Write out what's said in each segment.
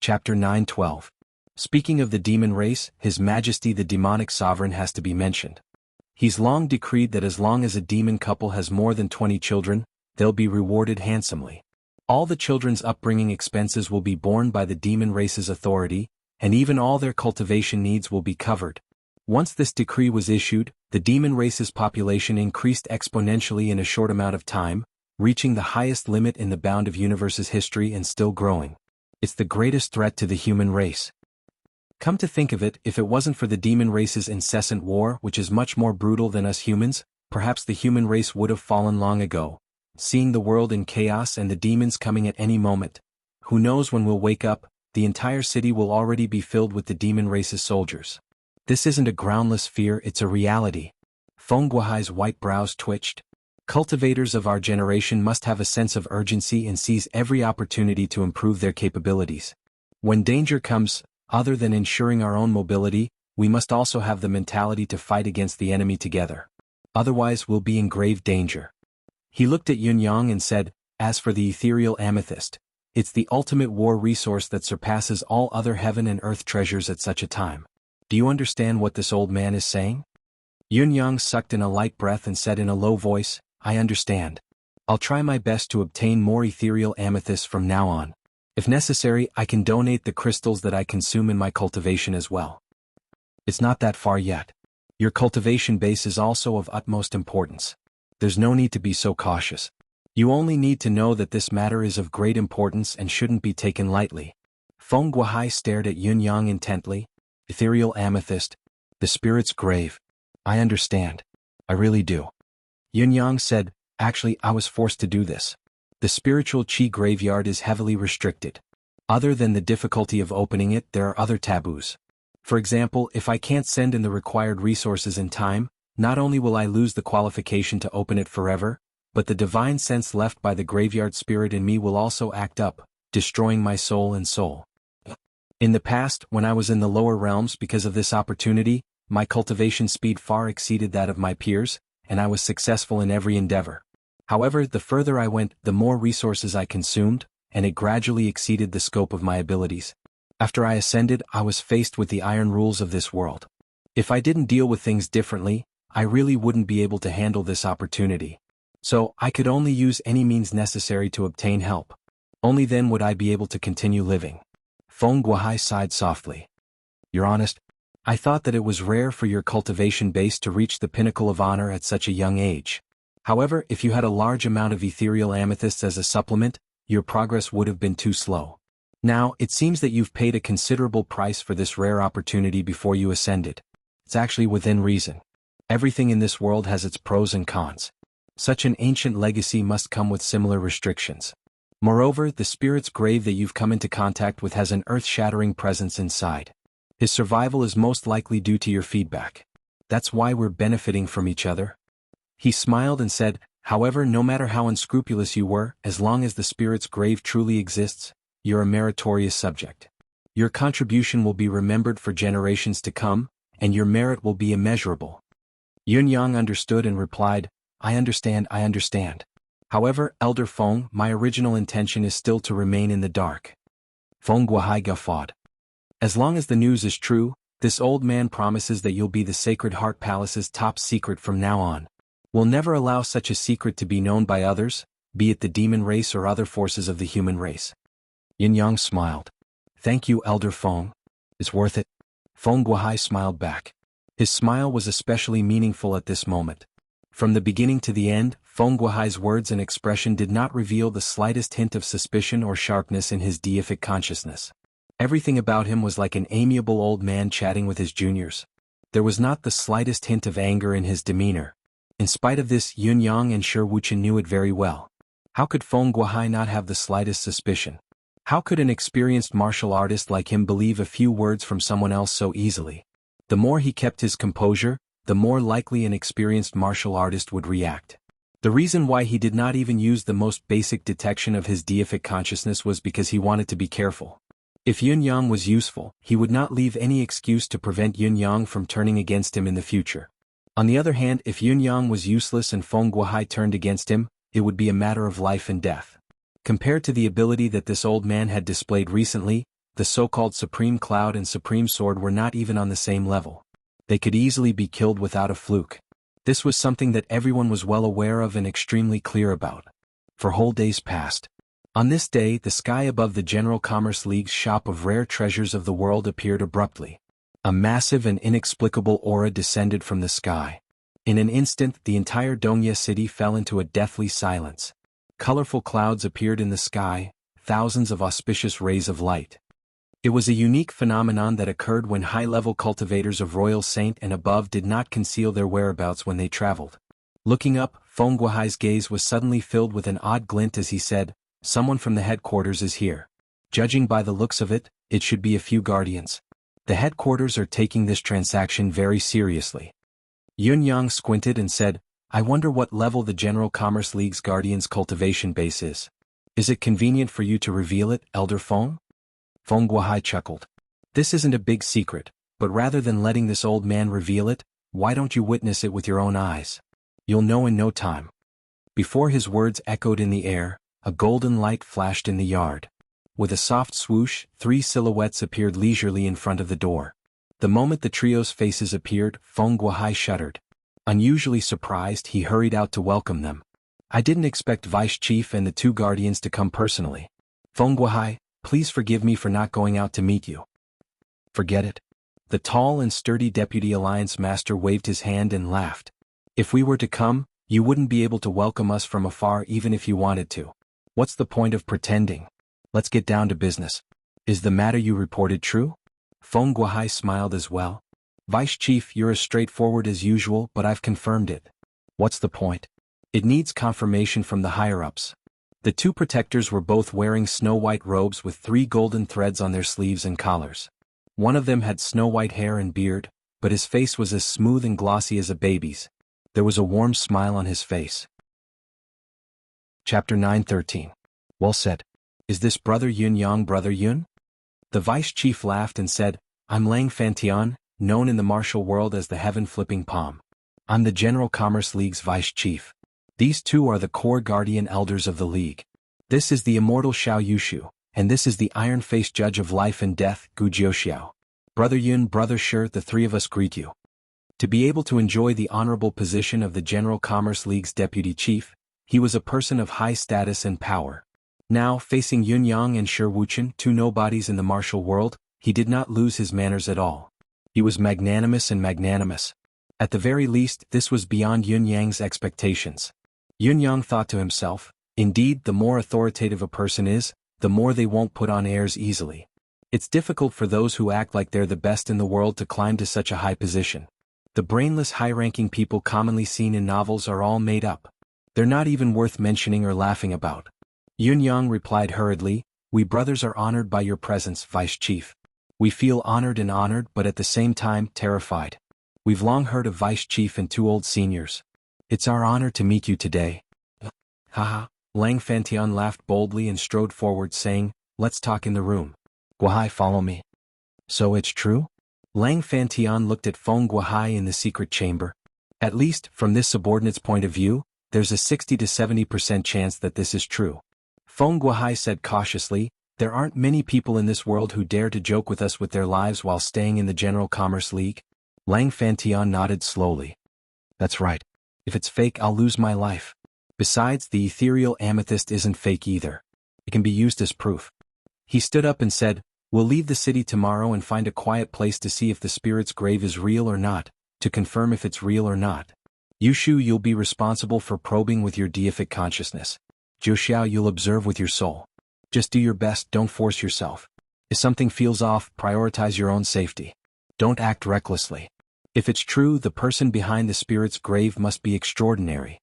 Chapter 9:12. Speaking of the demon race, His Majesty the demonic sovereign has to be mentioned. He's long decreed that as long as a demon couple has more than 20 children, they'll be rewarded handsomely. All the children's upbringing expenses will be borne by the demon race's authority, and even all their cultivation needs will be covered. Once this decree was issued, the demon race's population increased exponentially in a short amount of time, reaching the highest limit in the bound of universe's history and still growing. It's the greatest threat to the human race. Come to think of it, if it wasn't for the demon race's incessant war, which is much more brutal than us humans, perhaps the human race would have fallen long ago. Seeing the world in chaos and the demons coming at any moment. Who knows when we'll wake up, the entire city will already be filled with the demon race's soldiers. This isn't a groundless fear, it's a reality. Feng Guohai's white brows twitched. Cultivators of our generation must have a sense of urgency and seize every opportunity to improve their capabilities. When danger comes, other than ensuring our own mobility, we must also have the mentality to fight against the enemy together. Otherwise we'll be in grave danger. He looked at Yunyang and said, as for the ethereal amethyst, it's the ultimate war resource that surpasses all other heaven and earth treasures at such a time. Do you understand what this old man is saying? Yunyang sucked in a light breath and said in a low voice, I understand. I'll try my best to obtain more ethereal amethysts from now on. If necessary, I can donate the crystals that I consume in my cultivation as well. It's not that far yet. Your cultivation base is also of utmost importance. There's no need to be so cautious. You only need to know that this matter is of great importance and shouldn't be taken lightly. Feng Guohai stared at Yunyang intently. Ethereal amethyst. The spirit's grave. I understand. I really do. Yunyang said, actually I was forced to do this. The spiritual qi graveyard is heavily restricted. Other than the difficulty of opening it, there are other taboos. For example, if I can't send in the required resources in time, not only will I lose the qualification to open it forever, but the divine sense left by the graveyard spirit in me will also act up, destroying my soul and soul. In the past, when I was in the lower realms because of this opportunity, my cultivation speed far exceeded that of my peers, and I was successful in every endeavor. However, the further I went, the more resources I consumed, and it gradually exceeded the scope of my abilities. After I ascended, I was faced with the iron rules of this world. If I didn't deal with things differently, I really wouldn't be able to handle this opportunity. So, I could only use any means necessary to obtain help. Only then would I be able to continue living. Feng Guohai sighed softly. You're honest? I thought that it was rare for your cultivation base to reach the pinnacle of honor at such a young age. However, if you had a large amount of ethereal amethysts as a supplement, your progress would have been too slow. Now, it seems that you've paid a considerable price for this rare opportunity before you ascended. It's actually within reason. Everything in this world has its pros and cons. Such an ancient legacy must come with similar restrictions. Moreover, the spirit's grave that you've come into contact with has an earth-shattering presence inside. His survival is most likely due to your feedback. That's why we're benefiting from each other. He smiled and said, however, no matter how unscrupulous you were, as long as the spirit's grave truly exists, you're a meritorious subject. Your contribution will be remembered for generations to come, and your merit will be immeasurable. Yunyang understood and replied, I understand. However, Elder Feng, my original intention is still to remain in the dark. Feng Guohai guffawed. As long as the news is true, this old man promises that you'll be the Sacred Heart Palace's top secret from now on. We'll never allow such a secret to be known by others, be it the demon race or other forces of the human race. Yunyang smiled. Thank you, Elder Feng. It's worth it. Feng Guohai smiled back. His smile was especially meaningful at this moment. From the beginning to the end, Feng Guohai's words and expression did not reveal the slightest hint of suspicion or sharpness in his deific consciousness. Everything about him was like an amiable old man chatting with his juniors. There was not the slightest hint of anger in his demeanor. In spite of this, Yunyang and Shi Wuchen knew it very well. How could Feng Guohai not have the slightest suspicion? How could an experienced martial artist like him believe a few words from someone else so easily? The more he kept his composure, the more likely an experienced martial artist would react. The reason why he did not even use the most basic detection of his deific consciousness was because he wanted to be careful. If Yunyang was useful, he would not leave any excuse to prevent Yunyang from turning against him in the future. On the other hand, if Yunyang was useless and Feng Guohai turned against him, it would be a matter of life and death. Compared to the ability that this old man had displayed recently, the so-called Supreme Cloud and Supreme Sword were not even on the same level. They could easily be killed without a fluke. This was something that everyone was well aware of and extremely clear about. For whole days passed. On this day, the sky above the General Commerce League's shop of rare treasures of the world appeared abruptly. A massive and inexplicable aura descended from the sky. In an instant, the entire Dongye city fell into a deathly silence. Colorful clouds appeared in the sky, thousands of auspicious rays of light. It was a unique phenomenon that occurred when high-level cultivators of Royal Saint and above did not conceal their whereabouts when they traveled. Looking up, Feng Guohai's gaze was suddenly filled with an odd glint as he said, "Someone from the headquarters is here. Judging by the looks of it, it should be a few guardians. The headquarters are taking this transaction very seriously." Yun Yang squinted and said, "I wonder what level the General Commerce League's Guardians cultivation base is. Is it convenient for you to reveal it, Elder Feng?" Feng Guohai chuckled. "This isn't a big secret, but rather than letting this old man reveal it, why don't you witness it with your own eyes? You'll know in no time." Before his words echoed in the air, a golden light flashed in the yard. With a soft swoosh, 3 silhouettes appeared leisurely in front of the door. The moment the trio's faces appeared, Feng Guohai shuddered. Unusually surprised, he hurried out to welcome them. "I didn't expect Vice Chief and the 2 guardians to come personally. Feng Guohai, please forgive me for not going out to meet you." "Forget it." The tall and sturdy Deputy Alliance Master waved his hand and laughed. "If we were to come, you wouldn't be able to welcome us from afar even if you wanted to. What's the point of pretending? Let's get down to business. Is the matter you reported true?" Feng Guohai smiled as well. "Vice Chief, you're as straightforward as usual, but I've confirmed it." "What's the point?" "It needs confirmation from the higher-ups." The 2 protectors were both wearing snow-white robes with 3 golden threads on their sleeves and collars. One of them had snow-white hair and beard, but his face was as smooth and glossy as a baby's. There was a warm smile on his face. Chapter 9:13. Well said. Is this Brother Yun Yang Brother Yun? The Vice Chief laughed and said, "I'm Lang Fantian, known in the martial world as the Heaven-Flipping Palm. I'm the General Commerce League's Vice Chief. These 2 are the core guardian elders of the League. This is the immortal Xiao Yushu, and this is the iron-faced judge of life and death, Gu Jiuxiao. Brother Yun, Brother Shi, the 3 of us greet you." To be able to enjoy the honorable position of the General Commerce League's Deputy Chief, he was a person of high status and power. Now, facing Yun Yang and Shi Wuchen, 2 nobodies in the martial world, he did not lose his manners at all. He was magnanimous and magnanimous. At the very least, this was beyond Yun Yang's expectations. Yun Yang thought to himself, indeed, the more authoritative a person is, the more they won't put on airs easily. It's difficult for those who act like they're the best in the world to climb to such a high position. The brainless high-ranking people commonly seen in novels are all made up. They're not even worth mentioning or laughing about. Yun Yang replied hurriedly, "We brothers are honored by your presence, Vice Chief. We feel honored but at the same time terrified. We've long heard of Vice Chief and 2 old seniors. It's our honor to meet you today." Haha, Lang Fantian laughed boldly and strode forward saying, "Let's talk in the room. Guohai, follow me." "So it's true?" Lang Fantian looked at Feng Guohai in the secret chamber. "At least, from this subordinate's point of view, there's a 60 to 70% chance that this is true." Feng Guohai said cautiously, "There aren't many people in this world who dare to joke with us with their lives while staying in the General Commerce League." Lang Fantian nodded slowly. "That's right. If it's fake, I'll lose my life. Besides, the ethereal amethyst isn't fake either. It can be used as proof." He stood up and said, "We'll leave the city tomorrow and find a quiet place to see if the spirit's grave is real or not, to confirm if it's real or not. Yushu, you'll be responsible for probing with your deific consciousness. Jiuxiao, you'll observe with your soul. Just do your best, don't force yourself. If something feels off, prioritize your own safety. Don't act recklessly. If it's true, the person behind the spirit's grave must be extraordinary."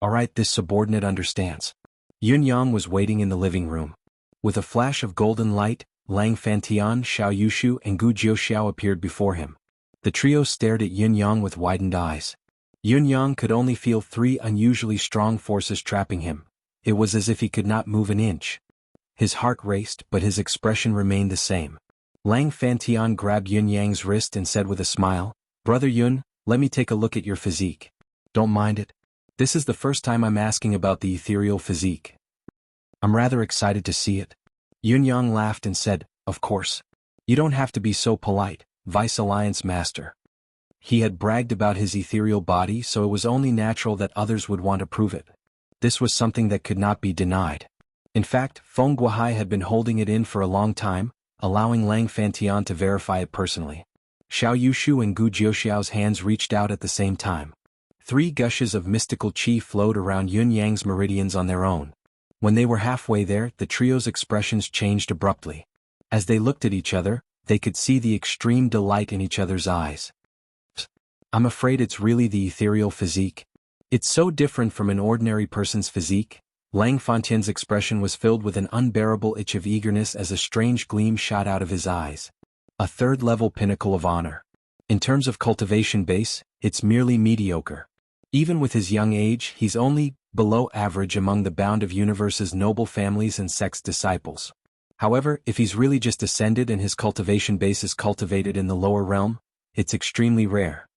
"Alright, this subordinate understands." Yun Yang was waiting in the living room. With a flash of golden light, Lang Fantian, Xiao Yushu and Gu Jiuxiao appeared before him. The trio stared at Yun Yang with widened eyes. Yun Yang could only feel 3 unusually strong forces trapping him. It was as if he could not move an inch. His heart raced, but his expression remained the same. Lang Fantian grabbed Yun Yang's wrist and said with a smile, "Brother Yun, let me take a look at your physique. Don't mind it. This is the first time I'm asking about the ethereal physique. I'm rather excited to see it." Yun Yang laughed and said, Of course. You don't have to be so polite, Vice Alliance Master. He had bragged about his ethereal body, so it was only natural that others would want to prove it. This was something that could not be denied. In fact, Feng Guohai had been holding it in for a long time, allowing Lang Fantian to verify it personally. Xiao Yushu and Gu Jiuxiao's hands reached out at the same time. 3 gushes of mystical qi flowed around Yun Yang's meridians on their own. When they were halfway there, the trio's expressions changed abruptly. As they looked at each other, they could see the extreme delight in each other's eyes. I'm afraid it's really the ethereal physique. It's so different from an ordinary person's physique. Lang Fantian's expression was filled with an unbearable itch of eagerness as a strange gleam shot out of his eyes. A 3rd-level pinnacle of honor. In terms of cultivation base, it's merely mediocre. Even with his young age, he's only below average among the Bound of Universe's noble families and sect's disciples. However, if he's really just ascended and his cultivation base is cultivated in the lower realm, it's extremely rare.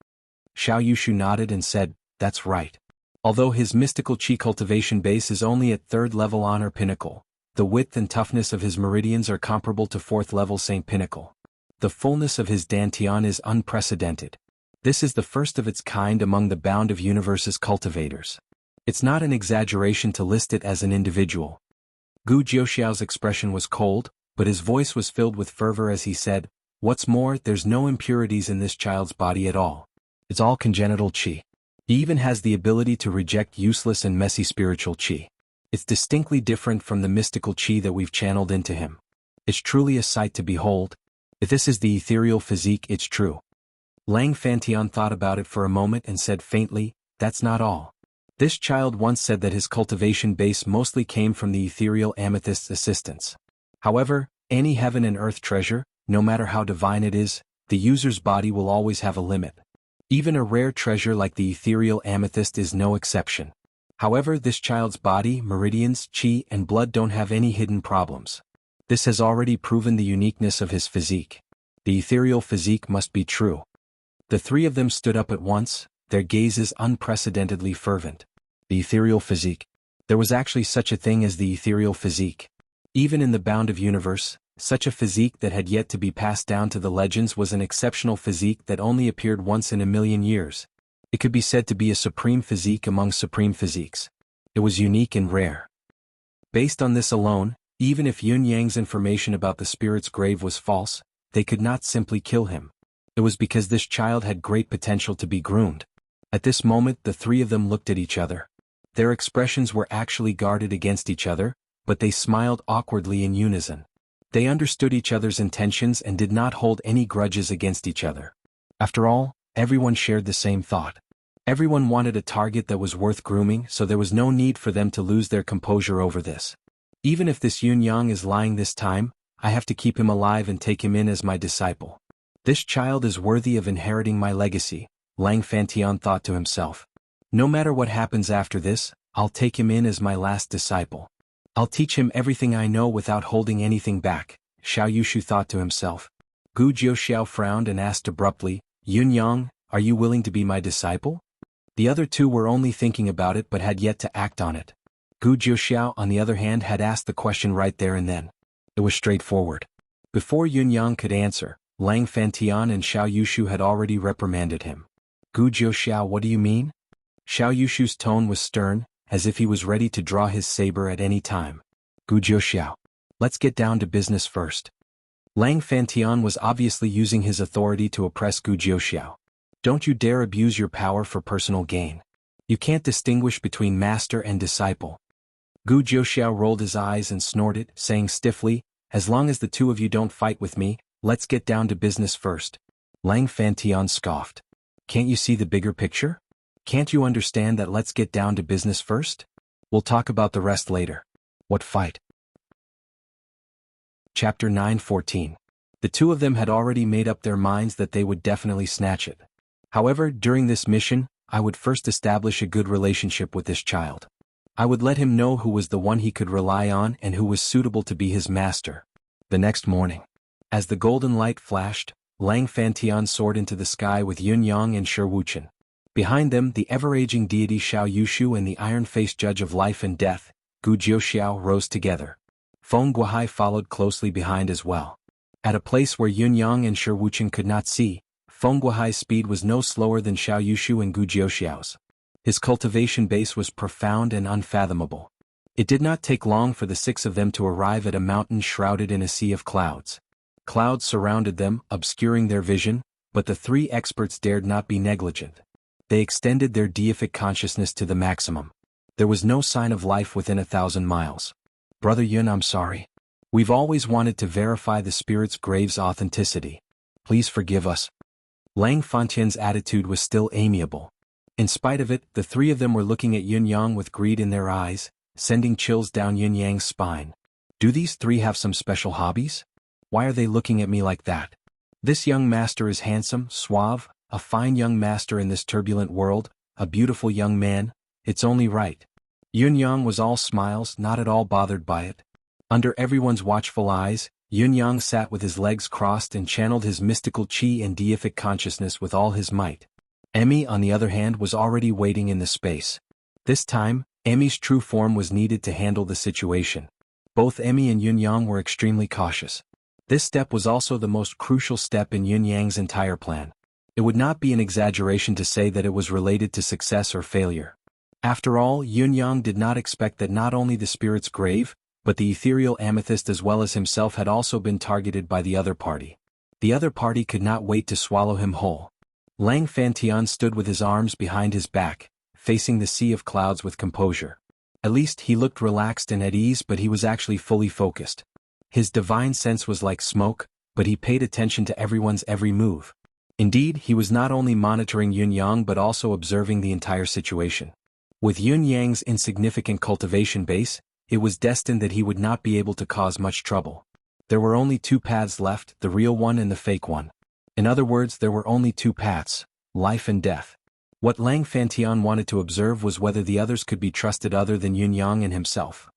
Xiao Yushu nodded and said, "That's right." Although his mystical qi cultivation base is only at 3rd-level honor pinnacle, the width and toughness of his meridians are comparable to 4th-level Saint pinnacle. The fullness of his dantian is unprecedented. This is the first of its kind among the Bound of Universe's cultivators. It's not an exaggeration to list it as an individual. Gu Jiuxiao's expression was cold, but his voice was filled with fervor as he said, "What's more, there's no impurities in this child's body at all. It's all congenital qi. He even has the ability to reject useless and messy spiritual qi. It's distinctly different from the mystical qi that we've channeled into him. It's truly a sight to behold. If this is the ethereal physique, it's true." Lang Fantian thought about it for a moment and said faintly, "That's not all. This child once said that his cultivation base mostly came from the ethereal amethyst's assistance. However, any heaven and earth treasure, no matter how divine it is, the user's body will always have a limit. Even a rare treasure like the ethereal amethyst is no exception. However, this child's body, meridians, qi, and blood don't have any hidden problems. This has already proven the uniqueness of his physique. The ethereal physique must be true." The 3 of them stood up at once, their gazes unprecedentedly fervent. The ethereal physique. There was actually such a thing as the ethereal physique. Even in the Bound of Universe, such a physique that had yet to be passed down to the legends was an exceptional physique that only appeared once in a million years. It could be said to be a supreme physique among supreme physiques. It was unique and rare. Based on this alone, even if Yun Yang's information about the spirit's grave was false, they could not simply kill him. It was because this child had great potential to be groomed. At this moment, the 3 of them looked at each other. Their expressions were actually guarded against each other, but they smiled awkwardly in unison. They understood each other's intentions and did not hold any grudges against each other. After all, everyone shared the same thought. Everyone wanted a target that was worth grooming, so there was no need for them to lose their composure over this. Even if this Yun Yang is lying this time, I have to keep him alive and take him in as my disciple. This child is worthy of inheriting my legacy, Lang Fantian thought to himself. No matter what happens after this, I'll take him in as my last disciple. I'll teach him everything I know without holding anything back, Xiao Yushu thought to himself. Gu Jiuxiao frowned and asked abruptly, "Yun Yang, are you willing to be my disciple?" The other 2 were only thinking about it but had yet to act on it. Gu Jiuxiao, on the other hand, had asked the question right there and then. It was straightforward. Before Yun Yang could answer, Lang Fantian and Xiao Yushu had already reprimanded him. "Gu Jiuxiao, what do you mean?" Xiao Yushu's tone was stern, as if he was ready to draw his saber at any time. "Gu Jiuxiao, let's get down to business first." Lang Fantian was obviously using his authority to oppress Gu Jiuxiao. "Don't you dare abuse your power for personal gain. You can't distinguish between master and disciple." Gu Jiuxiao rolled his eyes and snorted, saying stiffly, "As long as the 2 of you don't fight with me, let's get down to business first." Lang Fantian scoffed. "Can't you see the bigger picture? Can't you understand that let's get down to business first? We'll talk about the rest later." "What fight?" Chapter 9:14. The 2 of them had already made up their minds that they would definitely snatch it. However, during this mission, I would first establish a good relationship with this child. I would let him know who was the one he could rely on and who was suitable to be his master. The next morning, as the golden light flashed, Lang Fantian soared into the sky with Yun Yang and Shi Wuchen. Behind them, the ever-aging deity Xiao Yushu and the iron-faced judge of life and death, Gu Jiuxiao, rose together. Feng Guohai followed closely behind as well. At a place where Yunyang and Shi Wucheng could not see, Feng Guohai's speed was no slower than Xiao Yushu and Gu Jiuxiao's. His cultivation base was profound and unfathomable. It did not take long for the six of them to arrive at a mountain shrouded in a sea of clouds. Clouds surrounded them, obscuring their vision, but the three experts dared not be negligent. They extended their deific consciousness to the maximum. There was no sign of life within 1,000 miles. Brother Yun, I'm sorry. We've always wanted to verify the spirit's grave's authenticity. Please forgive us. Lang Fontien's attitude was still amiable. In spite of it, the three of them were looking at Yunyang with greed in their eyes, sending chills down Yunyang's spine. Do these three have some special hobbies? Why are they looking at me like that? This young master is handsome, suave, a fine young master in this turbulent world, a beautiful young man. It's only right. Yunyang was all smiles, not at all bothered by it. Under everyone's watchful eyes, Yunyang sat with his legs crossed and channeled his mystical qi and deific consciousness with all his might. Emmy, on the other hand, was already waiting in the space. This time, Emmy's true form was needed to handle the situation. Both Emmy and Yunyang were extremely cautious. This step was also the most crucial step in Yunyang's entire plan. It would not be an exaggeration to say that it was related to success or failure. After all, Yunyang did not expect that not only the spirit's grave, but the ethereal amethyst as well as himself had also been targeted by the other party. The other party could not wait to swallow him whole. Lang Fantian stood with his arms behind his back, facing the sea of clouds with composure. At least he looked relaxed and at ease, but he was actually fully focused. His divine sense was like smoke, but he paid attention to everyone's every move. Indeed, he was not only monitoring Yunyang but also observing the entire situation. With Yunyang's insignificant cultivation base, it was destined that he would not be able to cause much trouble. There were only two paths left, the real one and the fake one. In other words, there were only two paths, life and death. What Lang Fantian wanted to observe was whether the others could be trusted other than Yunyang and himself.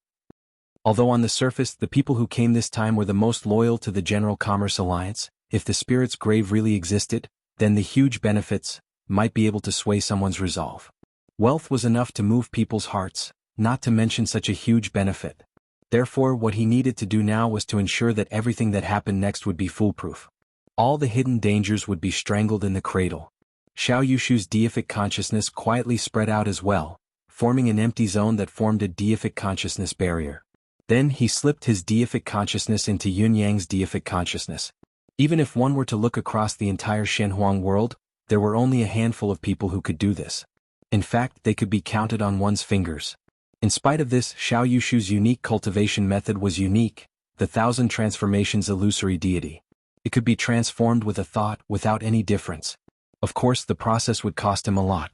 Although on the surface the people who came this time were the most loyal to the General Commerce Alliance, if the spirit's grave really existed, then the huge benefits might be able to sway someone's resolve. Wealth was enough to move people's hearts, not to mention such a huge benefit. Therefore, what he needed to do now was to ensure that everything that happened next would be foolproof. All the hidden dangers would be strangled in the cradle. Xiao Yushu's deific consciousness quietly spread out as well, forming an empty zone that formed a deific consciousness barrier. Then he slipped his deific consciousness into Yunyang's deific consciousness. Even if one were to look across the entire Shenhuang world, there were only a handful of people who could do this. In fact, they could be counted on one's fingers. In spite of this, Xiao Yushu's unique cultivation method was unique, the 1,000 transformations illusory deity. It could be transformed with a thought, without any difference. Of course, the process would cost him a lot.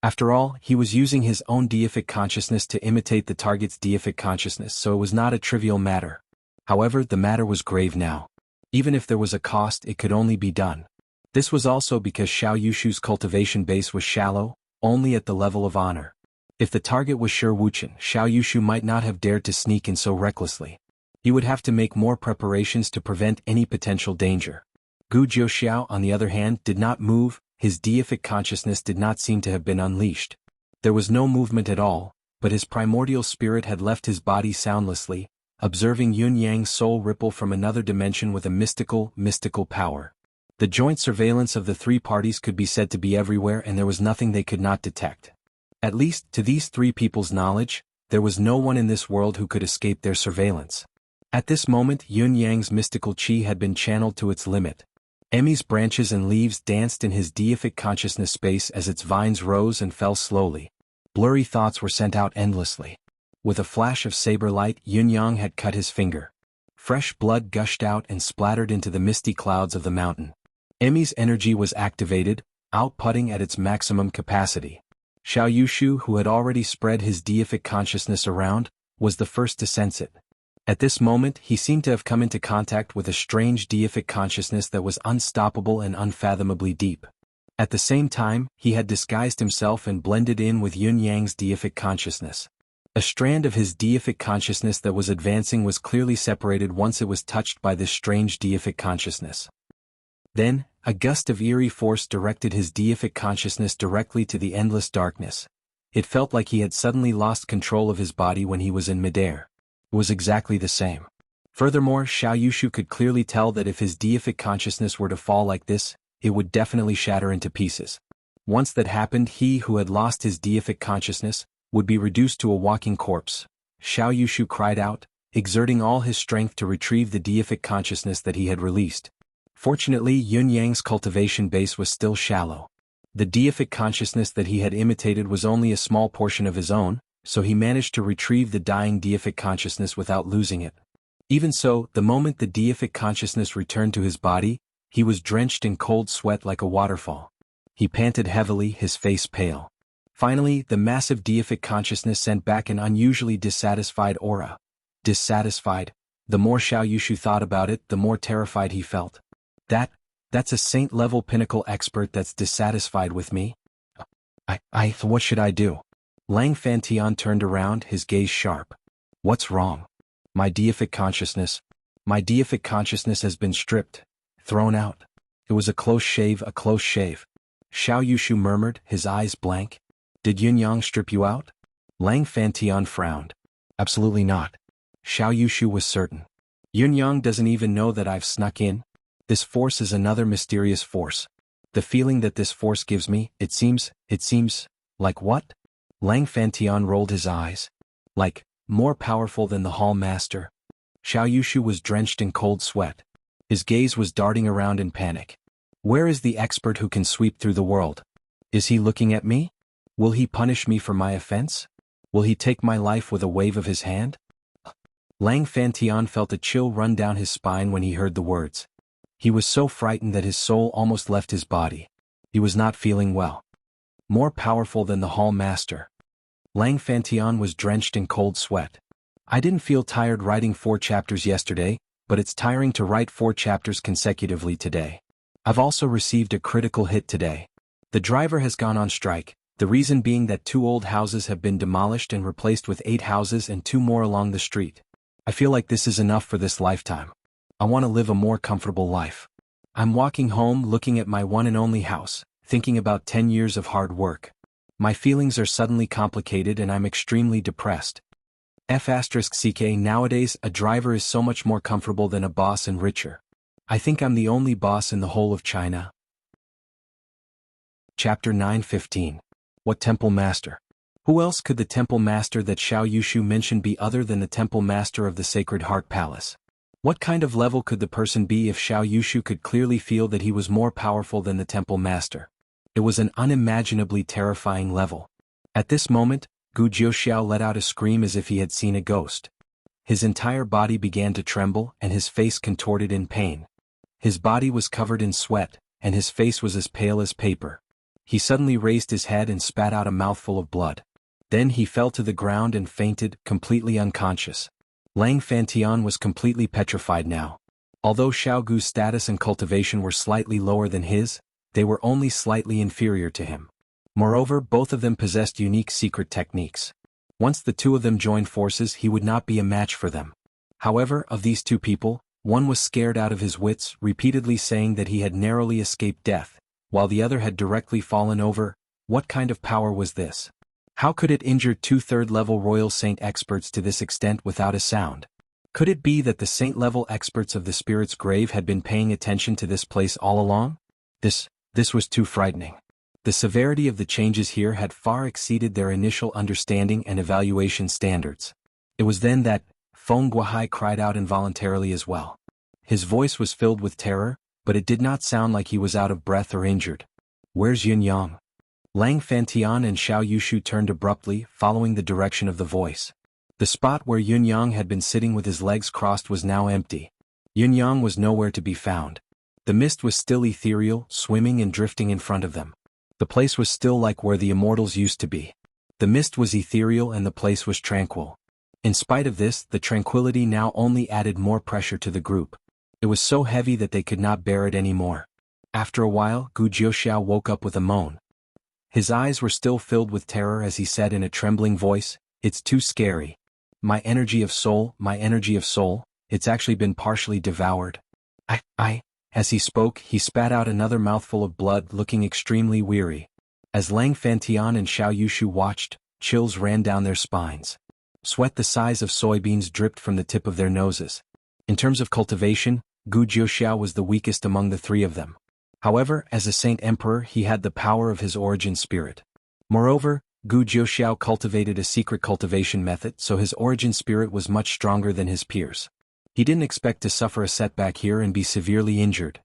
After all, he was using his own deific consciousness to imitate the target's deific consciousness, so it was not a trivial matter. However, the matter was grave now. Even if there was a cost, it could only be done. This was also because Xiao Yushu's cultivation base was shallow, only at the level of honor. If the target was Shi Wucheng, Xiao Yushu might not have dared to sneak in so recklessly. He would have to make more preparations to prevent any potential danger. Gu Jiuxiao, on the other hand, did not move, his deific consciousness did not seem to have been unleashed. There was no movement at all, but his primordial spirit had left his body soundlessly, observing Yunyang's soul ripple from another dimension with a mystical power. The joint surveillance of the three parties could be said to be everywhere, and there was nothing they could not detect. At least, to these three people's knowledge, there was no one in this world who could escape their surveillance. At this moment, Yunyang's mystical qi had been channeled to its limit. Emmy's branches and leaves danced in his deific consciousness space as its vines rose and fell slowly. Blurry thoughts were sent out endlessly. With a flash of saber light, Yunyang had cut his finger. Fresh blood gushed out and splattered into the misty clouds of the mountain. Emmy's energy was activated, outputting at its maximum capacity. Xiao Yushu, who had already spread his deific consciousness around, was the first to sense it. At this moment, he seemed to have come into contact with a strange deific consciousness that was unstoppable and unfathomably deep. At the same time, he had disguised himself and blended in with Yunyang's deific consciousness. A strand of his deific consciousness that was advancing was clearly separated once it was touched by this strange deific consciousness. Then, a gust of eerie force directed his deific consciousness directly to the endless darkness. It felt like he had suddenly lost control of his body when he was in midair. It was exactly the same. Furthermore, Xiao Yushu could clearly tell that if his deific consciousness were to fall like this, it would definitely shatter into pieces. Once that happened, he who had lost his deific consciousness would be reduced to a walking corpse. Xiao Yushu cried out, exerting all his strength to retrieve the deific consciousness that he had released. Fortunately, Yun Yang's cultivation base was still shallow. The deific consciousness that he had imitated was only a small portion of his own, so he managed to retrieve the dying deific consciousness without losing it. Even so, the moment the deific consciousness returned to his body, he was drenched in cold sweat like a waterfall. He panted heavily, his face pale. Finally, the massive deific consciousness sent back an unusually dissatisfied aura. Dissatisfied. The more Xiao Yushu thought about it, the more terrified he felt. That's a saint-level pinnacle expert that's dissatisfied with me? What should I do? Lang Fantian turned around, his gaze sharp. What's wrong? My deific consciousness has been stripped, thrown out. It was a close shave, a close shave. Xiao Yushu murmured, his eyes blank. Did Yun Yang strip you out? Lang Fantian frowned. Absolutely not. Xiao Yushu was certain. Yun Yang doesn't even know that I've snuck in. This force is another mysterious force. The feeling that this force gives me, it seems, like what? Lang Fantian rolled his eyes. Like, more powerful than the Hall Master. Xiao Yushu was drenched in cold sweat. His gaze was darting around in panic. Where is the expert who can sweep through the world? Is he looking at me? Will he punish me for my offense? Will he take my life with a wave of his hand? Lang Fantian felt a chill run down his spine when he heard the words. He was so frightened that his soul almost left his body. He was not feeling well. More powerful than the Hall Master. Lang Fantian was drenched in cold sweat. I didn't feel tired writing 4 chapters yesterday, but it's tiring to write 4 chapters consecutively today. I've also received a critical hit today. The driver has gone on strike, the reason being that 2 old houses have been demolished and replaced with 8 houses and 2 more along the street. I feel like this is enough for this lifetime. I want to live a more comfortable life. I'm walking home looking at my one and only house, thinking about 10 years of hard work. My feelings are suddenly complicated and I'm extremely depressed. F***ck nowadays a driver is so much more comfortable than a boss and richer. I think I'm the only boss in the whole of China. Chapter 9:15. What Temple Master? Who else could the Temple Master that Xiao Yushu mentioned be other than the Temple Master of the Sacred Heart Palace? What kind of level could the person be if Xiao Yushu could clearly feel that he was more powerful than the Temple Master? It was an unimaginably terrifying level. At this moment, Gu Jiuxiao let out a scream as if he had seen a ghost. His entire body began to tremble and his face contorted in pain. His body was covered in sweat, and his face was as pale as paper. He suddenly raised his head and spat out a mouthful of blood. Then he fell to the ground and fainted, completely unconscious. Lang Fantian was completely petrified now. Although Xiao Gu's status and cultivation were slightly lower than his, they were only slightly inferior to him. Moreover, both of them possessed unique secret techniques. Once the 2 of them joined forces, he would not be a match for them. However, of these 2 people, one was scared out of his wits, repeatedly saying that he had narrowly escaped death, while the other had directly fallen over. What kind of power was this? How could it injure 2 third-level Royal Saint experts to this extent without a sound? Could it be that the Saint-level experts of the Spirit's Grave had been paying attention to this place all along? This was too frightening. The severity of the changes here had far exceeded their initial understanding and evaluation standards. It was then that Feng Guohai cried out involuntarily as well. His voice was filled with terror, but it did not sound like he was out of breath or injured. Where's Yun Yang? Lang Fantian and Xiao Yushu turned abruptly, following the direction of the voice. The spot where Yun Yang had been sitting with his legs crossed was now empty. Yun Yang was nowhere to be found. The mist was still ethereal, swimming and drifting in front of them. The place was still like where the immortals used to be. The mist was ethereal and the place was tranquil. In spite of this, the tranquility now only added more pressure to the group. It was so heavy that they could not bear it anymore. After a while, Gu Jiuxiao woke up with a moan. His eyes were still filled with terror as he said in a trembling voice, "It's too scary. My energy of soul, it's actually been partially devoured." As he spoke, he spat out another mouthful of blood, looking extremely weary. As Lang Fantian and Xiao Yushu watched, chills ran down their spines. Sweat the size of soybeans dripped from the tip of their noses. In terms of cultivation, Gu Jiuxiao was the weakest among the three of them. However, as a saint emperor he had the power of his origin spirit. Moreover, Gu Jiuxiao cultivated a secret cultivation method, so his origin spirit was much stronger than his peers. He didn't expect to suffer a setback here and be severely injured.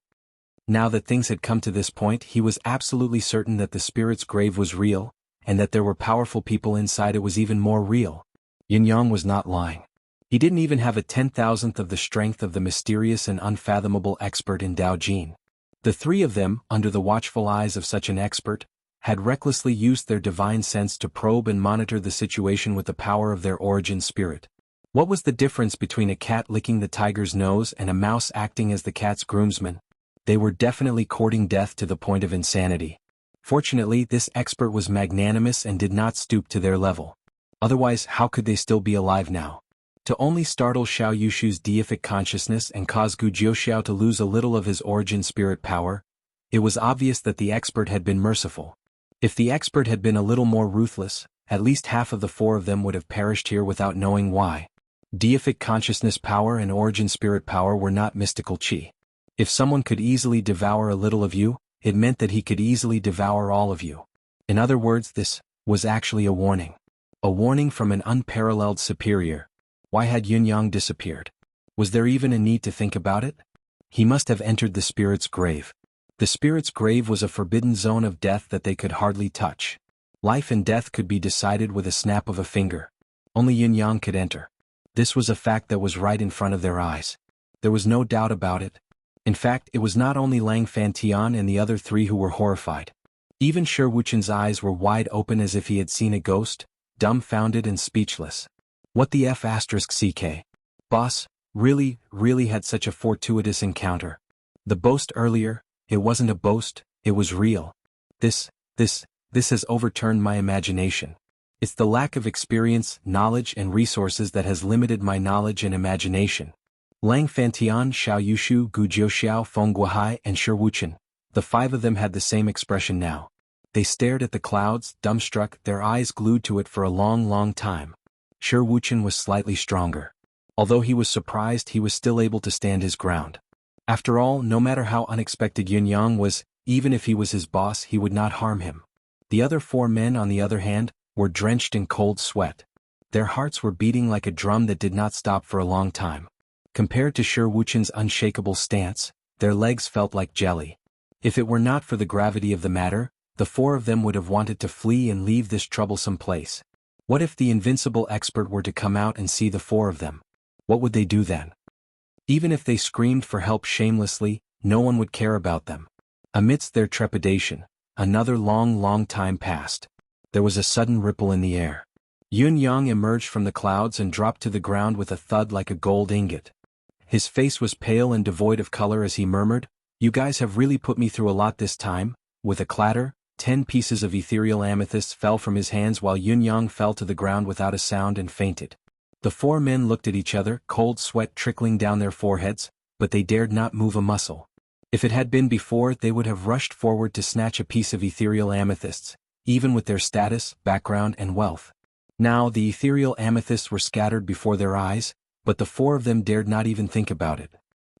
Now that things had come to this point, he was absolutely certain that the spirit's grave was real, and that there were powerful people inside it was even more real. Yin Yang was not lying. He didn't even have a 10,000th of the strength of the mysterious and unfathomable expert in Dao Jin. The three of them, under the watchful eyes of such an expert, had recklessly used their divine sense to probe and monitor the situation with the power of their origin spirit. What was the difference between a cat licking the tiger's nose and a mouse acting as the cat's groomsman? They were definitely courting death to the point of insanity. Fortunately, this expert was magnanimous and did not stoop to their level. Otherwise, how could they still be alive now? To only startle Xiao Yushu's deific consciousness and cause Gu Jiuxiao to lose a little of his origin spirit power, it was obvious that the expert had been merciful. If the expert had been a little more ruthless, at least half of the four of them would have perished here without knowing why. Deific consciousness power and origin spirit power were not mystical qi. If someone could easily devour a little of you, it meant that he could easily devour all of you. In other words, this was actually a warning. A warning from an unparalleled superior. Why had Yin Yang disappeared? Was there even a need to think about it? He must have entered the spirit's grave. The spirit's grave was a forbidden zone of death that they could hardly touch. Life and death could be decided with a snap of a finger. Only Yin Yang could enter. This was a fact that was right in front of their eyes. There was no doubt about it. In fact, it was not only Lang Fantian and the other three who were horrified. Even Shi Wuchen's eyes were wide open as if he had seen a ghost, dumbfounded and speechless. What the F***ck? Boss, really had such a fortuitous encounter. The boast earlier, it wasn't a boast, it was real. This has overturned my imagination. It's the lack of experience, knowledge and resources that has limited my knowledge and imagination. Lang Fantian, Xiao Yushu, Gu Jiuxiao, Feng Guohai and Shi Wuchen, the five of them had the same expression now. They stared at the clouds, dumbstruck, their eyes glued to it for a long time. Shi Wuchen was slightly stronger. Although he was surprised, he was still able to stand his ground. After all, no matter how unexpected Yin Yang was, even if he was his boss, he would not harm him. The other four men, on the other hand, were drenched in cold sweat. Their hearts were beating like a drum that did not stop for a long time. Compared to Shi Wuchen's unshakable stance, their legs felt like jelly. If it were not for the gravity of the matter, the four of them would have wanted to flee and leave this troublesome place. What if the invincible expert were to come out and see the four of them? What would they do then? Even if they screamed for help shamelessly, no one would care about them. Amidst their trepidation, another long time passed. There was a sudden ripple in the air. Yin Yang emerged from the clouds and dropped to the ground with a thud like a gold ingot. His face was pale and devoid of color as he murmured, "You guys have really put me through a lot this time." With a clatter, 10 pieces of ethereal amethysts fell from his hands while Yin Yang fell to the ground without a sound and fainted. The four men looked at each other, cold sweat trickling down their foreheads, but they dared not move a muscle. If it had been before, they would have rushed forward to snatch a piece of ethereal amethysts, even with their status, background and wealth. Now the ethereal amethysts were scattered before their eyes, but the four of them dared not even think about it.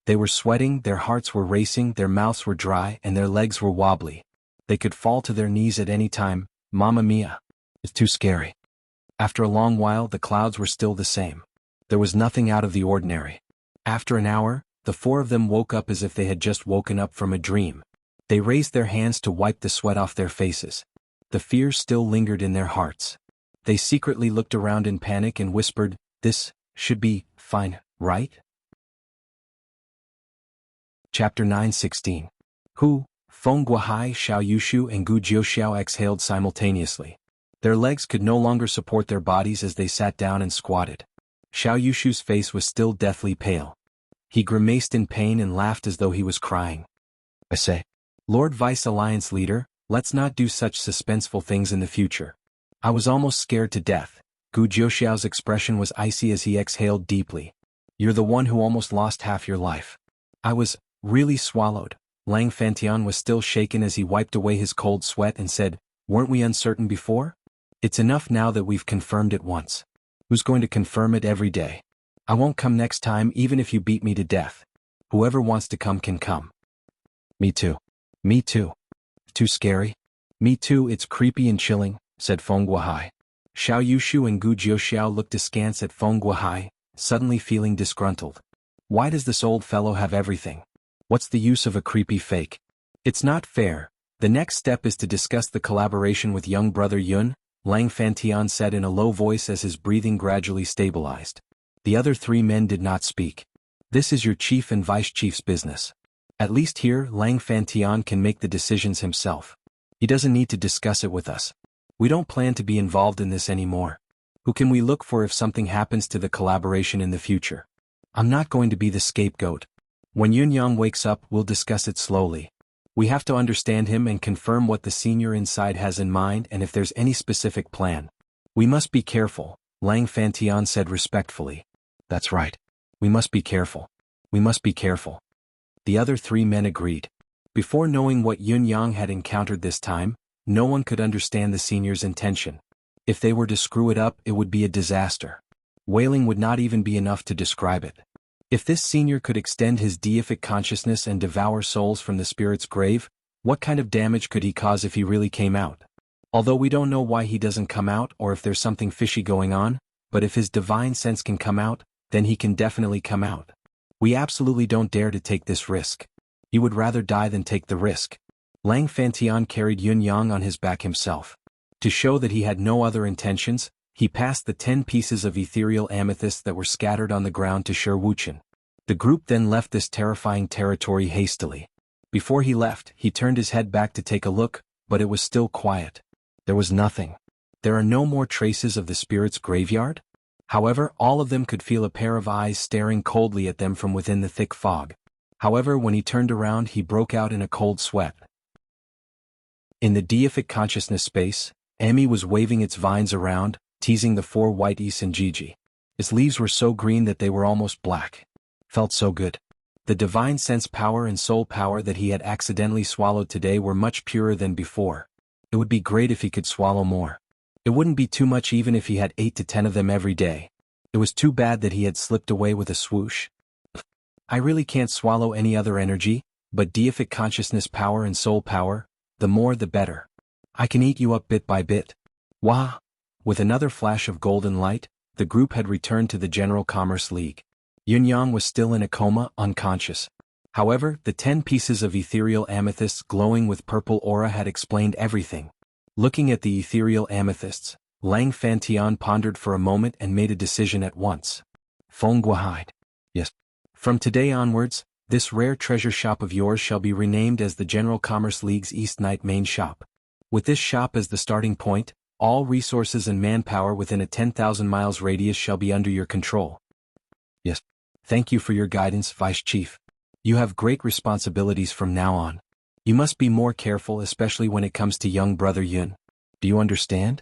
They were sweating, their hearts were racing, their mouths were dry and their legs were wobbly. They could fall to their knees at any time. Mamma mia. It's too scary. After a long while, the clouds were still the same. There was nothing out of the ordinary. After an hour, the four of them woke up as if they had just woken up from a dream. They raised their hands to wipe the sweat off their faces. The fear still lingered in their hearts. They secretly looked around in panic and whispered, "This should be fine, right?" Chapter 9:16. Hu, Feng Guohai, Xiao Yushu and Gu Jiuxiao exhaled simultaneously. Their legs could no longer support their bodies as they sat down and squatted. Xiao Yushu's face was still deathly pale. He grimaced in pain and laughed as though he was crying. "I say, Lord Vice Alliance Leader, let's not do such suspenseful things in the future. I was almost scared to death." Gu Jiuxiao's expression was icy as he exhaled deeply. "You're the one who almost lost half your life." "I was really swallowed." Lang Fantian was still shaken as he wiped away his cold sweat and said, "Weren't we uncertain before? It's enough now that we've confirmed it once. Who's going to confirm it every day?" I won't come next time even if you beat me to death. Whoever wants to come can come. Me too. Me too. Too scary? Me too, it's creepy and chilling, said Feng Guohai. Xiao Yushu and Gu Jiuxiao looked askance at Feng Guohai, suddenly feeling disgruntled. Why does this old fellow have everything? What's the use of a creepy fake? It's not fair. The next step is to discuss the collaboration with young brother Yun, Lang Fantian said in a low voice as his breathing gradually stabilized. The other three men did not speak. This is your chief and vice chief's business. At least here, Lang Fantian can make the decisions himself. He doesn't need to discuss it with us. We don't plan to be involved in this anymore. Who can we look for if something happens to the collaboration in the future? I'm not going to be the scapegoat. When Yun Yang wakes up, we'll discuss it slowly. We have to understand him and confirm what the senior inside has in mind and if there's any specific plan. We must be careful, Lang Fantian said respectfully. That's right. We must be careful. We must be careful. The other three men agreed. Before knowing what Yun Yang had encountered this time, no one could understand the senior's intention. If they were to screw it up, it would be a disaster. Wailing would not even be enough to describe it. If this senior could extend his deific consciousness and devour souls from the spirit's grave, what kind of damage could he cause if he really came out? Although we don't know why he doesn't come out or if there's something fishy going on, but if his divine sense can come out, then he can definitely come out. We absolutely don't dare to take this risk. He would rather die than take the risk. Lang Fantian carried Yun Yang on his back himself. To show that he had no other intentions, he passed the 10 pieces of ethereal amethysts that were scattered on the ground to Sher Wuchen. The group then left this terrifying territory hastily. Before he left, he turned his head back to take a look, but it was still quiet. There was nothing. There are no more traces of the spirit's graveyard? However, all of them could feel a pair of eyes staring coldly at them from within the thick fog. However, when he turned around, he broke out in a cold sweat. In the deific consciousness space, Emi was waving its vines around, teasing the 4 white Isenjiji. Its leaves were so green that they were almost black. Felt so good. The divine sense power and soul power that he had accidentally swallowed today were much purer than before. It would be great if he could swallow more. It wouldn't be too much even if he had 8 to 10 of them every day. It was too bad that he had slipped away with a swoosh. I really can't swallow any other energy, but deific consciousness power and soul power, the more the better. I can eat you up bit by bit. Wah! With another flash of golden light, the group had returned to the General Commerce League. Yun Yang was still in a coma, unconscious. However, the 10 pieces of ethereal amethysts glowing with purple aura had explained everything. Looking at the ethereal amethysts, Lang Fantian pondered for a moment and made a decision at once. Feng Guohai. Yes. From today onwards, this rare treasure shop of yours shall be renamed as the General Commerce League's East Night main shop. With this shop as the starting point, all resources and manpower within a 10,000 miles radius shall be under your control. Yes. Thank you for your guidance, Vice Chief. You have great responsibilities from now on. You must be more careful, especially when it comes to young brother Yun. Do you understand?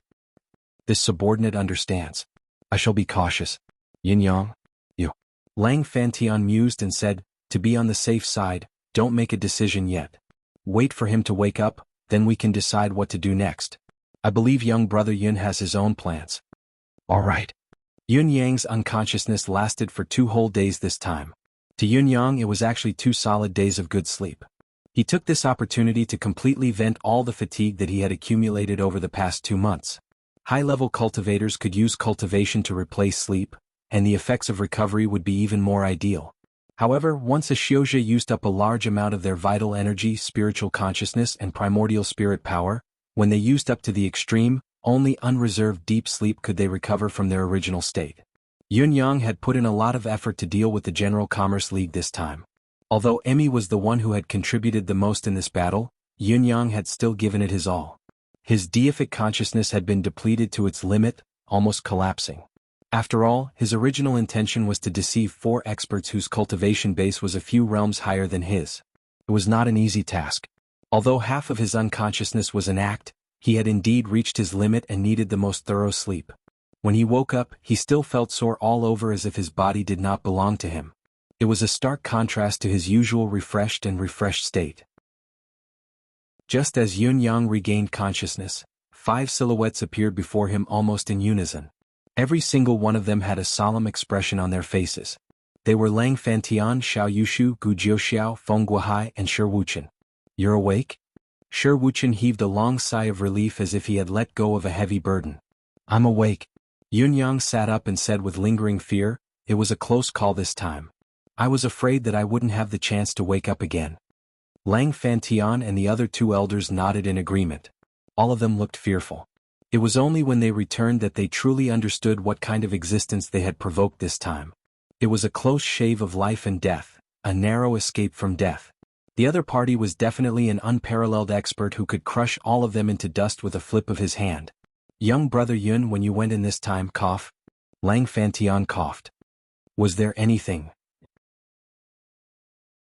This subordinate understands. I shall be cautious. Yin Yang, you. Lang Fantian mused and said, to be on the safe side, don't make a decision yet. Wait for him to wake up, then we can decide what to do next. I believe young brother Yun has his own plans. All right. Yun Yang's unconsciousness lasted for 2 whole days this time. To Yun Yang it was actually 2 solid days of good sleep. He took this opportunity to completely vent all the fatigue that he had accumulated over the past 2 months. High-level cultivators could use cultivation to replace sleep, and the effects of recovery would be even more ideal. However, once a Xiuzhe used up a large amount of their vital energy, spiritual consciousness and primordial spirit power, when they used up to the extreme, only unreserved deep sleep could they recover from their original state. Yun Yang had put in a lot of effort to deal with the General Commerce League this time. Although Emi was the one who had contributed the most in this battle, Yun Yang had still given it his all. His deific consciousness had been depleted to its limit, almost collapsing. After all, his original intention was to deceive 4 experts whose cultivation base was a few realms higher than his. It was not an easy task. Although half of his unconsciousness was an act, he had indeed reached his limit and needed the most thorough sleep. When he woke up, he still felt sore all over as if his body did not belong to him. It was a stark contrast to his usual refreshed state. Just as Yun Yang regained consciousness, 5 silhouettes appeared before him almost in unison. Every single one of them had a solemn expression on their faces. They were Lang Fantian, Xiao Yushu, Gu Jiuxiao, Feng Guohai, and Shi Wuchen. You're awake? Shi Wuchen heaved a long sigh of relief as if he had let go of a heavy burden. I'm awake. Yun Yang sat up and said with lingering fear, it was a close call this time. I was afraid that I wouldn't have the chance to wake up again. Lang Fantian and the other two elders nodded in agreement. All of them looked fearful. It was only when they returned that they truly understood what kind of existence they had provoked this time. It was a close shave of life and death, a narrow escape from death. The other party was definitely an unparalleled expert who could crush all of them into dust with a flip of his hand. Young brother Yun, when you went in this time, cough. Lang Fantian coughed. Was there anything?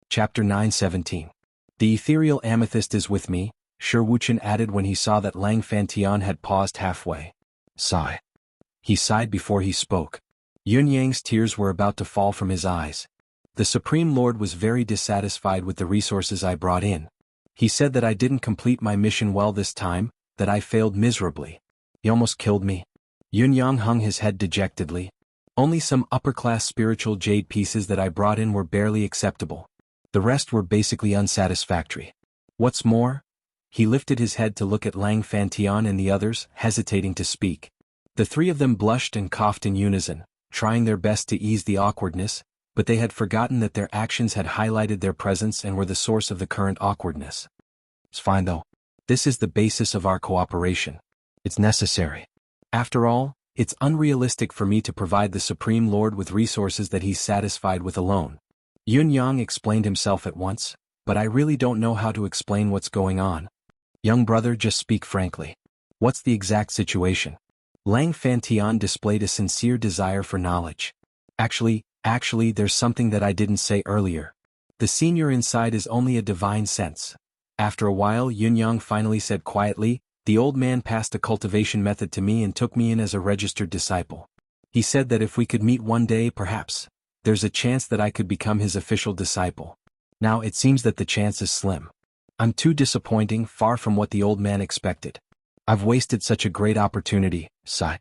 Chapter 9:17. The ethereal amethyst is with me, Shi Wuchen added when he saw that Lang Fantian had paused halfway. Sigh. He sighed before he spoke. Yun Yang's tears were about to fall from his eyes. The Supreme Lord was very dissatisfied with the resources I brought in. He said that I didn't complete my mission well this time, that I failed miserably. He almost killed me. Yun Yang hung his head dejectedly. Only some upper-class spiritual jade pieces that I brought in were barely acceptable. The rest were basically unsatisfactory. What's more? He lifted his head to look at Lang Fantian and the others, hesitating to speak. The three of them blushed and coughed in unison, trying their best to ease the awkwardness, but they had forgotten that their actions had highlighted their presence and were the source of the current awkwardness. It's fine though. This is the basis of our cooperation. It's necessary. After all, it's unrealistic for me to provide the Supreme Lord with resources that he's satisfied with alone. Yun Yang explained himself at once, but I really don't know how to explain what's going on. Young brother, just speak frankly. What's the exact situation? Lang Fantian displayed a sincere desire for knowledge. Actually, there's something that I didn't say earlier. The senior inside is only a divine sense. After a while, Yun Yang finally said quietly, the old man passed a cultivation method to me and took me in as a registered disciple. He said that if we could meet one day, perhaps, there's a chance that I could become his official disciple. Now it seems that the chance is slim. I'm too disappointing, far from what the old man expected. I've wasted such a great opportunity, sigh.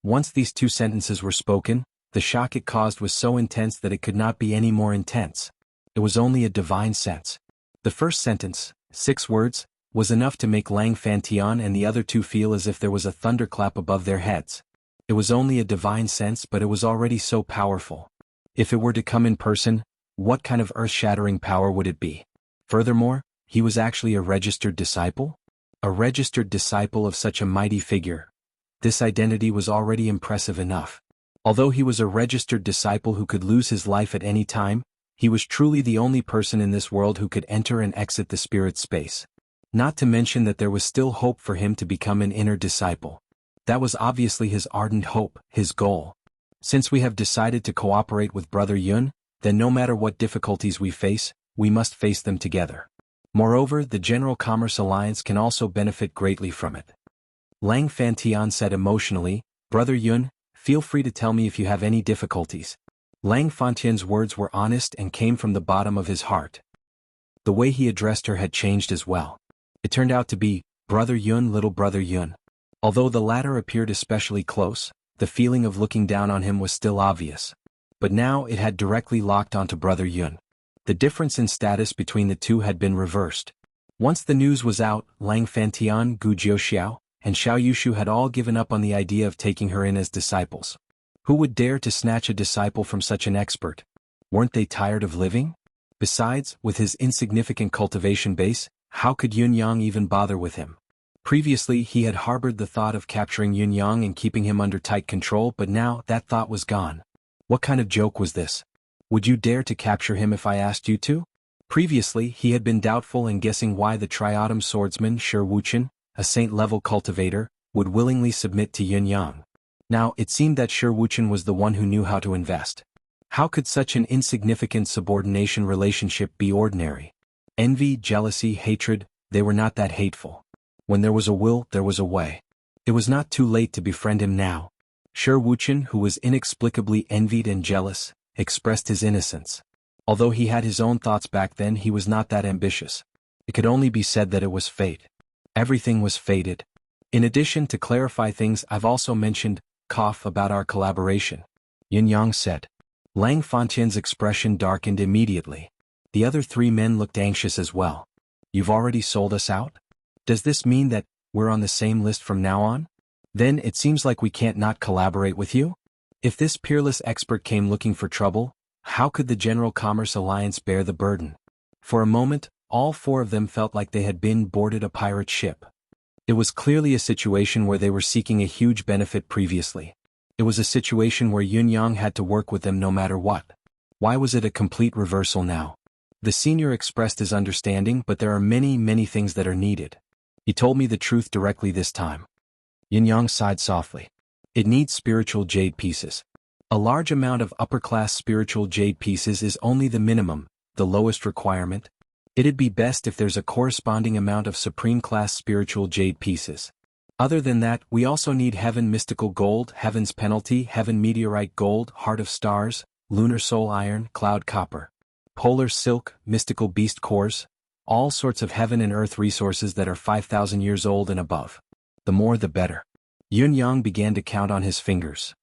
Once these two sentences were spoken, the shock it caused was so intense that it could not be any more intense. It was only a divine sense. The first sentence, 6 words, was enough to make Lang Fantian and the other two feel as if there was a thunderclap above their heads. It was only a divine sense, but it was already so powerful. If it were to come in person, what kind of earth-shattering power would it be? Furthermore, he was actually a registered disciple? A registered disciple of such a mighty figure. This identity was already impressive enough. Although he was a registered disciple who could lose his life at any time, he was truly the only person in this world who could enter and exit the spirit space. Not to mention that there was still hope for him to become an inner disciple. That was obviously his ardent hope, his goal. Since we have decided to cooperate with Brother Yun, then no matter what difficulties we face, we must face them together. Moreover, the General Commerce Alliance can also benefit greatly from it. Lang Fantian said emotionally, Brother Yun, feel free to tell me if you have any difficulties. Lang Fantian's words were honest and came from the bottom of his heart. The way he addressed her had changed as well. It turned out to be, Brother Yun, little Brother Yun. Although the latter appeared especially close, the feeling of looking down on him was still obvious. But now it had directly locked onto Brother Yun. The difference in status between the two had been reversed. Once the news was out, Lang Fantian, Gu Jiuxiao, and Xiao Yushu had all given up on the idea of taking her in as disciples. Who would dare to snatch a disciple from such an expert? Weren't they tired of living? Besides, with his insignificant cultivation base, how could Yun Yang even bother with him? Previously he had harbored the thought of capturing Yun Yang and keeping him under tight control, but now that thought was gone. What kind of joke was this? Would you dare to capture him if I asked you to? Previously he had been doubtful and guessing why the triatom swordsman Shi Wuchen, a saint-level cultivator, would willingly submit to Yun Yang. Now it seemed that Shi Wuchen was the one who knew how to invest. How could such an insignificant subordination relationship be ordinary? Envy, jealousy, hatred, they were not that hateful. When there was a will, there was a way. It was not too late to befriend him now. Shi Wuchen, who was inexplicably envied and jealous, expressed his innocence. Although he had his own thoughts back then, he was not that ambitious. It could only be said that it was fate. Everything was fated. In addition, to clarify things, I've also mentioned cough about our collaboration," Yin Yang said. Lang Fontian's expression darkened immediately. The other three men looked anxious as well. "You've already sold us out? Does this mean that we're on the same list from now on? Then it seems like we can't not collaborate with you? If this peerless expert came looking for trouble, how could the General Commerce Alliance bear the burden?" For a moment, all four of them felt like they had been boarded a pirate ship. It was clearly a situation where they were seeking a huge benefit previously. It was a situation where Yun Yang had to work with them no matter what. Why was it a complete reversal now? The senior expressed his understanding, but there are many things that are needed. He told me the truth directly this time. Yin Yang sighed softly. It needs spiritual jade pieces. A large amount of upper-class spiritual jade pieces is only the minimum, the lowest requirement. It'd be best if there's a corresponding amount of supreme-class spiritual jade pieces. Other than that, we also need Heaven Mystical Gold, Heaven's Penalty, Heaven Meteorite Gold, Heart of Stars, Lunar Soul Iron, Cloud Copper, Polar Silk, Mystical Beast Cores, all sorts of heaven and earth resources that are 5,000 years old and above. The more the better. Yun Yang began to count on his fingers.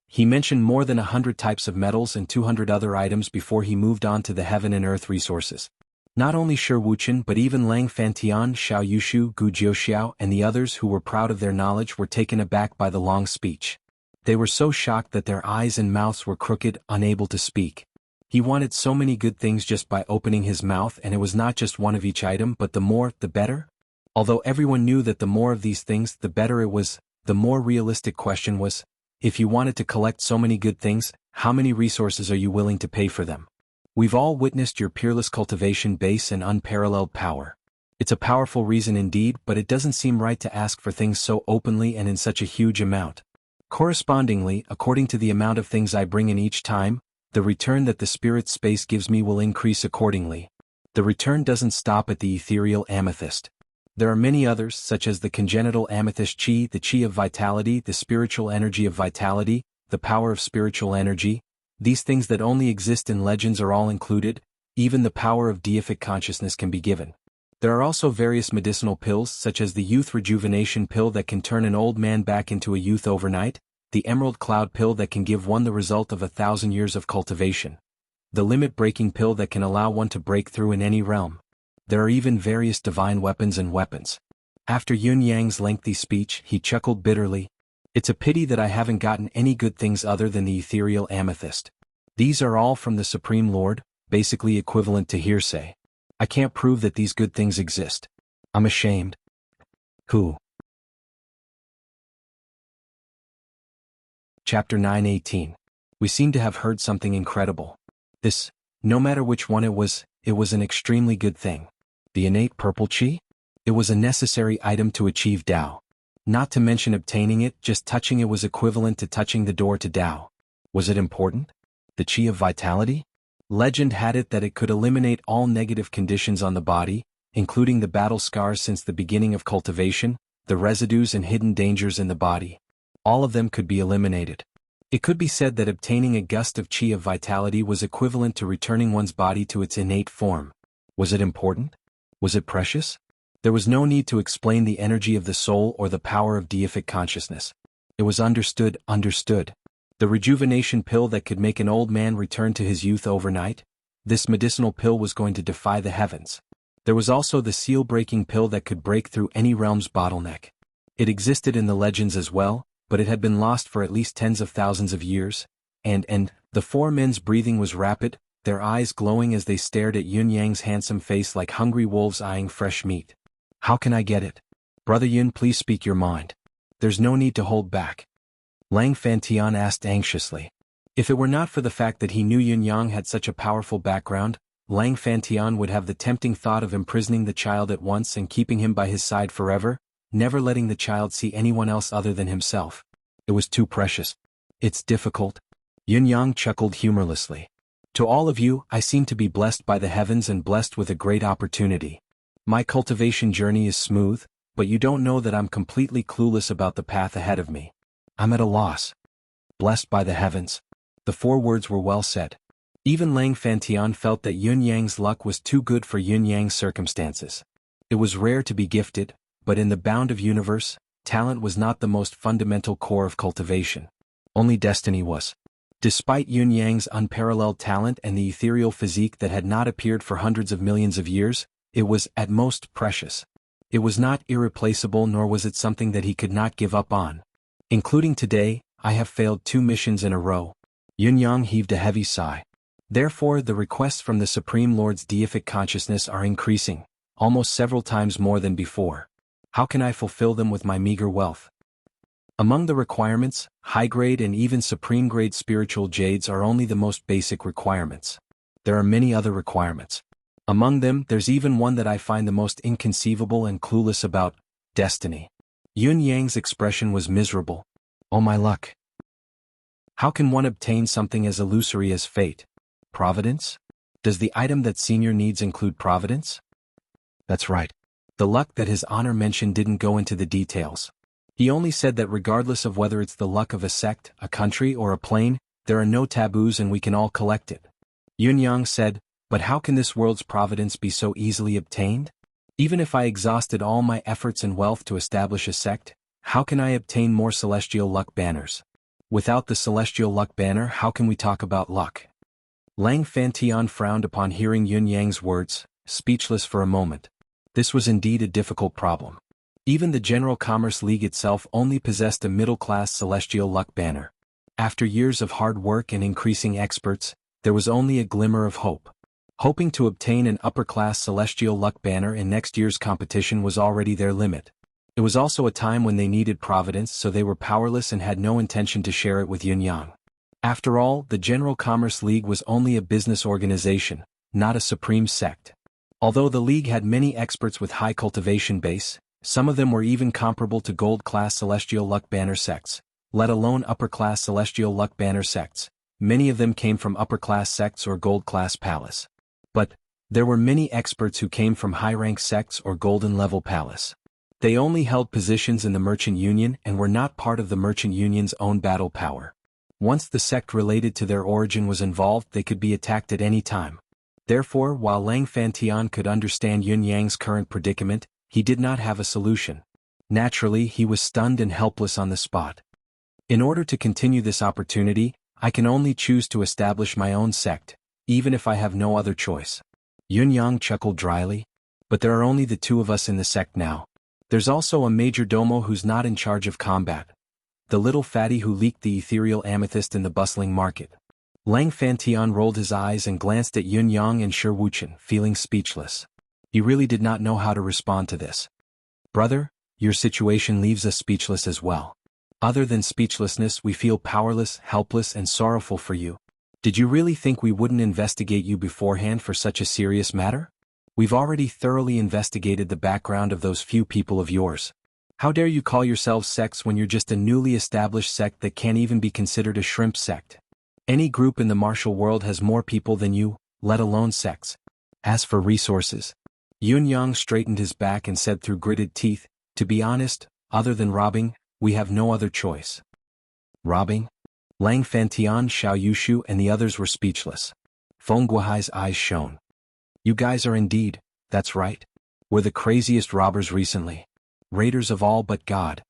He mentioned more than 100 types of metals and 200 other items before he moved on to the heaven and earth resources. Not only Shi Wuchen but even Lang Fantian, Xiao Yushu, Gu Jiuxiao and the others who were proud of their knowledge were taken aback by the long speech. They were so shocked that their eyes and mouths were crooked, unable to speak. He wanted so many good things just by opening his mouth, and it was not just one of each item, but the more, the better? Although everyone knew that the more of these things, the better it was, the more realistic question was, if you wanted to collect so many good things, how many resources are you willing to pay for them? We've all witnessed your peerless cultivation base and unparalleled power. It's a powerful reason indeed, but it doesn't seem right to ask for things so openly and in such a huge amount. Correspondingly, according to the amount of things I bring in each time, the return that the spirit space gives me will increase accordingly. The return doesn't stop at the ethereal amethyst. There are many others, such as the congenital amethyst chi, the chi of vitality, the spiritual energy of vitality, the power of spiritual energy. These things that only exist in legends are all included. Even the power of deific consciousness can be given. There are also various medicinal pills, such as the youth rejuvenation pill that can turn an old man back into a youth overnight, the emerald cloud pill that can give one the result of 1,000 years of cultivation, the limit-breaking pill that can allow one to break through in any realm. There are even various divine weapons and weapons. After Yun Yang's lengthy speech, he chuckled bitterly. It's a pity that I haven't gotten any good things other than the ethereal amethyst. These are all from the Supreme Lord, basically equivalent to hearsay. I can't prove that these good things exist. I'm ashamed. Who? Chapter 9:18. We seem to have heard something incredible. This, no matter which one it was an extremely good thing. The innate purple chi? It was a necessary item to achieve Tao. Not to mention obtaining it, just touching it was equivalent to touching the door to Tao. Was it important? The chi of vitality? Legend had it that it could eliminate all negative conditions on the body, including the battle scars since the beginning of cultivation, the residues and hidden dangers in the body. All of them could be eliminated. It could be said that obtaining a gust of chi of vitality was equivalent to returning one's body to its innate form. Was it important? Was it precious? There was no need to explain the energy of the soul or the power of deific consciousness. It was understood. The rejuvenation pill that could make an old man return to his youth overnight? This medicinal pill was going to defy the heavens. There was also the seal-breaking pill that could break through any realm's bottleneck. It existed in the legends as well, but it had been lost for at least tens of thousands of years, and the four men's breathing was rapid, their eyes glowing as they stared at Yun Yang's handsome face like hungry wolves eyeing fresh meat. How can I get it? Brother Yun, please speak your mind. There's no need to hold back. Lang Fantian asked anxiously. If it were not for the fact that he knew Yun Yang had such a powerful background, Lang Fantian would have the tempting thought of imprisoning the child at once and keeping him by his side forever, never letting the child see anyone else other than himself. It was too precious. It's difficult. Yun Yang chuckled humorlessly. To all of you, I seem to be blessed by the heavens and blessed with a great opportunity. My cultivation journey is smooth, but you don't know that I'm completely clueless about the path ahead of me. I'm at a loss. Blessed by the heavens. The four words were well said. Even Lang Fantian felt that Yun Yang's luck was too good for Yun Yang's circumstances. It was rare to be gifted, but in the bound of universe, talent was not the most fundamental core of cultivation. Only destiny was. Despite Yun Yang's unparalleled talent and the ethereal physique that had not appeared for hundreds of millions of years, it was, at most, precious. It was not irreplaceable, nor was it something that he could not give up on. Including today, I have failed 2 missions in a row. Yun Yang heaved a heavy sigh. Therefore, the requests from the Supreme Lord's deific consciousness are increasing, almost several times more than before. How can I fulfill them with my meager wealth? Among the requirements, high-grade and even supreme-grade spiritual jades are only the most basic requirements. There are many other requirements. Among them, there's even one that I find the most inconceivable and clueless about: destiny. Yun Yang's expression was miserable. Oh my luck. How can one obtain something as illusory as fate? Providence? Does the item that Senior needs include providence? That's right. The luck that His Honor mentioned didn't go into the details. He only said that regardless of whether it's the luck of a sect, a country, or a plane, there are no taboos and we can all collect it. Yun Yang said, but how can this world's providence be so easily obtained? Even if I exhausted all my efforts and wealth to establish a sect, how can I obtain more celestial luck banners? Without the celestial luck banner, how can we talk about luck? Lang Fantian frowned upon hearing Yun Yang's words, speechless for a moment. This was indeed a difficult problem. Even the General Commerce League itself only possessed a middle-class celestial luck banner. After years of hard work and increasing experts, there was only a glimmer of hope. Hoping to obtain an upper-class celestial luck banner in next year's competition was already their limit. It was also a time when they needed providence, so they were powerless and had no intention to share it with Yun Yang. After all, the General Commerce League was only a business organization, not a supreme sect. Although the League had many experts with high cultivation base, some of them were even comparable to gold-class celestial luck banner sects, let alone upper-class celestial luck banner sects. Many of them came from upper-class sects or gold-class palace. But there were many experts who came from high-rank sects or golden-level palace. They only held positions in the Merchant Union and were not part of the Merchant Union's own battle power. Once the sect related to their origin was involved, they could be attacked at any time. Therefore, while Lang Fantian could understand Yun Yang's current predicament, he did not have a solution. Naturally, he was stunned and helpless on the spot. In order to continue this opportunity, I can only choose to establish my own sect, even if I have no other choice. Yun Yang chuckled dryly. But there are only the 2 of us in the sect now. There's also a major domo who's not in charge of combat. The little fatty who leaked the ethereal amethyst in the bustling market. Lang Fantian rolled his eyes and glanced at Yun Yang and Shi Wuchen, feeling speechless. He really did not know how to respond to this. Brother, your situation leaves us speechless as well. Other than speechlessness, we feel powerless, helpless, and sorrowful for you. Did you really think we wouldn't investigate you beforehand for such a serious matter? We've already thoroughly investigated the background of those few people of yours. How dare you call yourselves sects when you're just a newly established sect that can't even be considered a shrimp sect? Any group in the martial world has more people than you, let alone sects. As for resources, Yun Yang straightened his back and said through gritted teeth, to be honest, other than robbing, we have no other choice. Robbing? Lang Fantian, Xiao Yushu, and the others were speechless. Feng Guohai's eyes shone. You guys are indeed, that's right. We're the craziest robbers recently. Raiders of all but God.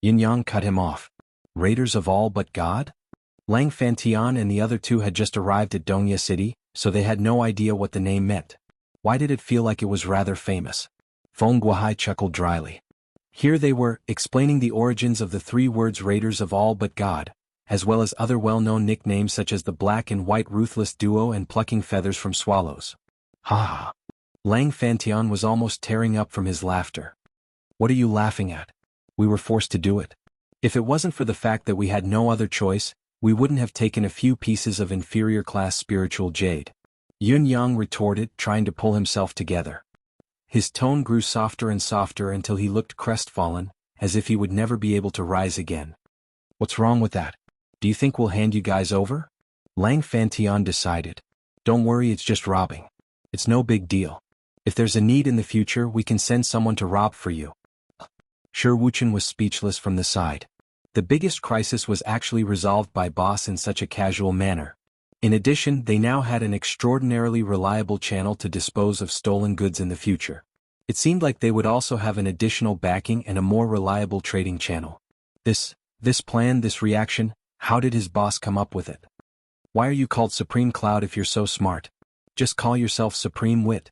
Yun Yang cut him off. Raiders of all but God? Lang Fantian and the other 2 had just arrived at Dongya City, so they had no idea what the name meant. Why did it feel like it was rather famous? Feng Guohai chuckled dryly. Here they were, explaining the origins of the 3 words Raiders of all but God, as well as other well-known nicknames such as the Black and White Ruthless Duo and Plucking Feathers from Swallows. Ha ha. Lang Fantian was almost tearing up from his laughter. What are you laughing at? We were forced to do it. If it wasn't for the fact that we had no other choice, we wouldn't have taken a few pieces of inferior-class spiritual jade. Yun Yang retorted, trying to pull himself together. His tone grew softer and softer until he looked crestfallen, as if he would never be able to rise again. What's wrong with that? Do you think we'll hand you guys over? Lang Fantian decided. Don't worry, it's just robbing. It's no big deal. If there's a need in the future, we can send someone to rob for you. Shi Wuchen was speechless from the side. The biggest crisis was actually resolved by Boss in such a casual manner. In addition, they now had an extraordinarily reliable channel to dispose of stolen goods in the future. It seemed like they would also have an additional backing and a more reliable trading channel. This plan, this reaction, how did his boss come up with it? Why are you called Supreme Cloud if you're so smart? Just call yourself Supreme Wit.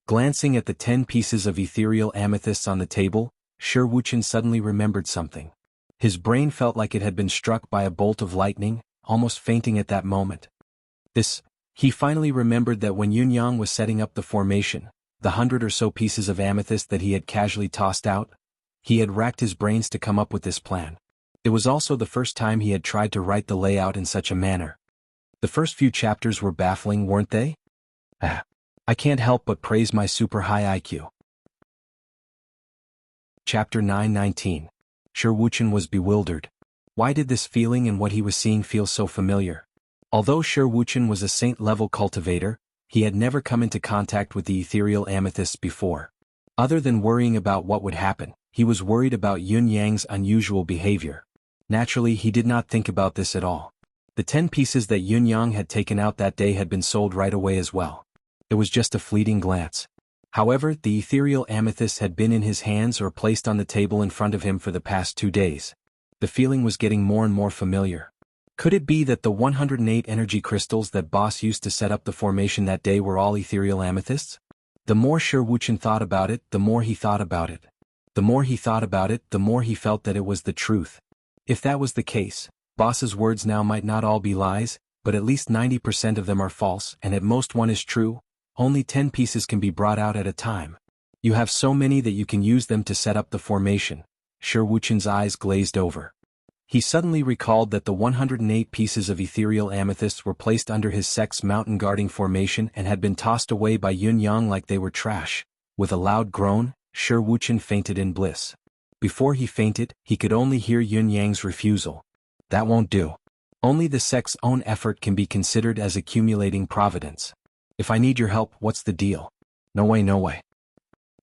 Glancing at the 10 pieces of ethereal amethysts on the table, Shi Wuchen suddenly remembered something. His brain felt like it had been struck by a bolt of lightning, almost fainting at that moment. He finally remembered that when Yun Yang was setting up the formation, the 100 or so pieces of amethyst that he had casually tossed out, he had racked his brains to come up with this plan. It was also the first time he had tried to write the layout in such a manner. The first few chapters were baffling, weren't they? I can't help but praise my super high IQ. Chapter 9:19. Shi Wuchen was bewildered. Why did this feeling and what he was seeing feel so familiar? Although Shi Wuchen was a saint-level cultivator, he had never come into contact with the ethereal amethysts before. Other than worrying about what would happen, he was worried about Yun Yang's unusual behavior. Naturally, he did not think about this at all. The 10 pieces that Yun Yang had taken out that day had been sold right away as well. It was just a fleeting glance. However, the ethereal amethyst had been in his hands or placed on the table in front of him for the past 2 days. The feeling was getting more and more familiar. Could it be that the 108 energy crystals that Boss used to set up the formation that day were all ethereal amethysts? The more Shi Wuchen thought about it, the more he thought about it. The more he thought about it, the more he felt that it was the truth. If that was the case, Boss's words now might not all be lies, but at least 90% of them are false, and at most one is true. Only 10 pieces can be brought out at a time. You have so many that you can use them to set up the formation. Shi Wuchen's eyes glazed over. He suddenly recalled that the 108 pieces of ethereal amethysts were placed under his sect's mountain guarding formation and had been tossed away by Yun Yang like they were trash. With a loud groan, Shi Wuchen fainted in bliss. Before he fainted, he could only hear Yun Yang's refusal. That won't do. Only the sect's own effort can be considered as accumulating providence. If I need your help, what's the deal? No way, no way.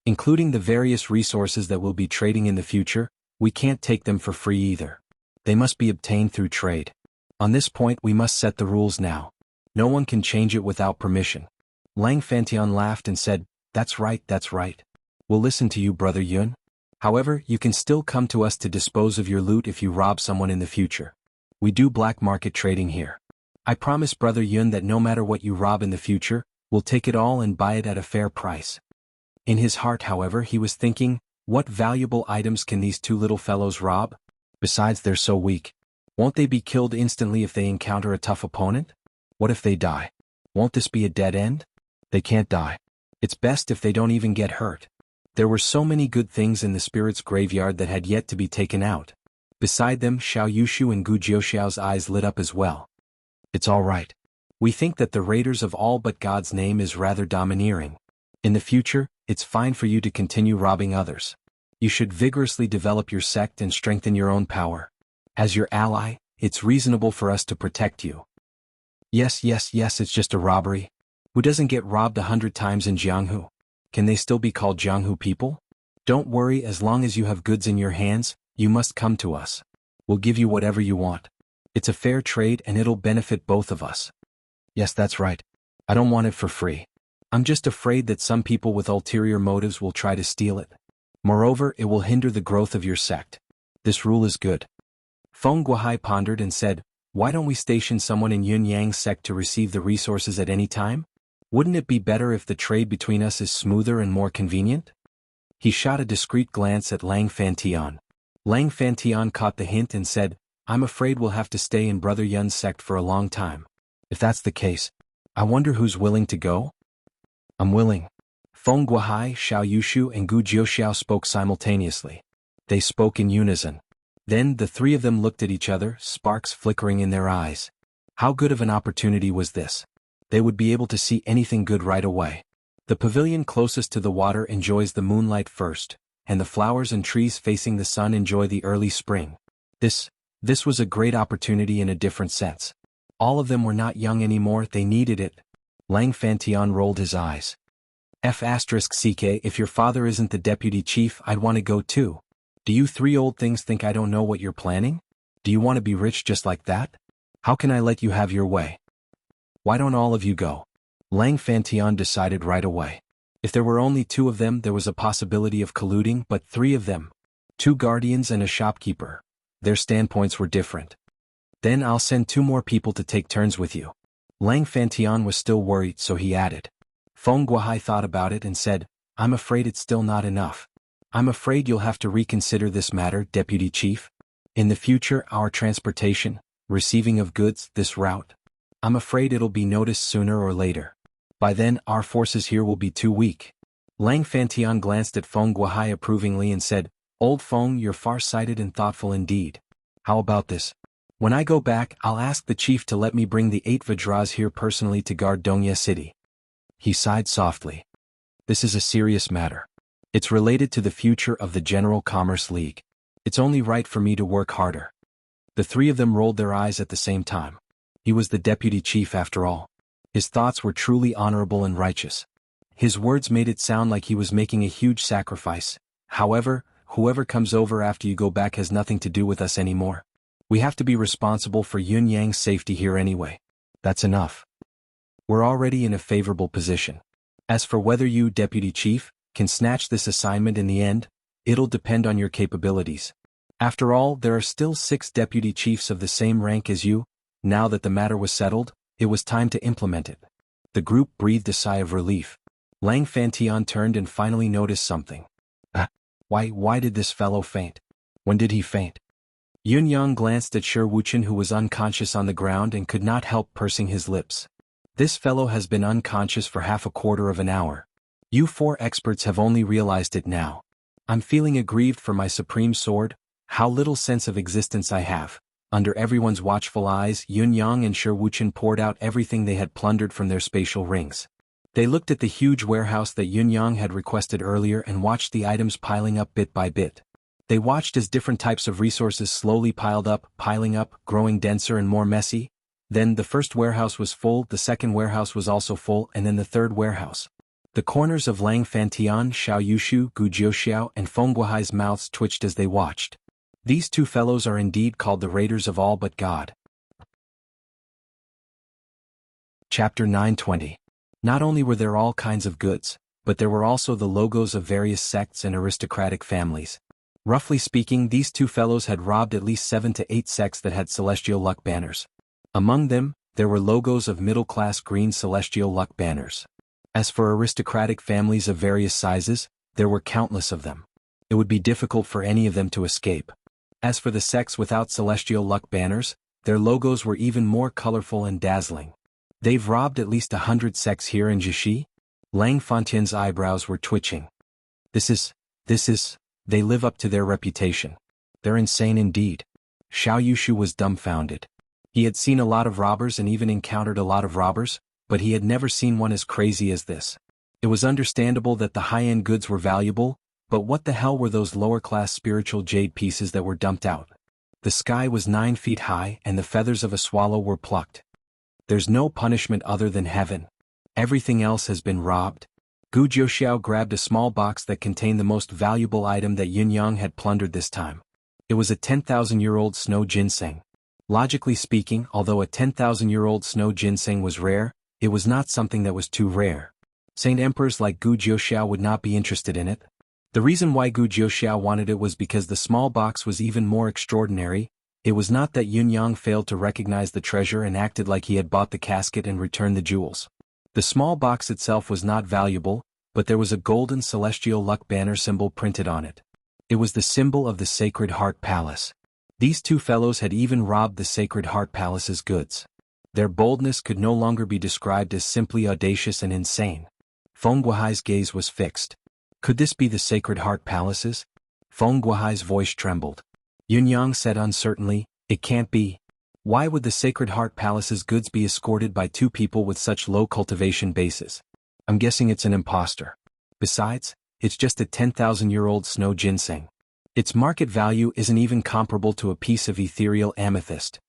Including the various resources that we'll be trading in the future, we can't take them for free either. They must be obtained through trade. On this point we must set the rules now. No one can change it without permission. Lang Fantian laughed and said, that's right, that's right. We'll listen to you, Brother Yun. However, you can still come to us to dispose of your loot if you rob someone in the future. We do black market trading here. I promise Brother Yun that no matter what you rob in the future, we'll take it all and buy it at a fair price. In his heart, however, he was thinking, what valuable items can these two little fellows rob? Besides, they're so weak. Won't they be killed instantly if they encounter a tough opponent? What if they die? Won't this be a dead end? They can't die. It's best if they don't even get hurt. There were so many good things in the spirit's graveyard that had yet to be taken out. Beside them, Xiao Yushu and Gu Jiuxiao's eyes lit up as well. It's all right. We think that the raiders of all but God's name is rather domineering. In the future, it's fine for you to continue robbing others. You should vigorously develop your sect and strengthen your own power. As your ally, it's reasonable for us to protect you. Yes, it's just a robbery. Who doesn't get robbed 100 times in Jianghu? Can they still be called Jianghu people? Don't worry, as long as you have goods in your hands, you must come to us. We'll give you whatever you want. It's a fair trade and it'll benefit both of us. Yes, that's right. I don't want it for free. I'm just afraid that some people with ulterior motives will try to steal it. Moreover, it will hinder the growth of your sect. This rule is good. Feng Guohai pondered and said, why don't we station someone in Yun Yang's sect to receive the resources at any time? Wouldn't it be better if the trade between us is smoother and more convenient? He shot a discreet glance at Lang Fantian. Lang Fantian caught the hint and said, I'm afraid we'll have to stay in Brother Yun's sect for a long time. If that's the case, I wonder who's willing to go? I'm willing. Feng Guohai, Xiao Yushu and Gu Jiuxiao spoke simultaneously. They spoke in unison. Then the three of them looked at each other, sparks flickering in their eyes. How good of an opportunity was this? They would be able to see anything good right away. The pavilion closest to the water enjoys the moonlight first, and the flowers and trees facing the sun enjoy the early spring. This was a great opportunity in a different sense. All of them were not young anymore, they needed it. Lang Fantian rolled his eyes. F***ck, if your father isn't the deputy chief, I'd want to go too. Do you three old things think I don't know what you're planning? Do you want to be rich just like that? How can I let you have your way? Why don't all of you go? Lang Fantian decided right away. If there were only 2 of them there was a possibility of colluding, but 3 of them, 2 guardians and a shopkeeper, their standpoints were different. Then I'll send 2 more people to take turns with you. Lang Fantian was still worried, so he added. Feng Guohai thought about it and said, I'm afraid it's still not enough. I'm afraid you'll have to reconsider this matter, Deputy Chief. In the future, our transportation, receiving of goods, this route, I'm afraid it'll be noticed sooner or later. By then, our forces here will be too weak. Lang Fantian glanced at Feng Guohai approvingly and said, Old Feng, you're far-sighted and thoughtful indeed. How about this? When I go back, I'll ask the chief to let me bring the 8 Vajras here personally to guard Dongye City. He sighed softly. This is a serious matter. It's related to the future of the General Commerce League. It's only right for me to work harder. The 3 of them rolled their eyes at the same time. He was the deputy chief after all. His thoughts were truly honorable and righteous. His words made it sound like he was making a huge sacrifice. However, whoever comes over after you go back has nothing to do with us anymore. We have to be responsible for Yun Yang's safety here anyway. That's enough. We're already in a favorable position. As for whether you, Deputy Chief, can snatch this assignment in the end, it'll depend on your capabilities. After all, there are still 6 deputy chiefs of the same rank as you. Now that the matter was settled, it was time to implement it. The group breathed a sigh of relief. Lang Fantian turned and finally noticed something. Why did this fellow faint? When did he faint? Yun Yang glanced at Shi Wuchen, who was unconscious on the ground and could not help pursing his lips. This fellow has been unconscious for half a quarter of an hour. You 4 experts have only realized it now. I'm feeling aggrieved for my supreme sword. How little sense of existence I have. Under everyone's watchful eyes, Yun Yang and Shi Wuchen poured out everything they had plundered from their spatial rings. They looked at the huge warehouse that Yun Yang had requested earlier and watched the items piling up bit by bit. They watched as different types of resources slowly piling up, growing denser and more messy. Then the first warehouse was full, the second warehouse was also full, and then the third warehouse. The corners of Lang Fantian, Xiao Yushu, Gu Jiuxiao, and Feng Guohai's mouths twitched as they watched. These 2 fellows are indeed called the Raiders of All but God. Chapter 920. Not only were there all kinds of goods, but there were also the logos of various sects and aristocratic families. Roughly speaking, these 2 fellows had robbed at least 7 to 8 sects that had celestial luck banners. Among them, there were logos of middle-class green celestial luck banners. As for aristocratic families of various sizes, there were countless of them. It would be difficult for any of them to escape. As for the sects without celestial luck banners, their logos were even more colorful and dazzling. They've robbed at least 100 sects here in Jishi? Lang Fantian's eyebrows were twitching. This is, they live up to their reputation. They're insane indeed. Xiao Yushu was dumbfounded. He had seen a lot of robbers and even encountered a lot of robbers, but he had never seen one as crazy as this. It was understandable that the high-end goods were valuable, but what the hell were those lower-class spiritual jade pieces that were dumped out? The sky was 9 feet high and the feathers of a swallow were plucked. There's no punishment other than heaven. Everything else has been robbed. Gu Jiuxiao grabbed a small box that contained the most valuable item that Yun Yang had plundered this time. It was a 10,000-year-old snow ginseng. Logically speaking, although a 10,000-year-old snow ginseng was rare, it was not something that was too rare. Saint emperors like Gu Jiuxiao would not be interested in it. The reason why Gu Jiuxiao wanted it was because the small box was even more extraordinary. It was not that Yun Yang failed to recognize the treasure and acted like he had bought the casket and returned the jewels. The small box itself was not valuable, but there was a golden celestial luck banner symbol printed on it. It was the symbol of the Sacred Heart Palace. These 2 fellows had even robbed the Sacred Heart Palace's goods. Their boldness could no longer be described as simply audacious and insane. Feng Guohai's gaze was fixed. Could this be the Sacred Heart Palace's? Feng Guohai's voice trembled. Yun Yang said uncertainly, It can't be. Why would the Sacred Heart Palace's goods be escorted by 2 people with such low cultivation bases? I'm guessing it's an imposter. Besides, it's just a 10,000-year-old snow ginseng. Its market value isn't even comparable to a piece of ethereal amethyst.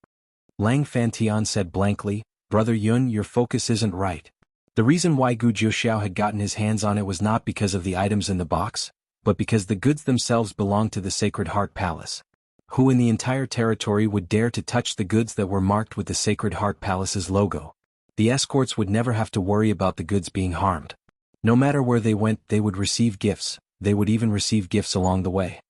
Lang Fantian said blankly, Brother Yun, your focus isn't right. The reason why Gu Jiuxiao had gotten his hands on it was not because of the items in the box, but because the goods themselves belonged to the Sacred Heart Palace. Who in the entire territory would dare to touch the goods that were marked with the Sacred Heart Palace's logo? The escorts would never have to worry about the goods being harmed. No matter where they went, they would receive gifts, they would even receive gifts along the way.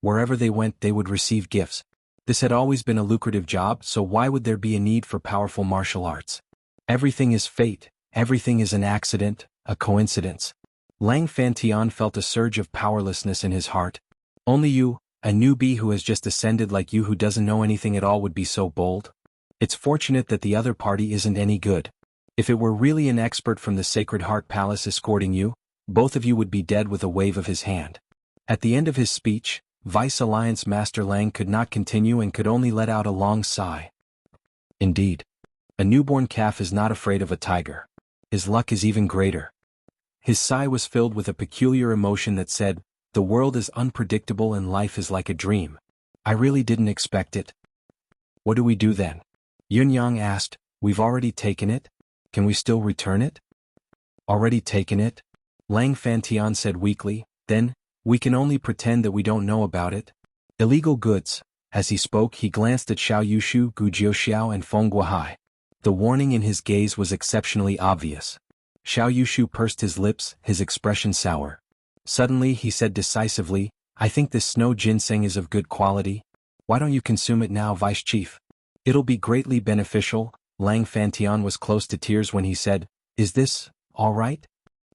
Wherever they went, they would receive gifts. This had always been a lucrative job, so why would there be a need for powerful martial arts? Everything is fate, everything is an accident, a coincidence. Lang Fantian felt a surge of powerlessness in his heart. Only you, a newbie who has just ascended like you who doesn't know anything at all, would be so bold. It's fortunate that the other party isn't any good. If it were really an expert from the Sacred Heart Palace escorting you, both of you would be dead with a wave of his hand. At the end of his speech, Vice Alliance Master Lang could not continue and could only let out a long sigh. Indeed. A newborn calf is not afraid of a tiger. His luck is even greater. His sigh was filled with a peculiar emotion that said, "The world is unpredictable and life is like a dream. I really didn't expect it." "What do we do then?" Yunyang asked. "We've already taken it. Can we still return it?" "Already taken it?" Lang Fantian said weakly. "Then, we can only pretend that we don't know about it. Illegal goods." As he spoke, he glanced at Xiao Yushu, Gu Jiuxiao and Feng Guohai. The warning in his gaze was exceptionally obvious. Xiao Yushu pursed his lips, his expression sour. Suddenly he said decisively, "I think this snow ginseng is of good quality. Why don't you consume it now, Vice Chief? It'll be greatly beneficial." Lang Fantian was close to tears when he said, "Is this all right?"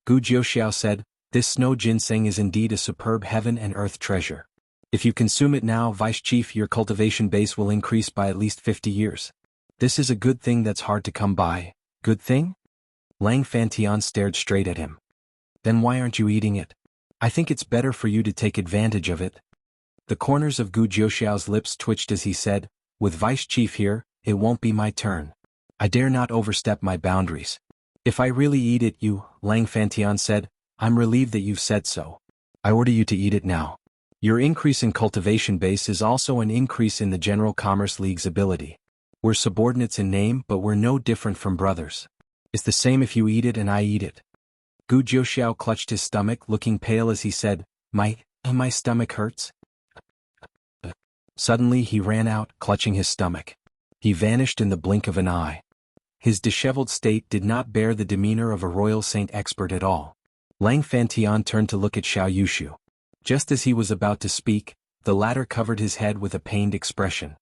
Gu Jiuxiao said, "This snow ginseng is indeed a superb heaven and earth treasure. If you consume it now, Vice Chief, your cultivation base will increase by at least 50 years. This is a good thing that's hard to come by." "Good thing?" Lang Fantian stared straight at him. "Then why aren't you eating it? I think it's better for you to take advantage of it." The corners of Gu Jiuxiao's lips twitched as he said, "With Vice Chief here, it won't be my turn. I dare not overstep my boundaries." "If I really eat it, you," Lang Fantian said, "I'm relieved that you've said so. I order you to eat it now. Your increase in cultivation base is also an increase in the General Commerce League's ability. We're subordinates in name, but we're no different from brothers. It's the same if you eat it and I eat it." Gu Jiuxiao clutched his stomach, looking pale as he said, My stomach hurts." Suddenly he ran out, clutching his stomach. He vanished in the blink of an eye. His disheveled state did not bear the demeanor of a royal saint expert at all. Lang Fantian turned to look at Xiao Yushu. Just as he was about to speak, the latter covered his head with a pained expression.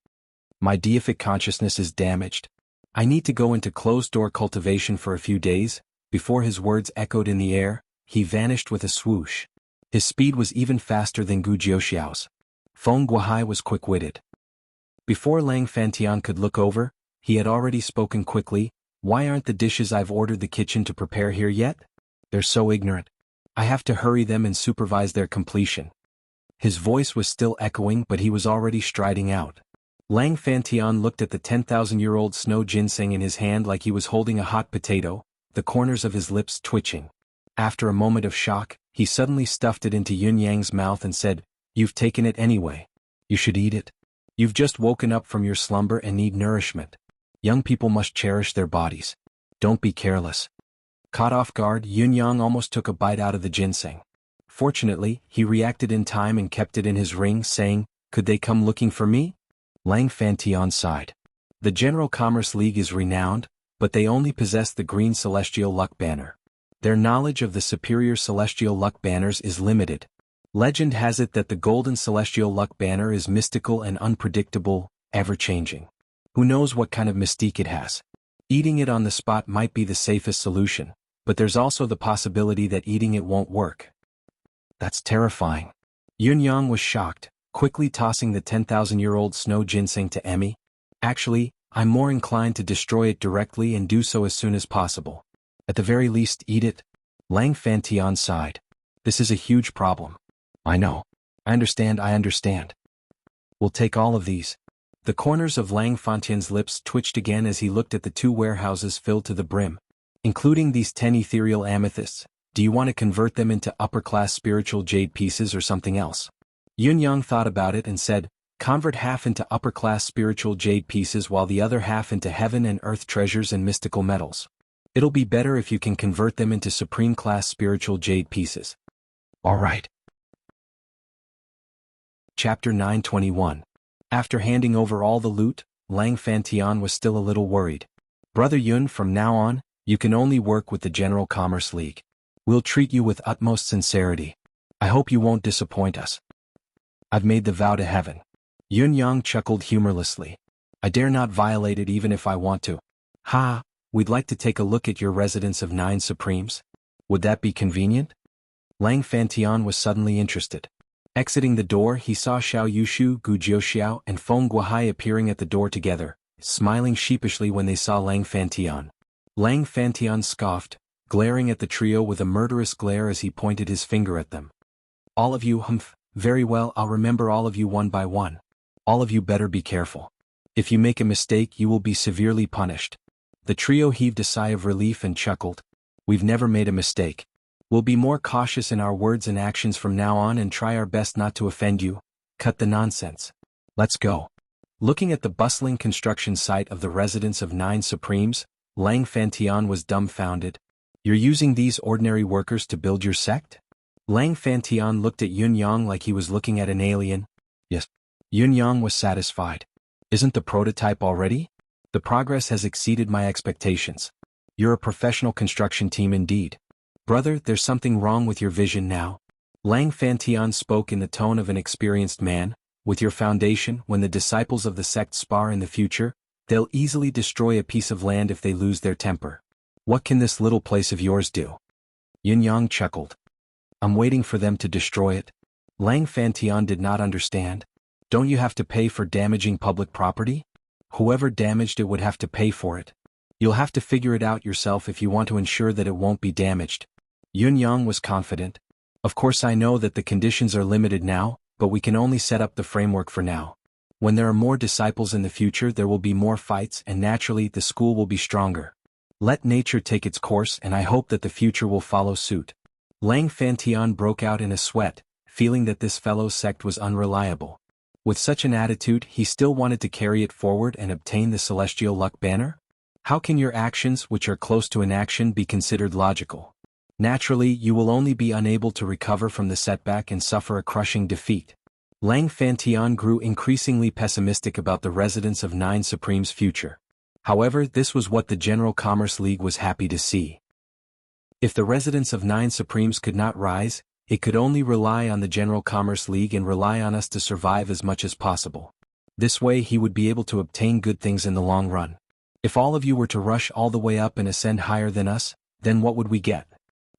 "My deific consciousness is damaged. I need to go into closed-door cultivation for a few days." Before his words echoed in the air, he vanished with a swoosh. His speed was even faster than Gu Jiuxiao's. Feng Guohai was quick-witted. Before Lang Fantian could look over, he had already spoken quickly. "Why aren't the dishes I've ordered the kitchen to prepare here yet? They're so ignorant. I have to hurry them and supervise their completion." His voice was still echoing, but he was already striding out. Lang Fantian looked at the 10,000-year-old snow ginseng in his hand like he was holding a hot potato, the corners of his lips twitching. After a moment of shock, he suddenly stuffed it into Yunyang's mouth and said, "You've taken it anyway. You should eat it. You've just woken up from your slumber and need nourishment. Young people must cherish their bodies. Don't be careless." Caught off guard, Yunyang almost took a bite out of the ginseng. Fortunately, he reacted in time and kept it in his ring, saying, "Could they come looking for me?" Lang Fantian sighed. The General Commerce League is renowned, but they only possess the green celestial luck banner. Their knowledge of the superior celestial luck banners is limited. Legend has it that the golden celestial luck banner is mystical and unpredictable, ever-changing. Who knows what kind of mystique it has? Eating it on the spot might be the safest solution, but there's also the possibility that eating it won't work. That's terrifying. Yunyang was shocked, quickly tossing the 10,000-year-old snow ginseng to Emmy. "Actually, I'm more inclined to destroy it directly and do so as soon as possible. At the very least, eat it." Lang Fantian sighed. "This is a huge problem." "I know. I understand. We'll take all of these." The corners of Lang Fantian's lips twitched again as he looked at the 2 warehouses filled to the brim. "Including these 10 ethereal amethysts, do you want to convert them into upper-class spiritual jade pieces or something else?" Yunyang thought about it and said, "Convert half into upper-class spiritual jade pieces while the other half into heaven and earth treasures and mystical metals. It'll be better if you can convert them into supreme-class spiritual jade pieces." "All right." Chapter 921. After handing over all the loot, Lang Fantian was still a little worried. "Brother Yun, from now on, You can only work with the General Commerce League. We'll treat you with utmost sincerity. I hope you won't disappoint us. I've made the vow to heaven. Yun Yang chuckled humorlessly. I dare not violate it even if I want to. Ha, we'd like to take a look at your residence of 9 Supremes. Would that be convenient? Lang Fantian was suddenly interested. Exiting the door, he saw Xiao Yushu, Gu Jiuxiao, and Feng Guohai appearing at the door together, smiling sheepishly when they saw Lang Fantian. Lang Fantian scoffed, glaring at the trio with a murderous glare as he pointed his finger at them. All of you, humph, very well, I'll remember all of you one by one. All of you better be careful. If you make a mistake, you will be severely punished. The trio heaved a sigh of relief and chuckled. We've never made a mistake. We'll be more cautious in our words and actions from now on and try our best not to offend you. Cut the nonsense. Let's go. Looking at the bustling construction site of the residence of 9 Supremes, Lang Fantian was dumbfounded. You're using these ordinary workers to build your sect? Lang Fantian looked at Yun Yang like he was looking at an alien. Yes. Yun Yang was satisfied. Isn't the prototype already? The progress has exceeded my expectations. You're a professional construction team indeed. Brother, there's something wrong with your vision now. Lang Fantian spoke in the tone of an experienced man. With your foundation, when the disciples of the sect spar in the future, they'll easily destroy a piece of land if they lose their temper. What can this little place of yours do? Yin Yang chuckled. I'm waiting for them to destroy it. Lang Fantian did not understand. Don't you have to pay for damaging public property? Whoever damaged it would have to pay for it. You'll have to figure it out yourself if you want to ensure that it won't be damaged. Yun Yang was confident. Of course I know that the conditions are limited now, but we can only set up the framework for now. When there are more disciples in the future, there will be more fights and naturally the school will be stronger. Let nature take its course and I hope that the future will follow suit. Lang Fantian broke out in a sweat, feeling that this fellow's sect was unreliable. With such an attitude, he still wanted to carry it forward and obtain the celestial luck banner? How can your actions, which are close to inaction, be considered logical? Naturally, you will only be unable to recover from the setback and suffer a crushing defeat. Lang Fantian grew increasingly pessimistic about the residents of 9 Supreme's future. However, this was what the General Commerce League was happy to see. If the residents of 9 Supremes could not rise, it could only rely on the General Commerce League and rely on us to survive as much as possible. This way he would be able to obtain good things in the long run. If all of you were to rush all the way up and ascend higher than us, then what would we get?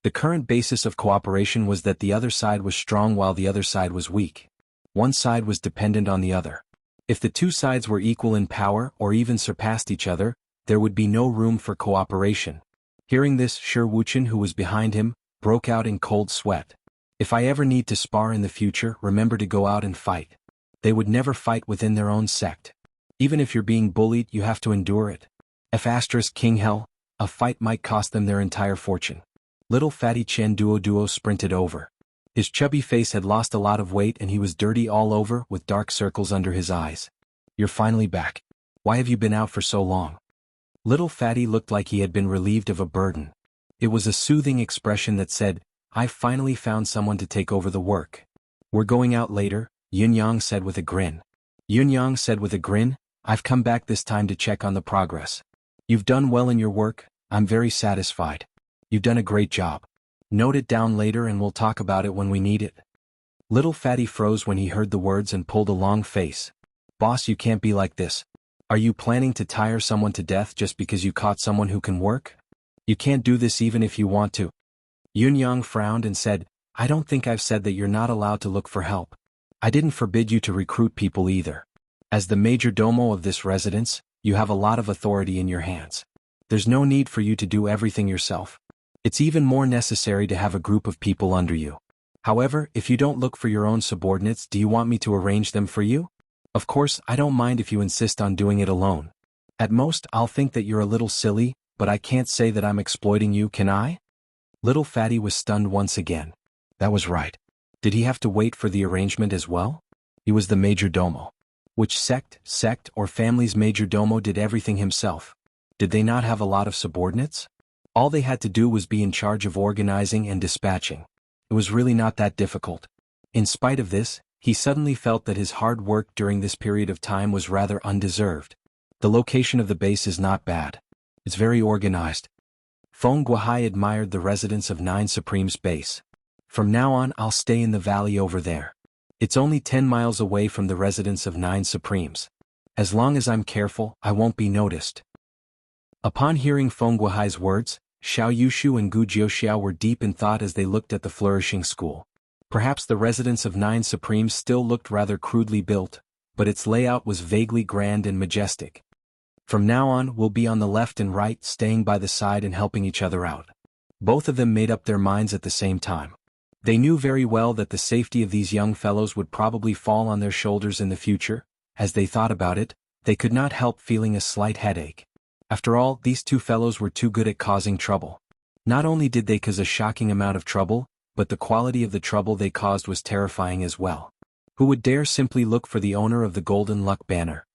The current basis of cooperation was that the other side was strong while the other side was weak. One side was dependent on the other. If the two sides were equal in power or even surpassed each other, there would be no room for cooperation. Hearing this, Shi Wuchen, who was behind him, broke out in cold sweat. If I ever need to spar in the future, remember to go out and fight. They would never fight within their own sect. Even if you're being bullied, you have to endure it. F** King Hell, a fight might cost them their entire fortune. Little fatty Chen Duo sprinted over. His chubby face had lost a lot of weight and he was dirty all over with dark circles under his eyes. You're finally back. Why have you been out for so long? Little fatty looked like he had been relieved of a burden. It was a soothing expression that said, I finally found someone to take over the work. We're going out later, Yun Yang said with a grin. Yun Yang said with a grin, I've come back this time to check on the progress. You've done well in your work, I'm very satisfied. You've done a great job. Note it down later and we'll talk about it when we need it. Little fatty froze when he heard the words and pulled a long face. Boss, you can't be like this. Are you planning to tire someone to death just because you caught someone who can work? You can't do this even if you want to. Yun Yang frowned and said, I don't think I've said that you're not allowed to look for help. I didn't forbid you to recruit people either. As the major domo of this residence, you have a lot of authority in your hands. There's no need for you to do everything yourself. It's even more necessary to have a group of people under you. However, if you don't look for your own subordinates, do you want me to arrange them for you? Of course, I don't mind if you insist on doing it alone. At most, I'll think that you're a little silly, but I can't say that I'm exploiting you, can I? Little fatty was stunned once again. That was right. Did he have to wait for the arrangement as well? He was the major domo. Which sect or family's major domo did everything himself? Did they not have a lot of subordinates? All they had to do was be in charge of organizing and dispatching. It was really not that difficult. In spite of this, he suddenly felt that his hard work during this period of time was rather undeserved. The location of the base is not bad. It's very organized. Feng Guohai admired the residents of Nine Supreme's base. From now on I'll stay in the valley over there. It's only 10 miles away from the residence of Nine Supremes. As long as I'm careful, I won't be noticed. Upon hearing Feng Guohai's words, Xiao Yushu and Gu Jiuxiao were deep in thought as they looked at the flourishing school. Perhaps the residence of Nine Supremes still looked rather crudely built, but its layout was vaguely grand and majestic. From now on we'll be on the left and right, staying by the side and helping each other out. Both of them made up their minds at the same time. They knew very well that the safety of these young fellows would probably fall on their shoulders in the future. As they thought about it, they could not help feeling a slight headache. After all, these two fellows were too good at causing trouble. Not only did they cause a shocking amount of trouble, but the quality of the trouble they caused was terrifying as well. Who would dare simply look for the owner of the Golden Luck banner?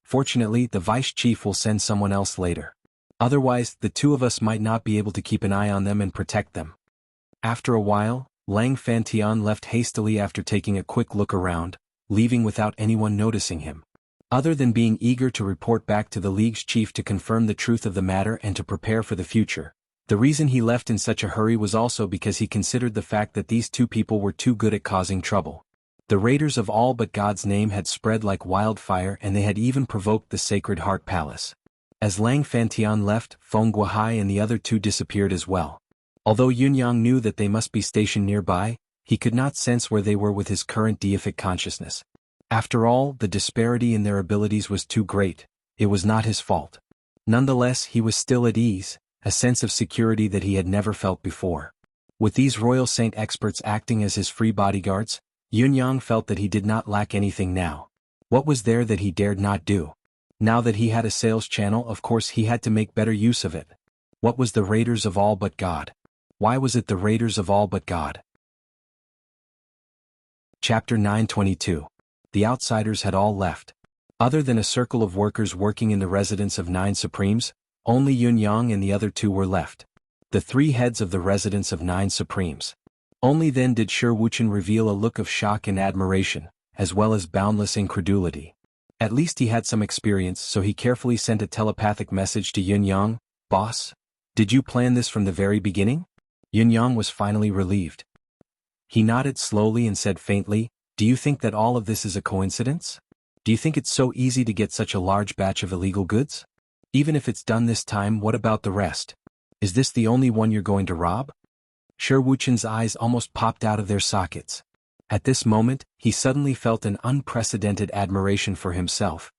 Fortunately, the vice chief will send someone else later. Otherwise, the two of us might not be able to keep an eye on them and protect them. After a while, Lang Fantian left hastily after taking a quick look around, leaving without anyone noticing him. Other than being eager to report back to the League's chief to confirm the truth of the matter and to prepare for the future, the reason he left in such a hurry was also because he considered the fact that these two people were too good at causing trouble. The raiders of all but God's name had spread like wildfire, and they had even provoked the Sacred Heart Palace. As Lang Fantian left, Feng Guohai and the other two disappeared as well. Although Yunyang knew that they must be stationed nearby, he could not sense where they were with his current deific consciousness. After all, the disparity in their abilities was too great. It was not his fault. Nonetheless, he was still at ease, a sense of security that he had never felt before. With these royal saint experts acting as his free bodyguards, Yunyang felt that he did not lack anything now. What was there that he dared not do? Now that he had a sales channel, of course he had to make better use of it. What was the raiders of all but God? Why was it the raiders of all but God? Chapter 922. The outsiders had all left. Other than a circle of workers working in the residence of Nine Supremes, only Yunyang and the other two were left. The three heads of the residence of Nine Supremes. Only then did Shi Wuchen reveal a look of shock and admiration, as well as boundless incredulity. At least he had some experience, so he carefully sent a telepathic message to Yunyang. "Boss, did you plan this from the very beginning?" Yunyang was finally relieved. He nodded slowly and said faintly, "Do you think that all of this is a coincidence? Do you think it's so easy to get such a large batch of illegal goods? Even if it's done this time, what about the rest? Is this the only one you're going to rob?" Shi Wuchen's eyes almost popped out of their sockets. At this moment, he suddenly felt an unprecedented admiration for himself.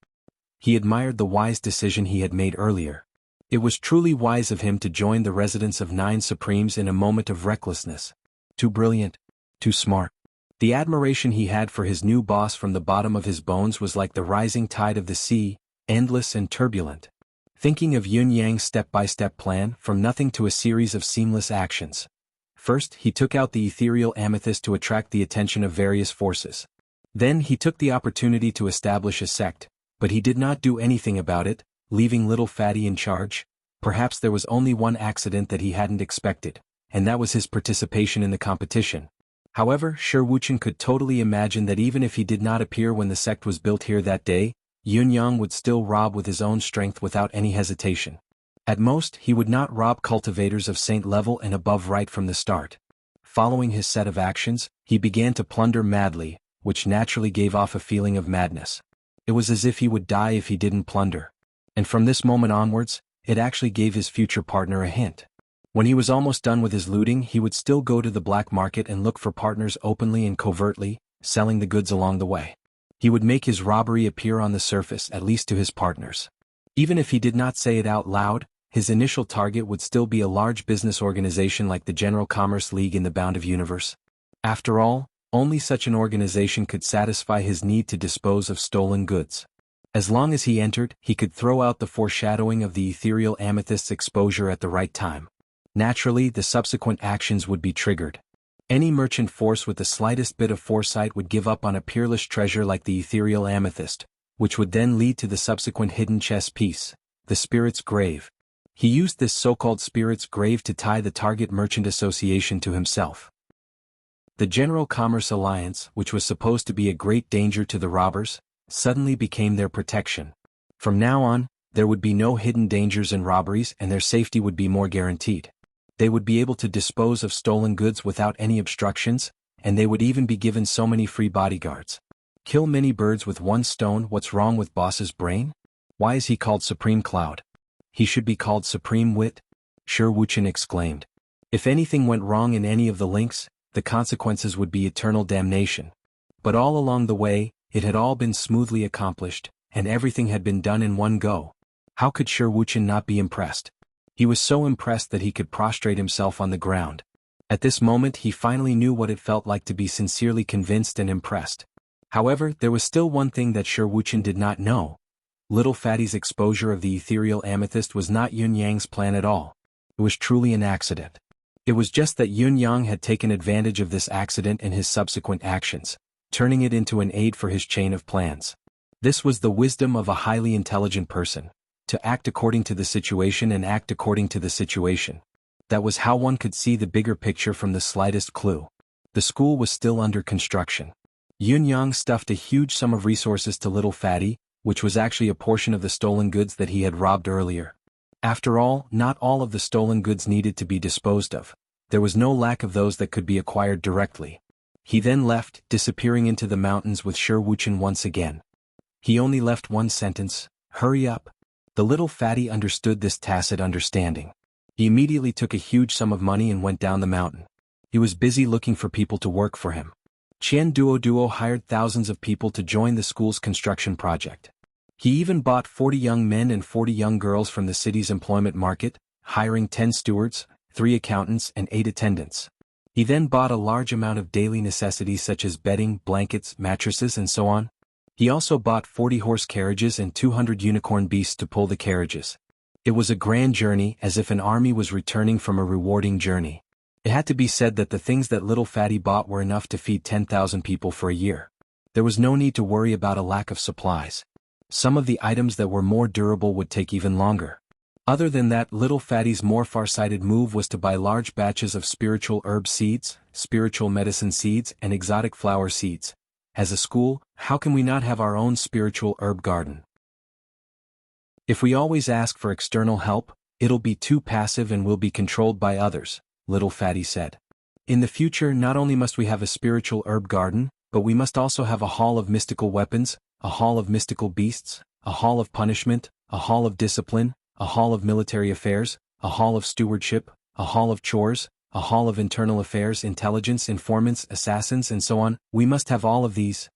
He admired the wise decision he had made earlier. It was truly wise of him to join the residence of Nine Supremes in a moment of recklessness. Too brilliant. Too smart. The admiration he had for his new boss from the bottom of his bones was like the rising tide of the sea, endless and turbulent. Thinking of Yunyang's step-by-step plan, from nothing to a series of seamless actions. First, he took out the ethereal amethyst to attract the attention of various forces. Then he took the opportunity to establish a sect, but he did not do anything about it, leaving little Fatty in charge. Perhaps there was only one accident that he hadn't expected, and that was his participation in the competition. However, Shi Wuchen could totally imagine that even if he did not appear when the sect was built here that day, Yunyang would still rob with his own strength without any hesitation. At most, he would not rob cultivators of saint level and above right from the start. Following his set of actions, he began to plunder madly, which naturally gave off a feeling of madness. It was as if he would die if he didn't plunder. And from this moment onwards, it actually gave his future partner a hint. When he was almost done with his looting, he would still go to the black market and look for partners openly and covertly, selling the goods along the way. He would make his robbery appear on the surface, at least to his partners. Even if he did not say it out loud, his initial target would still be a large business organization like the General Commerce League in the Bound of Universe. After all, only such an organization could satisfy his need to dispose of stolen goods. As long as he entered, he could throw out the foreshadowing of the ethereal amethyst's exposure at the right time. Naturally, the subsequent actions would be triggered. Any merchant force with the slightest bit of foresight would give up on a peerless treasure like the ethereal amethyst, which would then lead to the subsequent hidden chess piece, the spirit's grave. He used this so-called spirit's grave to tie the target merchant association to himself. The General Commerce Alliance, which was supposed to be a great danger to the robbers, suddenly became their protection. From now on, There would be no hidden dangers and robberies, and their safety would be more guaranteed. They would be able to dispose of stolen goods without any obstructions, and they would even be given so many free bodyguards. Kill many birds with one stone. What's wrong with boss's brain? Why is he called Supreme Cloud? He should be called Supreme Wit, Shi Wuqian exclaimed. If anything went wrong in any of the links, the consequences would be eternal damnation. But all along the way, it had all been smoothly accomplished, and everything had been done in one go. How could Shi Wuqian not be impressed? He was so impressed that he could prostrate himself on the ground. At this moment he finally knew what it felt like to be sincerely convinced and impressed. However, there was still one thing that Shi Wuqian did not know. Little Fatty's exposure of the ethereal amethyst was not Yun Yang's plan at all. It was truly an accident. It was just that Yun Yang had taken advantage of this accident in his subsequent actions, turning it into an aid for his chain of plans. This was the wisdom of a highly intelligent person, to act according to the situation and act according to the situation. That was how one could see the bigger picture from the slightest clue. The school was still under construction. Yun Yang stuffed a huge sum of resources to Little Fatty, which was actually a portion of the stolen goods that he had robbed earlier. After all, not all of the stolen goods needed to be disposed of. There was no lack of those that could be acquired directly. He then left, disappearing into the mountains with Shi Wuqian once again. He only left one sentence: "Hurry up." The Little Fatty understood this tacit understanding. He immediately took a huge sum of money and went down the mountain. He was busy looking for people to work for him. Qian Duo hired thousands of people to join the school's construction project. He even bought 40 young men and 40 young girls from the city's employment market, hiring 10 stewards, 3 accountants and 8 attendants. He then bought a large amount of daily necessities such as bedding, blankets, mattresses and so on. He also bought 40 horse carriages and 200 unicorn beasts to pull the carriages. It was a grand journey, as if an army was returning from a rewarding journey. It had to be said that the things that Little Fatty bought were enough to feed 10,000 people for a year. There was no need to worry about a lack of supplies. Some of the items that were more durable would take even longer. Other than that, Little Fatty's more far-sighted move was to buy large batches of spiritual herb seeds, spiritual medicine seeds and exotic flower seeds. As a school, how can we not have our own spiritual herb garden? If we always ask for external help, it'll be too passive and we'll be controlled by others, Little Fatty said. In the future, not only must we have a spiritual herb garden, but we must also have a hall of mystical weapons, a hall of mystical beasts, a hall of punishment, a hall of discipline, a hall of military affairs, a hall of stewardship, a hall of chores, a hall of internal affairs, intelligence, informants, assassins and so on. We must have all of these.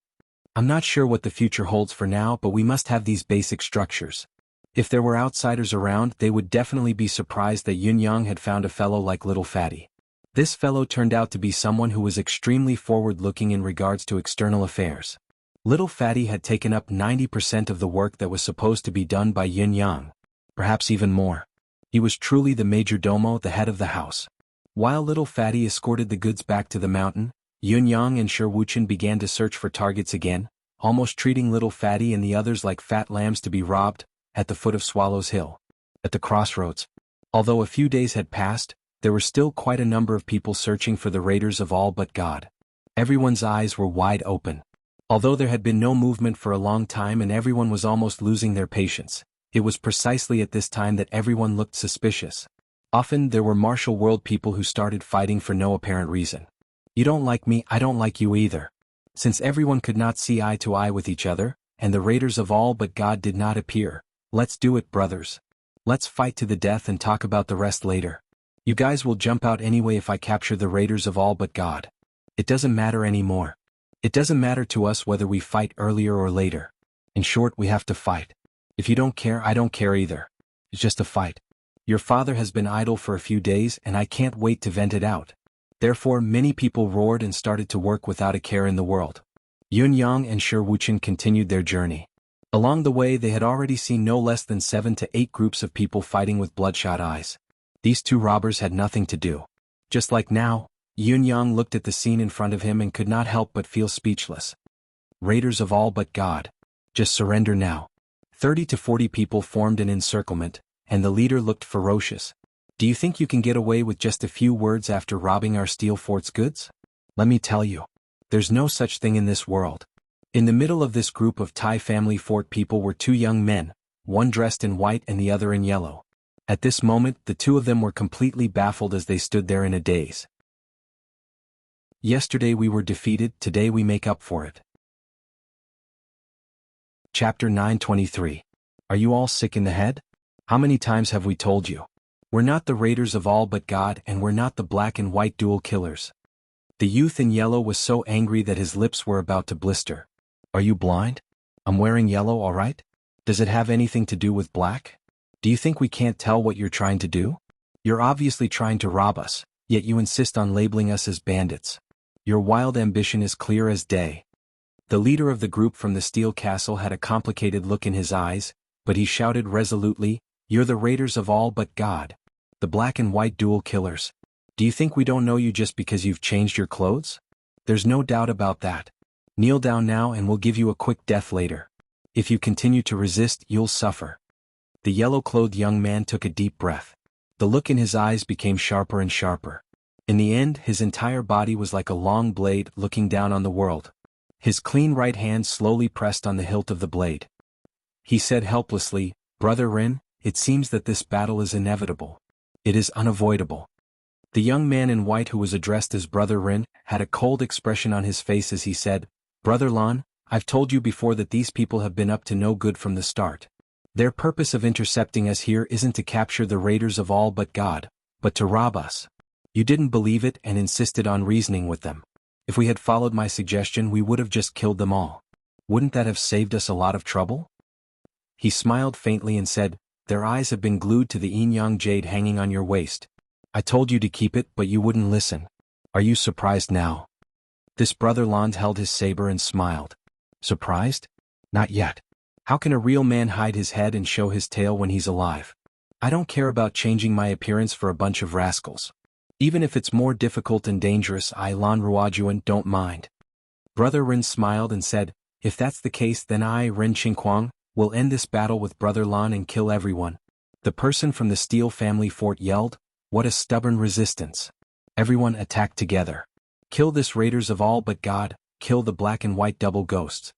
I'm not sure what the future holds for now, but we must have these basic structures. If there were outsiders around, they would definitely be surprised that Yun Yang had found a fellow like Little Fatty. This fellow turned out to be someone who was extremely forward-looking in regards to external affairs. Little Fatty had taken up 90% of the work that was supposed to be done by Yun Yang. Perhaps even more. He was truly the major domo, the head of the house. While Little Fatty escorted the goods back to the mountain, Yun Yang and Shi Wuqian began to search for targets again, almost treating Little Fatty and the others like fat lambs to be robbed, at the foot of Swallow's Hill. At the crossroads. Although a few days had passed, there were still quite a number of people searching for the raiders of all but God. Everyone's eyes were wide open. Although there had been no movement for a long time and everyone was almost losing their patience, it was precisely at this time that everyone looked suspicious. Often there were martial world people who started fighting for no apparent reason. You don't like me, I don't like you either. Since everyone could not see eye to eye with each other, and the raiders of all but God did not appear, let's do it, brothers. Let's fight to the death and talk about the rest later. You guys will jump out anyway if I capture the raiders of all but God. It doesn't matter anymore. It doesn't matter to us whether we fight earlier or later. In short, we have to fight. If you don't care, I don't care either. It's just a fight. Your father has been idle for a few days and I can't wait to vent it out. Therefore many people roared and started to work without a care in the world. Yun Yang and Shi Wuqian continued their journey. Along the way they had already seen no less than 7 to 8 groups of people fighting with bloodshot eyes. These 2 robbers had nothing to do. Just like now, Yun Yang looked at the scene in front of him and could not help but feel speechless. Raiders of all but God. Just surrender now. 30 to 40 people formed an encirclement, and the leader looked ferocious. Do you think you can get away with just a few words after robbing our steel fort's goods? Let me tell you. There's no such thing in this world. In the middle of this group of Thai family fort people were 2 young men, one dressed in white and the other in yellow. At this moment, the two of them were completely baffled as they stood there in a daze. Yesterday we were defeated, today we make up for it. Chapter 9:23. Are you all sick in the head? How many times have we told you? We're not the raiders of all but God, and we're not the black and white dual killers. The youth in yellow was so angry that his lips were about to blister. Are you blind? I'm wearing yellow, all right? Does it have anything to do with black? Do you think we can't tell what you're trying to do? You're obviously trying to rob us, yet you insist on labeling us as bandits. Your wild ambition is clear as day. The leader of the group from the steel castle had a complicated look in his eyes, but he shouted resolutely, "You're the raiders of all but God. The black and white dual killers. Do you think we don't know you just because you've changed your clothes? There's no doubt about that. Kneel down now and we'll give you a quick death later. If you continue to resist, you'll suffer." The yellow-clothed young man took a deep breath. The look in his eyes became sharper and sharper. In the end, his entire body was like a long blade looking down on the world. His clean right hand slowly pressed on the hilt of the blade. He said helplessly, "Brother Rin, it seems that this battle is inevitable. It is unavoidable." The young man in white, who was addressed as Brother Rin, had a cold expression on his face as he said, "Brother Lan, I've told you before that these people have been up to no good from the start. Their purpose of intercepting us here isn't to capture the raiders of all but God, but to rob us. You didn't believe it and insisted on reasoning with them. If we had followed my suggestion, we would have just killed them all. Wouldn't that have saved us a lot of trouble?" He smiled faintly and said, "Their eyes have been glued to the yin-yang jade hanging on your waist. I told you to keep it, but you wouldn't listen. Are you surprised now?" This Brother Lan held his saber and smiled. "Surprised? Not yet. How can a real man hide his head and show his tail when he's alive? I don't care about changing my appearance for a bunch of rascals. Even if it's more difficult and dangerous, I Lan Ruojuan don't mind." Brother Rin smiled and said, "If that's the case, then I, Ren Qingquang, will end this battle with Brother Lan and kill everyone." The person from the Steel family fort yelled, "What a stubborn resistance. Everyone attack together. Kill this raiders of all but God, kill the black and white double ghosts."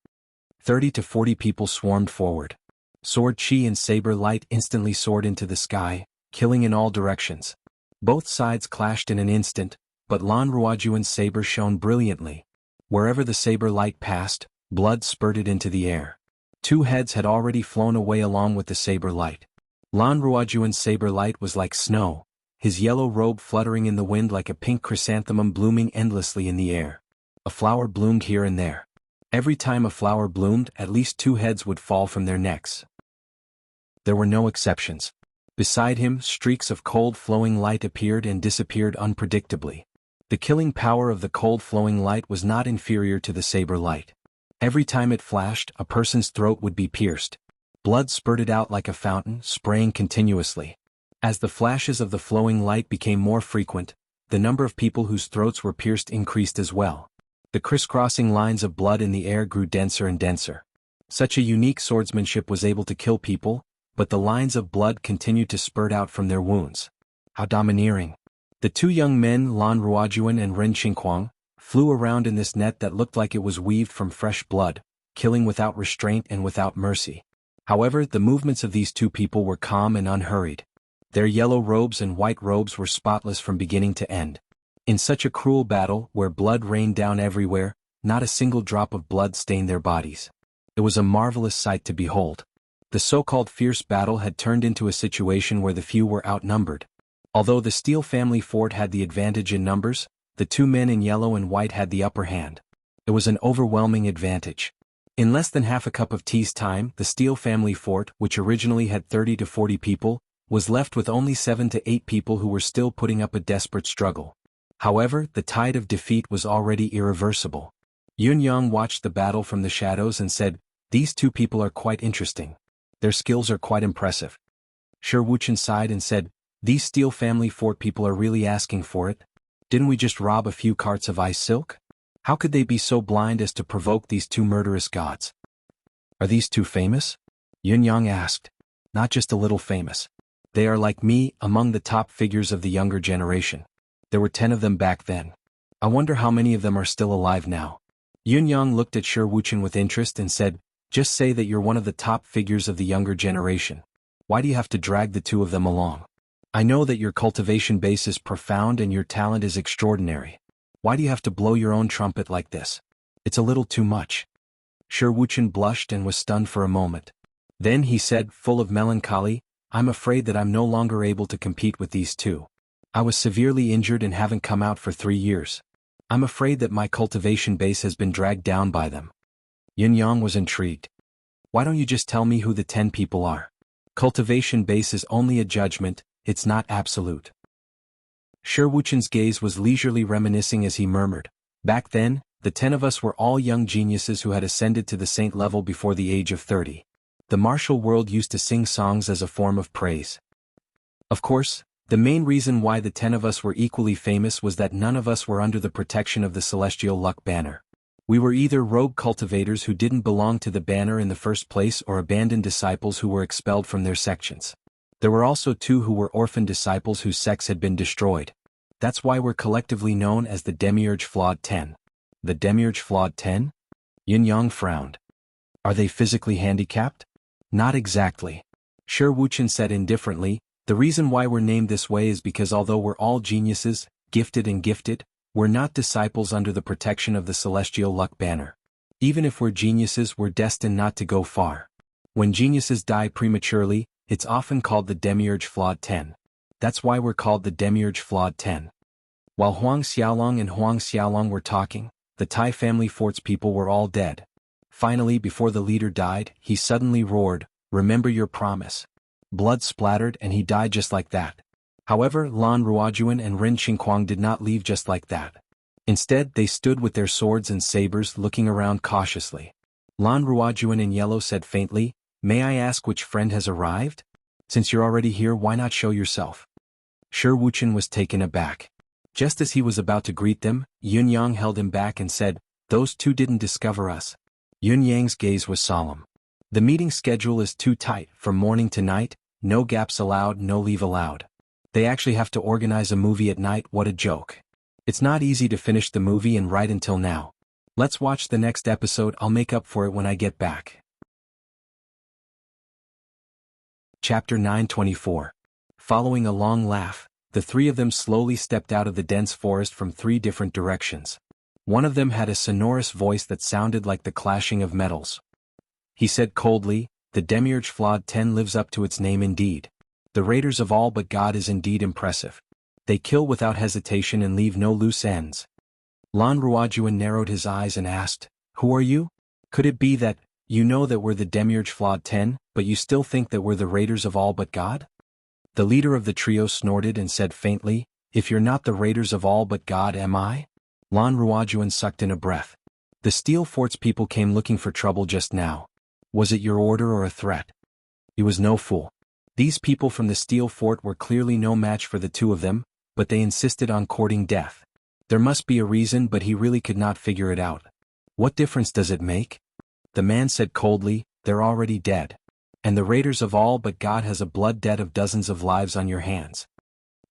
30 to 40 people swarmed forward. Sword chi and saber light instantly soared into the sky, killing in all directions. Both sides clashed in an instant, but Lan Ruojuan's saber shone brilliantly. Wherever the saber light passed, blood spurted into the air. 2 heads had already flown away along with the saber light. Lan Ruojuan's saber light was like snow, his yellow robe fluttering in the wind like a pink chrysanthemum blooming endlessly in the air. A flower bloomed here and there. Every time a flower bloomed, at least 2 heads would fall from their necks. There were no exceptions. Beside him, streaks of cold flowing light appeared and disappeared unpredictably. The killing power of the cold flowing light was not inferior to the saber light. Every time it flashed, a person's throat would be pierced. Blood spurted out like a fountain, spraying continuously. As the flashes of the flowing light became more frequent, the number of people whose throats were pierced increased as well. The crisscrossing lines of blood in the air grew denser and denser. Such a unique swordsmanship was able to kill people, but the lines of blood continued to spurt out from their wounds. How domineering. The 2 young men, Lan Ruojuan and Ren Qingquang, flew around in this net that looked like it was weaved from fresh blood, killing without restraint and without mercy. However, the movements of these 2 people were calm and unhurried. Their yellow robes and white robes were spotless from beginning to end. In such a cruel battle, where blood rained down everywhere, not a single drop of blood stained their bodies. It was a marvelous sight to behold. The so-called fierce battle had turned into a situation where the few were outnumbered. Although the Steel family fort had the advantage in numbers, the 2 men in yellow and white had the upper hand. It was an overwhelming advantage. In less than half a cup of tea's time, the Steel family fort, which originally had 30 to 40 people, was left with only 7 to 8 people who were still putting up a desperate struggle. However, the tide of defeat was already irreversible. Yun Yang watched the battle from the shadows and said, "These 2 people are quite interesting. Their skills are quite impressive." Shi Wuchen sighed and said, "These Steel family fort people are really asking for it. Didn't we just rob a few carts of ice silk? How could they be so blind as to provoke these 2 murderous gods?" "Are these 2 famous?" Yun Yang asked. "Not just a little famous. They are like me, among the top figures of the younger generation. There were 10 of them back then. I wonder how many of them are still alive now." Yun Yang looked at Shi Wuchen with interest and said, Just say that you're one of the top figures of the younger generation. Why do you have to drag the two of them along? I know that your cultivation base is profound and your talent is extraordinary. Why do you have to blow your own trumpet like this? It's a little too much. Shi Wuchen blushed and was stunned for a moment. Then he said, full of melancholy, I'm afraid that I'm no longer able to compete with these two. I was severely injured and haven't come out for 3 years. I'm afraid that my cultivation base has been dragged down by them. Yin Yang was intrigued. Why don't you just tell me who the 10 people are? Cultivation base is only a judgment, it's not absolute. Shi Wuchen's gaze was leisurely reminiscing as he murmured, back then, the 10 of us were all young geniuses who had ascended to the saint level before the age of 30. The martial world used to sing songs as a form of praise. Of course, the main reason why the 10 of us were equally famous was that none of us were under the protection of the celestial luck banner. We were either rogue cultivators who didn't belong to the banner in the first place or abandoned disciples who were expelled from their sections. There were also 2 who were orphan disciples whose sects had been destroyed. That's why we're collectively known as the Demiurge Flawed 10. The Demiurge Flawed 10? Yin Yang frowned. Are they physically handicapped? Not exactly. Shi Wuchen said indifferently, the reason why we're named this way is because although we're all geniuses, gifted, we're not disciples under the protection of the celestial luck banner. Even if we're geniuses, we're destined not to go far. When geniuses die prematurely, it's often called the Demiurge Flawed 10. That's why we're called the Demiurge Flawed 10. While Huang Xiaolong and Huang Xiaolong were talking, the Tai family fort's people were all dead. Finally, before the leader died, he suddenly roared, remember your promise. Blood splattered and he died just like that. However, Lan Ruojuan and Ren Qingquang did not leave just like that. Instead, they stood with their swords and sabers looking around cautiously. Lan Ruojuan in yellow said faintly, may I ask which friend has arrived? Since you're already here, why not show yourself? Shi Wuchen was taken aback. Just as he was about to greet them, Yun Yang held him back and said, those 2 didn't discover us. Yun Yang's gaze was solemn. The meeting schedule is too tight, from morning to night, no gaps allowed, no leave allowed. They actually have to organize a movie at night, what a joke. It's not easy to finish the movie and write until now. Let's watch the next episode, I'll make up for it when I get back. Chapter 924. Following a long laugh, the 3 of them slowly stepped out of the dense forest from 3 different directions. One of them had a sonorous voice that sounded like the clashing of metals. He said coldly, the Demiurge Flawed 10 lives up to its name indeed. The raiders of all but God is indeed impressive. They kill without hesitation and leave no loose ends. Lan Ruojuan narrowed his eyes and asked, who are you? Could it be that, you know that we're the Demiurge Flawed 10, but you still think that we're the raiders of all but God? The leader of the trio snorted and said faintly, if you're not the raiders of all but God, am I? Lan Ruojuan sucked in a breath. The Steel Fort's people came looking for trouble just now. Was it your order or a threat? He was no fool. These people from the Steel Fort were clearly no match for the 2 of them, but they insisted on courting death. There must be a reason, but he really could not figure it out. What difference does it make? The man said coldly, they're already dead. And the raiders of all but God has a blood debt of dozens of lives on your hands.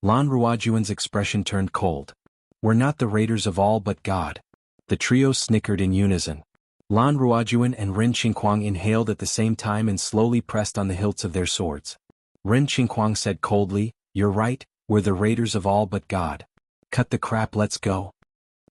Lan Ruojuan's expression turned cold. We're not the raiders of all but God. The trio snickered in unison. Lan Ruojuan and Ren Qingquang inhaled at the same time and slowly pressed on the hilts of their swords. Ren Qingquang said coldly, you're right, we're the raiders of all but God. Cut the crap, let's go.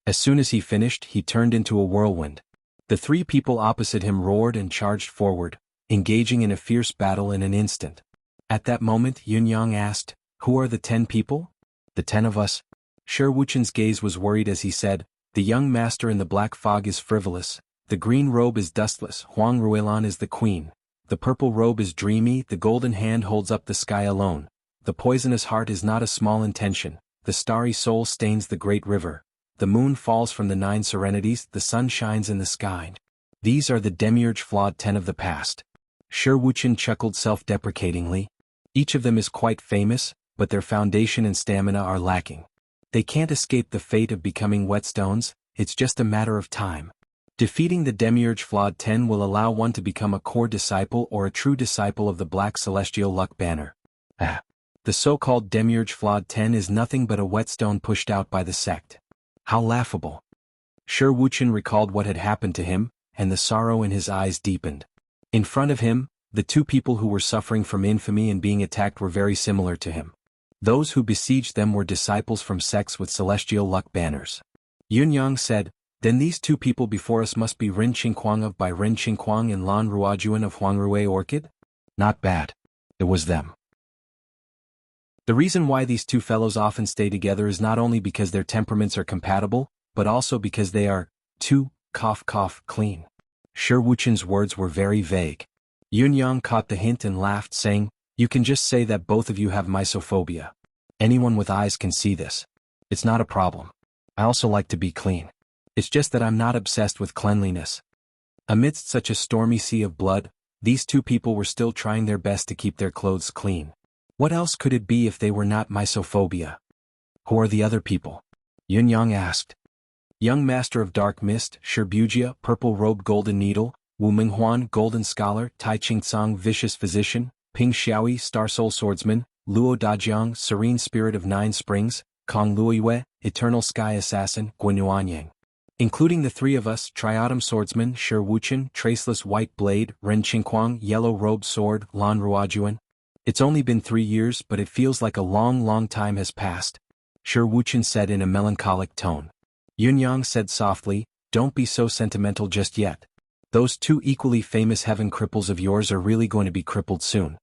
As soon as he finished, he turned into a whirlwind. The 3 people opposite him roared and charged forward, engaging in a fierce battle in an instant. At that moment, Yun Yang asked, who are the 10 people? The 10 of us. Shi Wuchen's gaze was worried as he said, the young master in the black fog is frivolous, the green robe is dustless, Huang Ruelan is the queen, the purple robe is dreamy, the golden hand holds up the sky alone, the poisonous heart is not a small intention, the starry soul stains the great river, the moon falls from the 9 serenities, the sun shines in the sky. These are the Demiurge Flawed 10 of the past. Shi Wuchen chuckled self-deprecatingly. Each of them is quite famous, but their foundation and stamina are lacking. They can't escape the fate of becoming whetstones, it's just a matter of time. Defeating the Demiurge Flawed 10 will allow one to become a core disciple or a true disciple of the Black Celestial Luck Banner. The so-called Demiurge Flawed 10 is nothing but a whetstone pushed out by the sect. How laughable. Shi Wuchen recalled what had happened to him, and the sorrow in his eyes deepened. In front of him, the two people who were suffering from infamy and being attacked were very similar to him. Those who besieged them were disciples from sects with celestial luck banners. Yun Yang said, "Then these two people before us must be Ren Qingquang of Bai Ren Qingquang and Lan Ruojuan of Huangrui Orchid? Not bad. It was them." The reason why these two fellows often stay together is not only because their temperaments are compatible, but also because they are, too, clean. Shi Wuchen's words were very vague. Yun Yang caught the hint and laughed, saying, "You can just say that both of you have misophobia. Anyone with eyes can see this. It's not a problem. I also like to be clean. It's just that I'm not obsessed with cleanliness." Amidst such a stormy sea of blood, these two people were still trying their best to keep their clothes clean. What else could it be if they were not misophobia? "Who are the other people?" Yun Yang asked. "Young Master of Dark Mist, Shi Bujia, Purple-Robed Golden Needle, Wu Minghuan, Golden Scholar, Tai Chingcang, Vicious Physician, Ping Xiaoyi, Star Soul Swordsman, Luo Dajiang, Serene Spirit of Nine Springs, Kong Luoyue, Eternal Sky Assassin, Guanyuanyang. Including the three of us, Triatom Swordsman, Shi Wuchen, Traceless White Blade, Ren Qingquang, Yellow Robed Sword, Lan Ruojuan. It's only been 3 years, but it feels like a long time has passed," Shi Wuchen said in a melancholic tone. Yun Yang said softly, "Don't be so sentimental just yet. Those two equally famous heaven cripples of yours are really going to be crippled soon."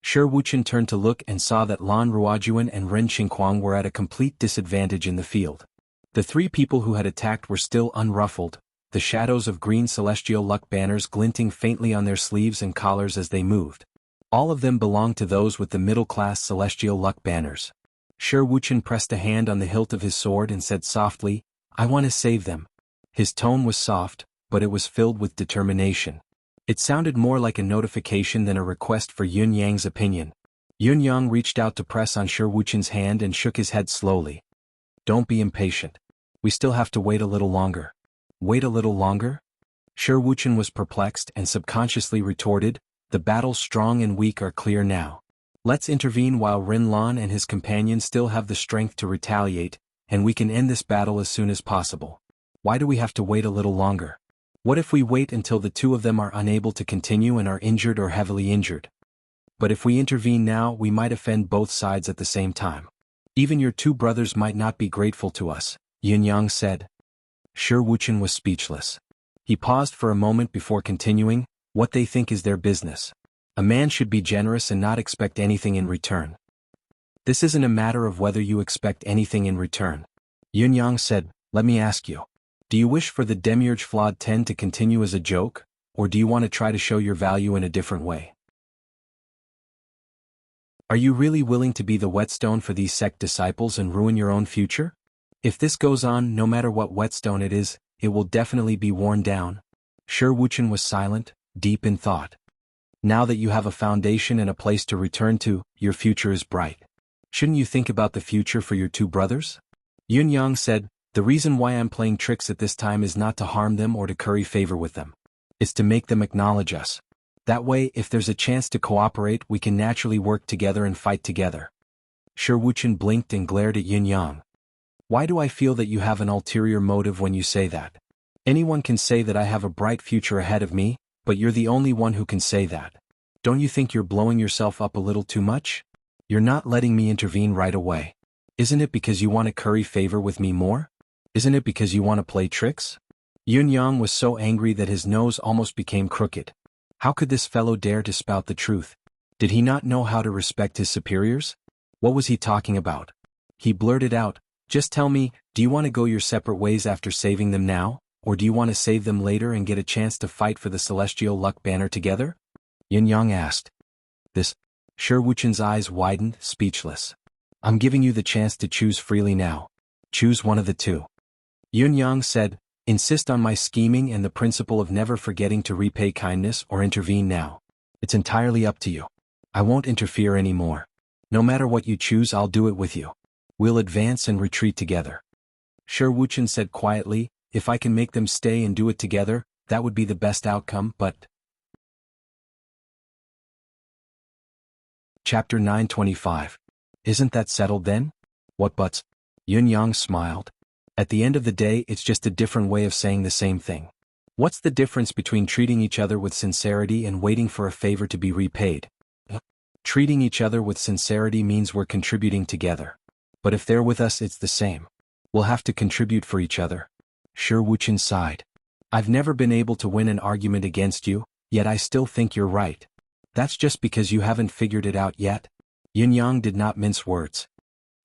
Shi Wuchen turned to look and saw that Lan Ruojuan and Ren Qingquang were at a complete disadvantage in the field. The three people who had attacked were still unruffled, the shadows of green celestial luck banners glinting faintly on their sleeves and collars as they moved. All of them belonged to those with the middle-class celestial luck banners. Shi Wuchen pressed a hand on the hilt of his sword and said softly, "I want to save them." His tone was soft, but it was filled with determination. It sounded more like a notification than a request for Yun Yang's opinion. Yun Yang reached out to press on Shi Wuchen's hand and shook his head slowly. "Don't be impatient. We still have to wait a little longer." "Wait a little longer?" Shi Wuchen was perplexed and subconsciously retorted, "The battles strong and weak are clear now. Let's intervene while Ren Lan and his companions still have the strength to retaliate, and we can end this battle as soon as possible. Why do we have to wait a little longer? What if we wait until the two of them are unable to continue and are injured or heavily injured? But if we intervene now, we might offend both sides at the same time. Even your two brothers might not be grateful to us," Yun Yang said. Shi Wuchen was speechless. He paused for a moment before continuing, "What they think is their business. A man should be generous and not expect anything in return. This isn't a matter of whether you expect anything in return." Yun Yang said, "Let me ask you. Do you wish for the Demiurge Flawed 10 to continue as a joke, or do you want to try to show your value in a different way? Are you really willing to be the whetstone for these sect disciples and ruin your own future? If this goes on, no matter what whetstone it is, it will definitely be worn down." Shi Wuchen was silent, deep in thought. "Now that you have a foundation and a place to return to, your future is bright. Shouldn't you think about the future for your two brothers?" Yun Yang said, "The reason why I'm playing tricks at this time is not to harm them or to curry favor with them. It's to make them acknowledge us. That way, if there's a chance to cooperate, we can naturally work together and fight together." Shi Wuchen blinked and glared at Yun Yang. "Why do I feel that you have an ulterior motive when you say that? Anyone can say that I have a bright future ahead of me, but you're the only one who can say that. Don't you think you're blowing yourself up a little too much? You're not letting me intervene right away. Isn't it because you want to curry favor with me more? Isn't it because you want to play tricks?" Yun Yang was so angry that his nose almost became crooked. How could this fellow dare to spout the truth? Did he not know how to respect his superiors? What was he talking about? He blurted out, "Just tell me, do you want to go your separate ways after saving them now, or do you want to save them later and get a chance to fight for the Celestial Luck Banner together?" Yun Yang asked. This. Shi Wuchen's eyes widened, speechless. "I'm giving you the chance to choose freely now. Choose one of the two." Yun Yang said, "Insist on my scheming and the principle of never forgetting to repay kindness or intervene now. It's entirely up to you. I won't interfere anymore. No matter what you choose, I'll do it with you. We'll advance and retreat together." Shi Wuchen said quietly, "If I can make them stay and do it together, that would be the best outcome, but..." Chapter 925. "Isn't that settled then?" "What buts?" Yun Yang smiled. "At the end of the day, it's just a different way of saying the same thing. What's the difference between treating each other with sincerity and waiting for a favor to be repaid? Treating each other with sincerity means we're contributing together. But if they're with us, it's the same. We'll have to contribute for each other. Shi Wuchen sighed. I've never been able to win an argument against you, yet I still think you're right. That's just because you haven't figured it out yet. Yin Yang did not mince words.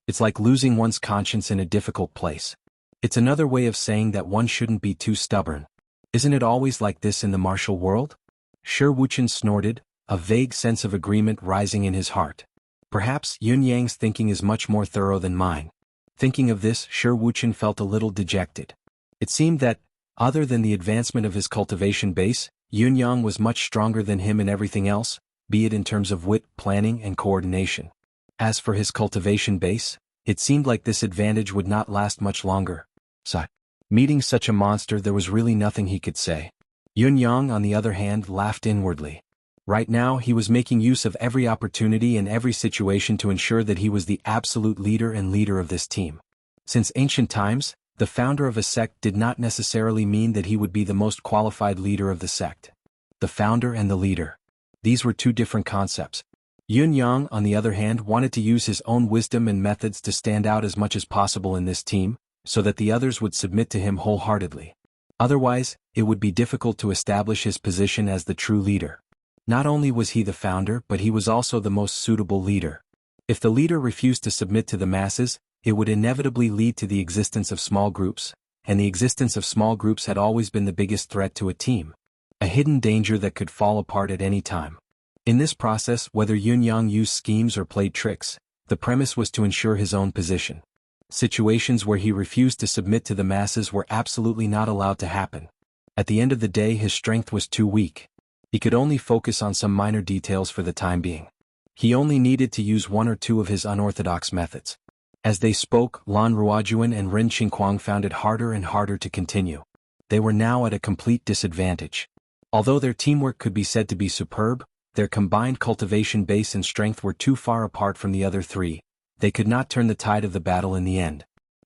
It's like losing one's conscience in a difficult place. It's another way of saying that one shouldn't be too stubborn. Isn't it always like this in the martial world? Shi Wuchen snorted, a vague sense of agreement rising in his heart. Perhaps Yin Yang's thinking is much more thorough than mine. Thinking of this, Shi Wuchen felt a little dejected. It seemed that, other than the advancement of his cultivation base, Yin Yang was much stronger than him in everything else, be it in terms of wit, planning, and coordination. As for his cultivation base, it seemed like this advantage would not last much longer. So, meeting such a monster, there was really nothing he could say. Yin Yang, on the other hand, laughed inwardly. Right now, he was making use of every opportunity and every situation to ensure that he was the absolute leader and leader of this team. Since ancient times, the founder of a sect did not necessarily mean that he would be the most qualified leader of the sect. The founder and the leader. These were two different concepts. Yin Yang, on the other hand, wanted to use his own wisdom and methods to stand out as much as possible in this team, so that the others would submit to him wholeheartedly. Otherwise, it would be difficult to establish his position as the true leader. Not only was he the founder, but he was also the most suitable leader. If the leader refused to submit to the masses, it would inevitably lead to the existence of small groups, and the existence of small groups had always been the biggest threat to a team. A hidden danger that could fall apart at any time. In this process, whether Yin Yang used schemes or played tricks, the premise was to ensure his own position. Situations where he refused to submit to the masses were absolutely not allowed to happen. At the end of the day, his strength was too weak. He could only focus on some minor details for the time being. He only needed to use one or two of his unorthodox methods. As they spoke, Lan Ruojuan and Ren Qingquang found it harder and harder to continue. They were now at a complete disadvantage. Although their teamwork could be said to be superb, their combined cultivation base and strength were too far apart from the other three. They could not turn the tide of the battle in the end.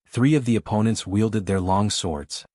Three of the opponents wielded their long swords.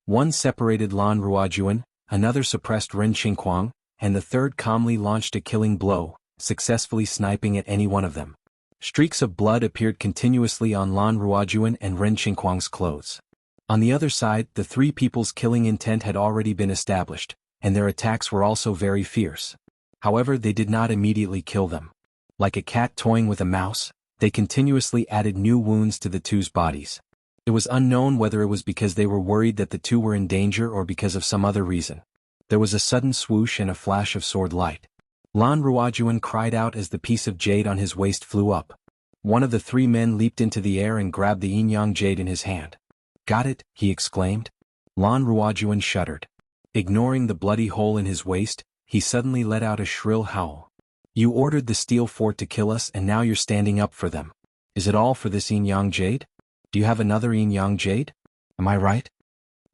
One separated Lan Ruojuan, another suppressed Ren Qingquang, and the third calmly launched a killing blow, successfully sniping at any one of them. Streaks of blood appeared continuously on Lan Ruojuan and Ren Qingquang's clothes. On the other side, the three people's killing intent had already been established, and their attacks were also very fierce. However, they did not immediately kill them. Like a cat toying with a mouse, they continuously added new wounds to the two's bodies. It was unknown whether it was because they were worried that the two were in danger or because of some other reason. There was a sudden swoosh and a flash of sword light. Lan Ruojuan cried out as the piece of jade on his waist flew up. One of the three men leaped into the air and grabbed the yin yang jade in his hand. Got it, he exclaimed. Lan Ruojuan shuddered. Ignoring the bloody hole in his waist, he suddenly let out a shrill howl. You ordered the steel fort to kill us and now you're standing up for them. Is it all for this yin yang jade? Do you have another yin yang jade? Am I right?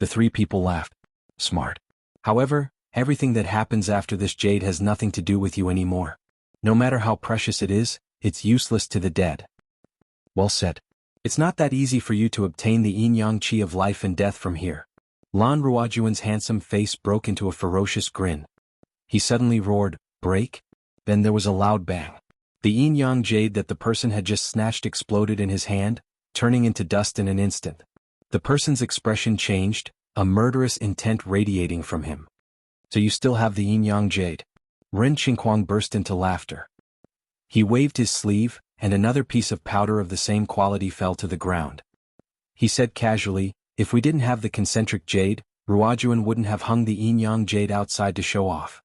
The three people laughed. Smart. However, everything that happens after this jade has nothing to do with you anymore. No matter how precious it is, it's useless to the dead. Well said. It's not that easy for you to obtain the yin-yang qi of life and death from here. Lan Ruojuan's handsome face broke into a ferocious grin. He suddenly roared, break? Then there was a loud bang. The yin-yang jade that the person had just snatched exploded in his hand, turning into dust in an instant. The person's expression changed, a murderous intent radiating from him. So you still have the yin-yang jade? Ren Qingquang burst into laughter. He waved his sleeve, and another piece of powder of the same quality fell to the ground. He said casually, if we didn't have the concentric jade, Ruojuan wouldn't have hung the yin-yang jade outside to show off.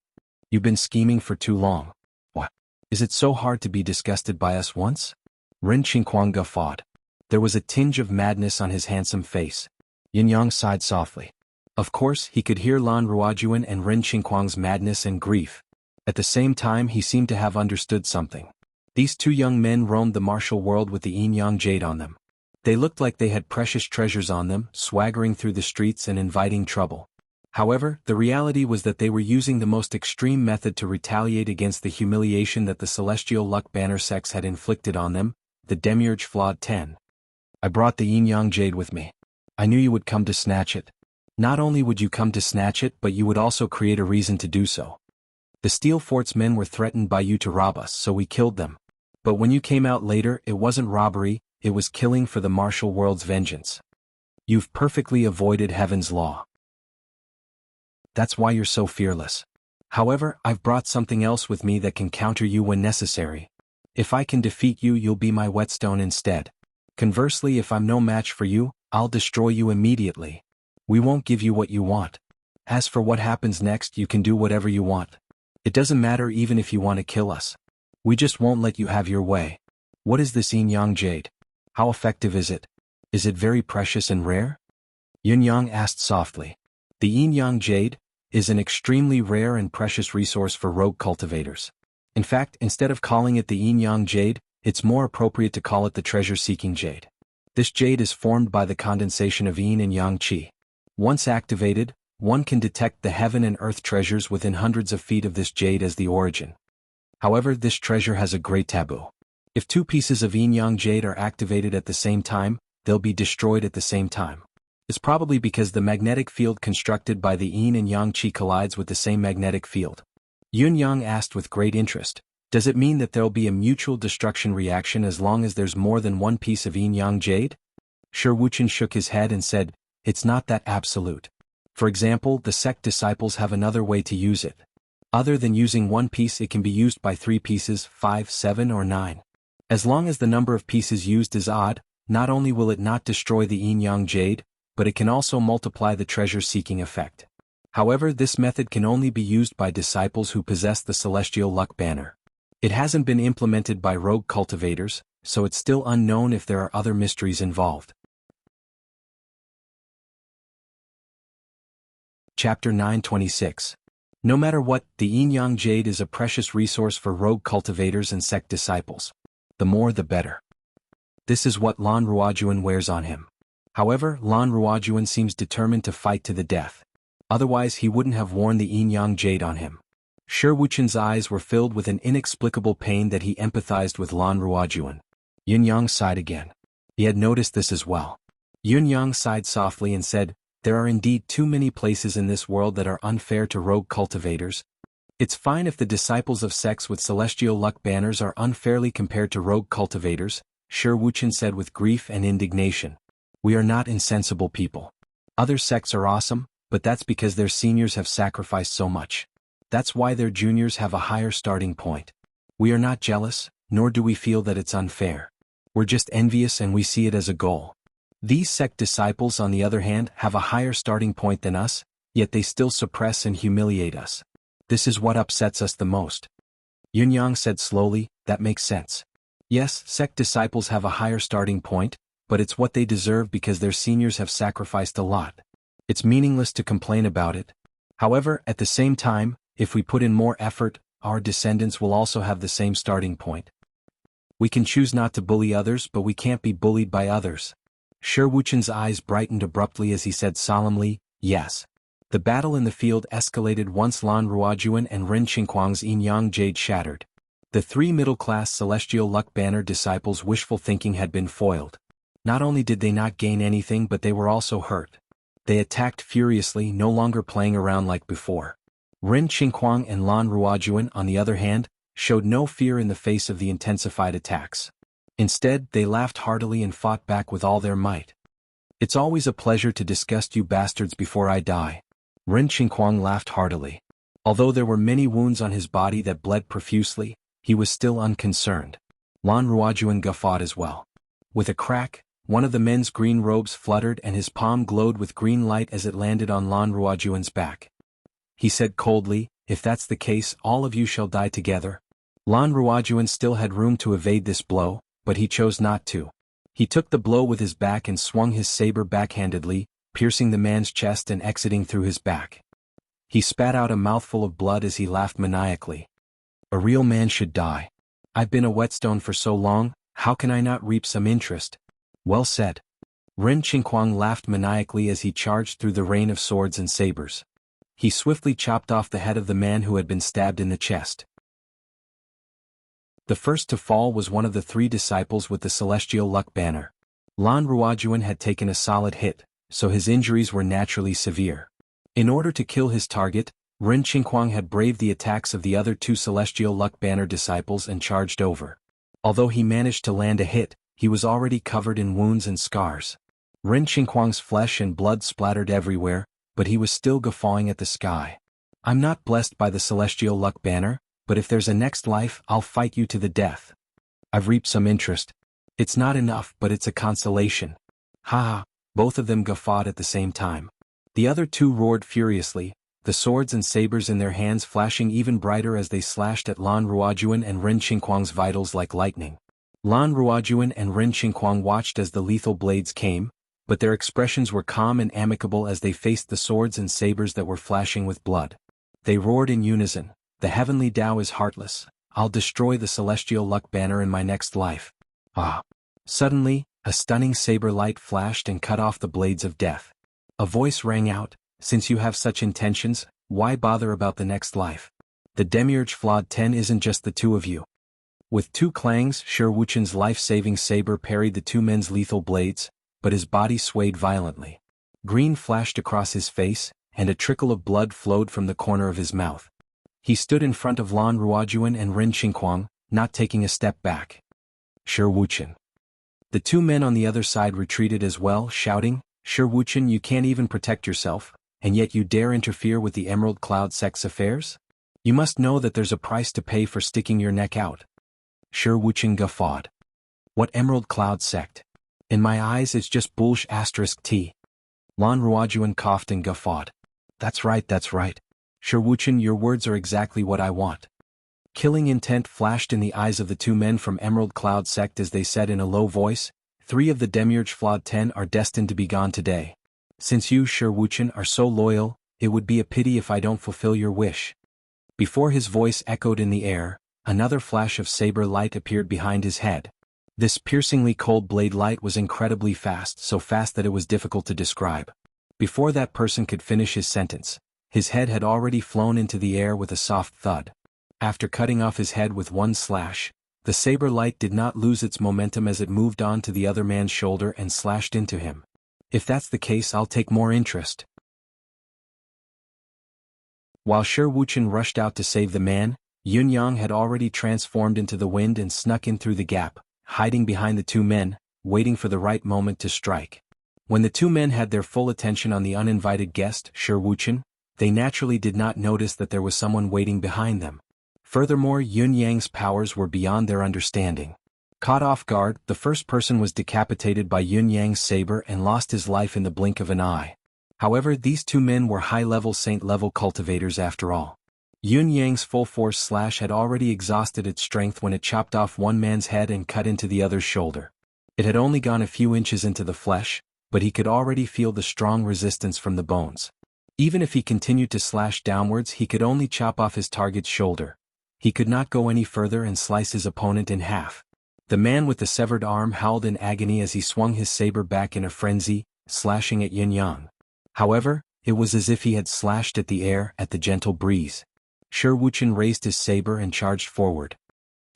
You've been scheming for too long. What? Is it so hard to be disgusted by us once? Ren Qingquang guffawed. There was a tinge of madness on his handsome face. Yin-yang sighed softly. Of course, he could hear Lan Ruojuan and Ren Qingquang's madness and grief. At the same time, he seemed to have understood something. These two young men roamed the martial world with the yin-yang jade on them. They looked like they had precious treasures on them, swaggering through the streets and inviting trouble. However, the reality was that they were using the most extreme method to retaliate against the humiliation that the celestial luck banner sects had inflicted on them, the Demiurge Flawed 10. I brought the yin-yang jade with me. I knew you would come to snatch it. Not only would you come to snatch it, but you would also create a reason to do so. The Steel Fort's men were threatened by you to rob us, so we killed them. But when you came out later, it wasn't robbery, it was killing for the martial world's vengeance. You've perfectly avoided heaven's law. That's why you're so fearless. However, I've brought something else with me that can counter you when necessary. If I can defeat you, you'll be my whetstone instead. Conversely, if I'm no match for you, I'll destroy you immediately. We won't give you what you want. As for what happens next, you can do whatever you want. It doesn't matter even if you want to kill us. We just won't let you have your way. What is this yin-yang jade? How effective is it? Is it very precious and rare? Yin-yang asked softly. The yin-yang jade is an extremely rare and precious resource for rogue cultivators. In fact, instead of calling it the yin-yang jade, it's more appropriate to call it the treasure-seeking jade. This jade is formed by the condensation of yin and yang qi. Once activated, one can detect the heaven and earth treasures within hundreds of feet of this jade as the origin. However, this treasure has a great taboo. If two pieces of yin-yang jade are activated at the same time, they'll be destroyed at the same time. It's probably because the magnetic field constructed by the yin and yang qi collides with the same magnetic field. Yun-yang asked with great interest, does it mean that there'll be a mutual destruction reaction as long as there's more than one piece of yin-yang jade? Shi Wuchen shook his head and said, it's not that absolute. For example, the sect disciples have another way to use it. Other than using one piece, it can be used by 3 pieces, 5, 7, or 9. As long as the number of pieces used is odd, not only will it not destroy the yin-yang jade, but it can also multiply the treasure-seeking effect. However, this method can only be used by disciples who possess the celestial luck banner. It hasn't been implemented by rogue cultivators, so it's still unknown if there are other mysteries involved. Chapter 926. No matter what, the yin-yang jade is a precious resource for rogue cultivators and sect disciples. The more the better. This is what Lan Ruojuan wears on him. However, Lan Ruojuan seems determined to fight to the death. Otherwise he wouldn't have worn the yin-yang jade on him. Shi Wuchen's eyes were filled with an inexplicable pain that he empathized with Lan Ruojuan. Yin-yang sighed again. He had noticed this as well. Yin-yang sighed softly and said, there are indeed too many places in this world that are unfair to rogue cultivators. It's fine if the disciples of sects with celestial luck banners are unfairly compared to rogue cultivators, Shi Wuchen said with grief and indignation. We are not insensible people. Other sects are awesome, but that's because their seniors have sacrificed so much. That's why their juniors have a higher starting point. We are not jealous, nor do we feel that it's unfair. We're just envious and we see it as a goal. These sect disciples, on the other hand, have a higher starting point than us, yet they still suppress and humiliate us. This is what upsets us the most. Yin-yang said slowly, that makes sense. Yes, sect disciples have a higher starting point, but it's what they deserve because their seniors have sacrificed a lot. It's meaningless to complain about it. However, at the same time, if we put in more effort, our descendants will also have the same starting point. We can choose not to bully others, but we can't be bullied by others. Shi Wuchen's eyes brightened abruptly as he said solemnly, yes. The battle in the field escalated once Lan Ruojuan and Ren Qingquang's yin-yang jade shattered. The 3 middle-class celestial luck banner disciples' wishful thinking had been foiled. Not only did they not gain anything, but they were also hurt. They attacked furiously, no longer playing around like before. Ren Qingquang and Lan Ruojuan, on the other hand, showed no fear in the face of the intensified attacks. Instead, they laughed heartily and fought back with all their might. It's always a pleasure to disgust you bastards before I die. Ren Qingquang laughed heartily. Although there were many wounds on his body that bled profusely, he was still unconcerned. Lan Ruojuan guffawed as well. With a crack, one of the men's green robes fluttered and his palm glowed with green light as it landed on Lan Ruojuan's back. He said coldly, if that's the case, all of you shall die together. Lan Ruojuan still had room to evade this blow, but he chose not to. He took the blow with his back and swung his saber backhandedly, piercing the man's chest and exiting through his back. He spat out a mouthful of blood as he laughed maniacally. A real man should die. I've been a whetstone for so long, how can I not reap some interest? Well said. Ren Qingquang laughed maniacally as he charged through the rain of swords and sabers. He swiftly chopped off the head of the man who had been stabbed in the chest. The first to fall was one of the 3 disciples with the celestial luck banner. Lan Ruojuan had taken a solid hit, so his injuries were naturally severe. In order to kill his target, Ren Qingquang had braved the attacks of the other two Celestial Luck Banner disciples and charged over. Although he managed to land a hit, he was already covered in wounds and scars. Ren Qingquang's flesh and blood splattered everywhere, but he was still guffawing at the sky. I'm not blessed by the Celestial Luck Banner, but if there's a next life, I'll fight you to the death. I've reaped some interest. It's not enough, but it's a consolation. Ha! Both of them guffawed at the same time. The other two roared furiously, the swords and sabers in their hands flashing even brighter as they slashed at Lan Ruojuan and Ren Qingquang's vitals like lightning. Lan Ruojuan and Ren Qingquang watched as the lethal blades came, but their expressions were calm and amicable as they faced the swords and sabers that were flashing with blood. They roared in unison, "The heavenly Tao is heartless. I'll destroy the Celestial Luck Banner in my next life." Ah! Suddenly, a stunning saber light flashed and cut off the blades of death. A voice rang out, "Since you have such intentions, why bother about the next life? The Demiurge Flawed 10 isn't just the two of you." With two clangs, Shi Wuchen's life-saving saber parried the two men's lethal blades, but his body swayed violently. Green flashed across his face, and a trickle of blood flowed from the corner of his mouth. He stood in front of Lan Ruojuan and Ren Qingquang, not taking a step back. "Shi Wuchen." The two men on the other side retreated as well, shouting, "Shi Wuchen, you can't even protect yourself, and yet you dare interfere with the Emerald Cloud Sect's affairs? You must know that there's a price to pay for sticking your neck out." Shi Wuchen guffawed. "What Emerald Cloud Sect? In my eyes it's just bullsh *t. Lan Ruojuan coughed and guffawed. That's right. Shi Wuchen, your words are exactly what I want." Killing intent flashed in the eyes of the two men from Emerald Cloud Sect as they said in a low voice, "3 of the Demiurge Flawed 10 are destined to be gone today. Since you, Shi Wuchen, are so loyal, it would be a pity if I don't fulfill your wish." Before his voice echoed in the air, another flash of saber light appeared behind his head. This piercingly cold blade light was incredibly fast, so fast that it was difficult to describe. Before that person could finish his sentence, his head had already flown into the air with a soft thud. After cutting off his head with one slash, the saber light did not lose its momentum as it moved on to the other man's shoulder and slashed into him. If that's the case, I'll take more interest. While Shi Wuchen rushed out to save the man, Yun Yang had already transformed into the wind and snuck in through the gap, hiding behind the two men, waiting for the right moment to strike. When the two men had their full attention on the uninvited guest, Shi Wuchen, they naturally did not notice that there was someone waiting behind them. Furthermore, Yun Yang's powers were beyond their understanding. Caught off guard, the first person was decapitated by Yun Yang's saber and lost his life in the blink of an eye. However, these two men were high-level saint-level cultivators after all. Yun Yang's full-force slash had already exhausted its strength when it chopped off one man's head and cut into the other's shoulder. It had only gone a few inches into the flesh, but he could already feel the strong resistance from the bones. Even if he continued to slash downwards, he could only chop off his target's shoulder. He could not go any further and slice his opponent in half. The man with the severed arm howled in agony as he swung his saber back in a frenzy, slashing at Yin Yang. However, it was as if he had slashed at the air, at the gentle breeze. Shi Wuchen raised his saber and charged forward.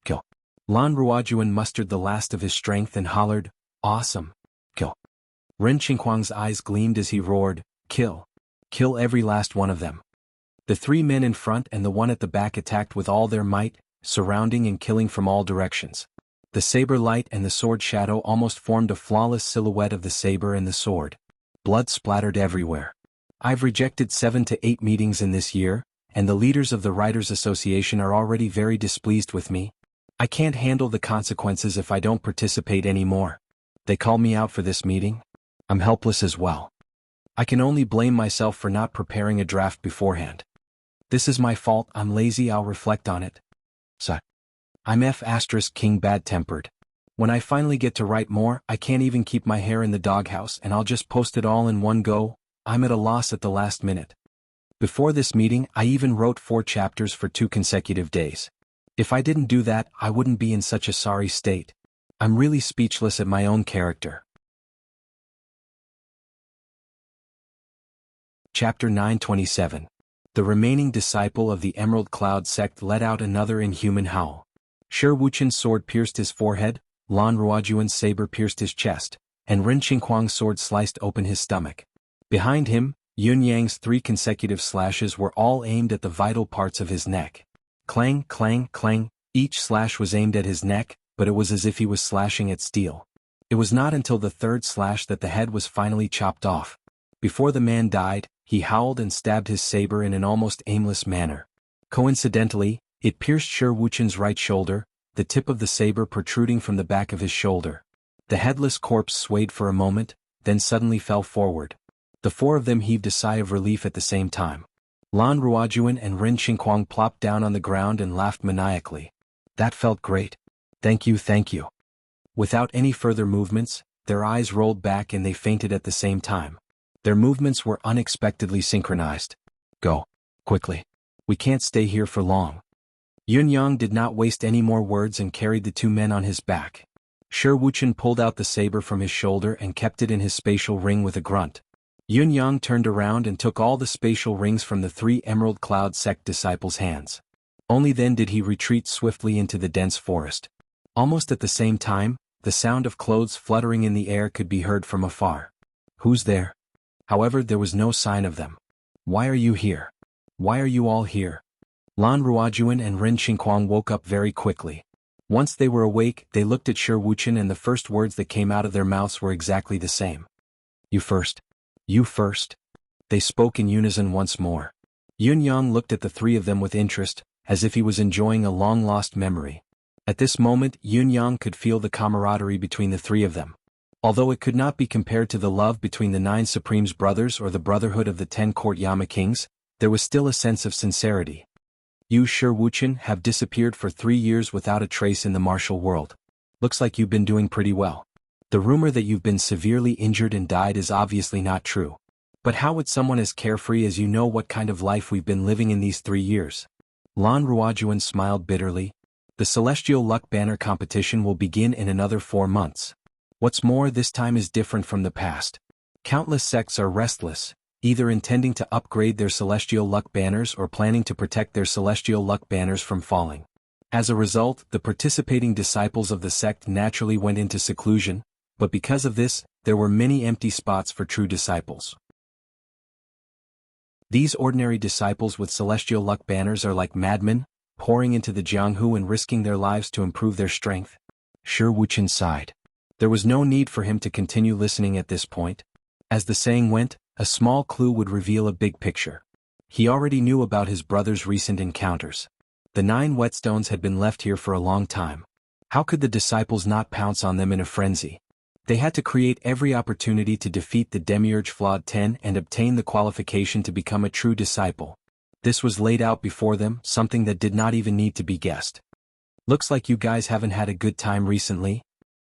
"Kill." Lan Ruojuan mustered the last of his strength and hollered, "Awesome. Kill." Ren Qingquang's eyes gleamed as he roared, "Kill. Kill every last one of them." The three men in front and the one at the back attacked with all their might, surrounding and killing from all directions. The saber light and the sword shadow almost formed a flawless silhouette of the saber and the sword. Blood splattered everywhere. I've rejected 7 to 8 meetings in this year, and the leaders of the Writers' Association are already very displeased with me. I can't handle the consequences if I don't participate anymore. They call me out for this meeting. I'm helpless as well. I can only blame myself for not preparing a draft beforehand. This is my fault, I'm lazy, I'll reflect on it. So, I'm King bad-tempered. When I finally get to write more, I can't even keep my hair in the doghouse and I'll just post it all in one go. I'm at a loss at the last minute. Before this meeting, I even wrote 4 chapters for 2 consecutive days. If I didn't do that, I wouldn't be in such a sorry state. I'm really speechless at my own character. Chapter 927. The remaining disciple of the Emerald Cloud Sect let out another inhuman howl. Shi Wuchen's sword pierced his forehead, Lan Ruojuan's saber pierced his chest, and Ren Qingquang's sword sliced open his stomach. Behind him, Yun Yang's 3 consecutive slashes were all aimed at the vital parts of his neck. Clang, clang, clang, each slash was aimed at his neck, but it was as if he was slashing at steel. It was not until the 3rd slash that the head was finally chopped off. Before the man died, he howled and stabbed his saber in an almost aimless manner. Coincidentally, it pierced Shi Wuchen's right shoulder, the tip of the saber protruding from the back of his shoulder. The headless corpse swayed for a moment, then suddenly fell forward. The 4 of them heaved a sigh of relief at the same time. Lan Ruojuan and Ren Xingquang plopped down on the ground and laughed maniacally. That felt great. Thank you, thank you. Without any further movements, their eyes rolled back and they fainted at the same time. Their movements were unexpectedly synchronized. Go. Quickly. We can't stay here for long. Yun Yang did not waste any more words and carried the 2 men on his back. Shi Wuchen pulled out the saber from his shoulder and kept it in his spatial ring with a grunt. Yun Yang turned around and took all the spatial rings from the 3 Emerald Cloud sect disciples' hands. Only then did he retreat swiftly into the dense forest. Almost at the same time, the sound of clothes fluttering in the air could be heard from afar. Who's there? However, there was no sign of them. Why are you here? Why are you all here? Lan Ruojuan and Ren Xingquang woke up very quickly. Once they were awake, they looked at Shi Wuchen and the first words that came out of their mouths were exactly the same. You first. You first. They spoke in unison once more. Yun Yang looked at the 3 of them with interest, as if he was enjoying a long-lost memory. At this moment, Yun Yang could feel the camaraderie between the 3 of them. Although it could not be compared to the love between the 9 Supremes brothers or the brotherhood of the 10 court Yama kings, there was still a sense of sincerity. You, Shi Wuchen, have disappeared for 3 years without a trace in the martial world. Looks like you've been doing pretty well. The rumor that you've been severely injured and died is obviously not true. But how would someone as carefree as you know what kind of life we've been living in these 3 years? Lan Ruojuan smiled bitterly. The Celestial Luck Banner competition will begin in another 4 months. What's more, this time is different from the past. Countless sects are restless, either intending to upgrade their Celestial Luck Banners or planning to protect their Celestial Luck Banners from falling. As a result, the participating disciples of the sect naturally went into seclusion, but because of this, there were many empty spots for true disciples. These ordinary disciples with Celestial Luck Banners are like madmen, pouring into the Jianghu and risking their lives to improve their strength. Shi Wuchen sighed. There was no need for him to continue listening at this point. As the saying went, a small clue would reveal a big picture. He already knew about his brother's recent encounters. The 9 whetstones had been left here for a long time. How could the disciples not pounce on them in a frenzy? They had to create every opportunity to defeat the Demiurge Flawed 10 and obtain the qualification to become a true disciple. This was laid out before them, something that did not even need to be guessed. Looks like you guys haven't had a good time recently.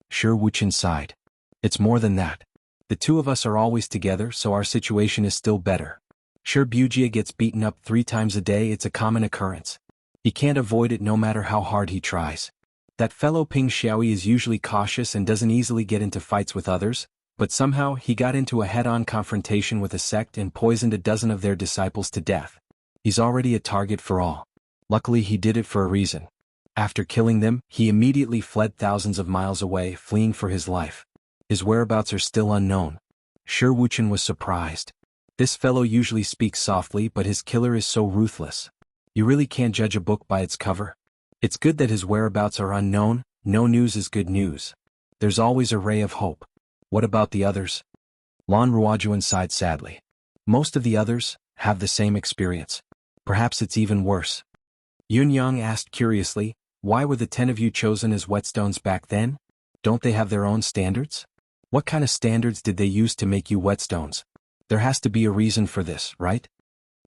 Shi Wuchen sighed. It's more than that. The 2 of us are always together, so our situation is still better. Shi Bujia gets beaten up 3 times a day. It's a common occurrence. He can't avoid it no matter how hard he tries. That fellow Ping Xiaoyi is usually cautious and doesn't easily get into fights with others, but somehow he got into a head-on confrontation with a sect and poisoned a dozen of their disciples to death. He's already a target for all. Luckily he did it for a reason. After killing them, he immediately fled thousands of miles away, fleeing for his life. His whereabouts are still unknown. Shi Wuchen was surprised. This fellow usually speaks softly, but his killer is so ruthless. You really can't judge a book by its cover. It's good that his whereabouts are unknown. No news is good news. There's always a ray of hope. What about the others? Lan Ruojuan sighed sadly. Most of the others have the same experience. Perhaps it's even worse. Yun Yang asked curiously, why were the 10 of you chosen as whetstones back then? Don't they have their own standards? What kind of standards did they use to make you whetstones? There has to be a reason for this, right?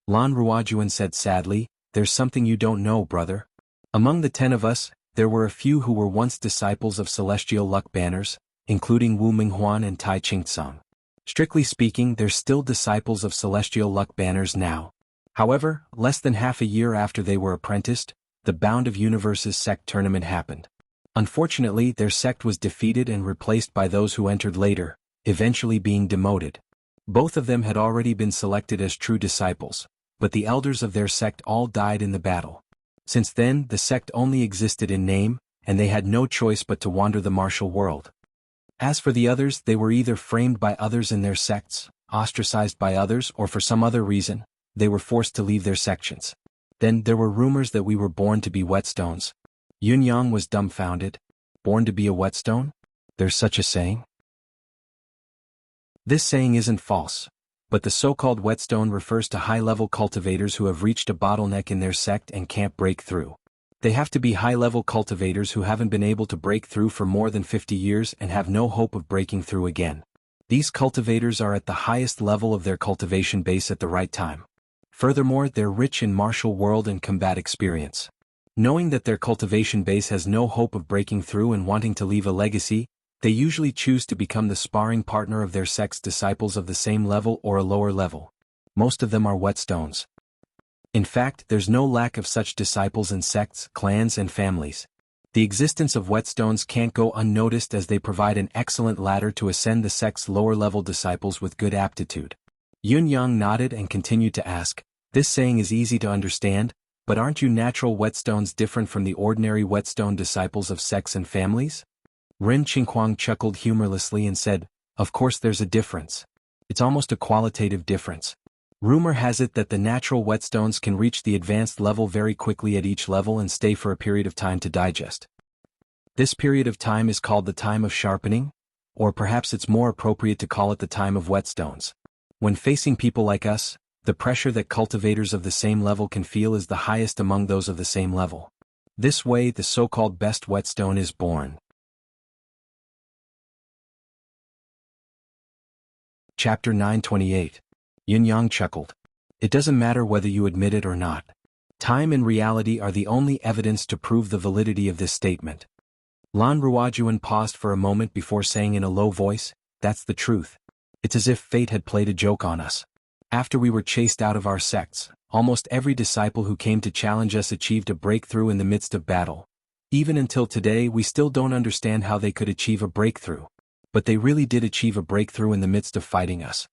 Lan Ruojuan said sadly, there's something you don't know, brother. Among the 10 of us, there were a few who were once disciples of Celestial Luck Banners, including Wu Minghuan and Tai Qingtsang. Strictly speaking, they're still disciples of Celestial Luck Banners now. However, less than half a year after they were apprenticed, the Bound of Universes sect tournament happened. Unfortunately, their sect was defeated and replaced by those who entered later, eventually being demoted. Both of them had already been selected as true disciples, but the elders of their sect all died in the battle. Since then, the sect only existed in name, and they had no choice but to wander the martial world. As for the others, they were either framed by others in their sects, ostracized by others, or for some other reason, they were forced to leave their sections. Then there were rumors that we were born to be whetstones. Yun-yang was dumbfounded. Born to be a whetstone? There's such a saying? This saying isn't false, but the so-called whetstone refers to high-level cultivators who have reached a bottleneck in their sect and can't break through. They have to be high-level cultivators who haven't been able to break through for more than 50 years and have no hope of breaking through again. These cultivators are at the highest level of their cultivation base at the right time. Furthermore, they're rich in martial world and combat experience. Knowing that their cultivation base has no hope of breaking through and wanting to leave a legacy, they usually choose to become the sparring partner of their sect's disciples of the same level or a lower level. Most of them are whetstones. In fact, there's no lack of such disciples in sects, clans, and families. The existence of whetstones can't go unnoticed as they provide an excellent ladder to ascend the sect's lower-level disciples with good aptitude. Yun-yang nodded and continued to ask, "This saying is easy to understand, but aren't you natural whetstones different from the ordinary whetstone disciples of sects and families?" Ren Qinghuang chuckled humorlessly and said, "Of course there's a difference. It's almost a qualitative difference. Rumor has it that the natural whetstones can reach the advanced level very quickly at each level and stay for a period of time to digest. This period of time is called the time of sharpening, or perhaps it's more appropriate to call it the time of whetstones. When facing people like us, the pressure that cultivators of the same level can feel is the highest among those of the same level. This way, the so-called best whetstone is born." Chapter 928. Yun-yang chuckled. "It doesn't matter whether you admit it or not. Time and reality are the only evidence to prove the validity of this statement." Lan Ruojuan paused for a moment before saying in a low voice, "That's the truth. It's as if fate had played a joke on us. After we were chased out of our sects, almost every disciple who came to challenge us achieved a breakthrough in the midst of battle. Even until today, we still don't understand how they could achieve a breakthrough. But they really did achieve a breakthrough in the midst of fighting us.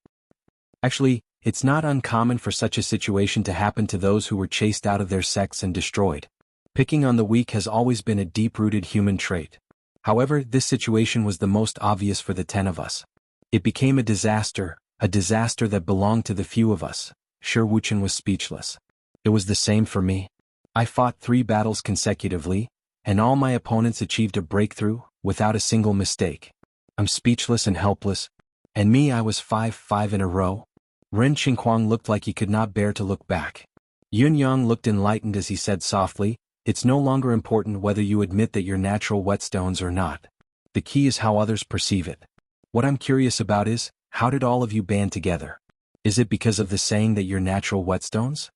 Actually, it's not uncommon for such a situation to happen to those who were chased out of their sects and destroyed. Picking on the weak has always been a deep-rooted human trait. However, this situation was the most obvious for the 10 of us. It became a disaster that belonged to the few of us." Shi Wuchen was speechless. "It was the same for me. I fought 3 battles consecutively, and all my opponents achieved a breakthrough, without a single mistake. I'm speechless and helpless. And me, I was 5 in a row." Ren Qinghuang looked like he could not bear to look back. Yun-yang looked enlightened as he said softly, "It's no longer important whether you admit that you're natural whetstones or not. The key is how others perceive it. What I'm curious about is, how did all of you band together? Is it because of the saying that you're natural whetstones?"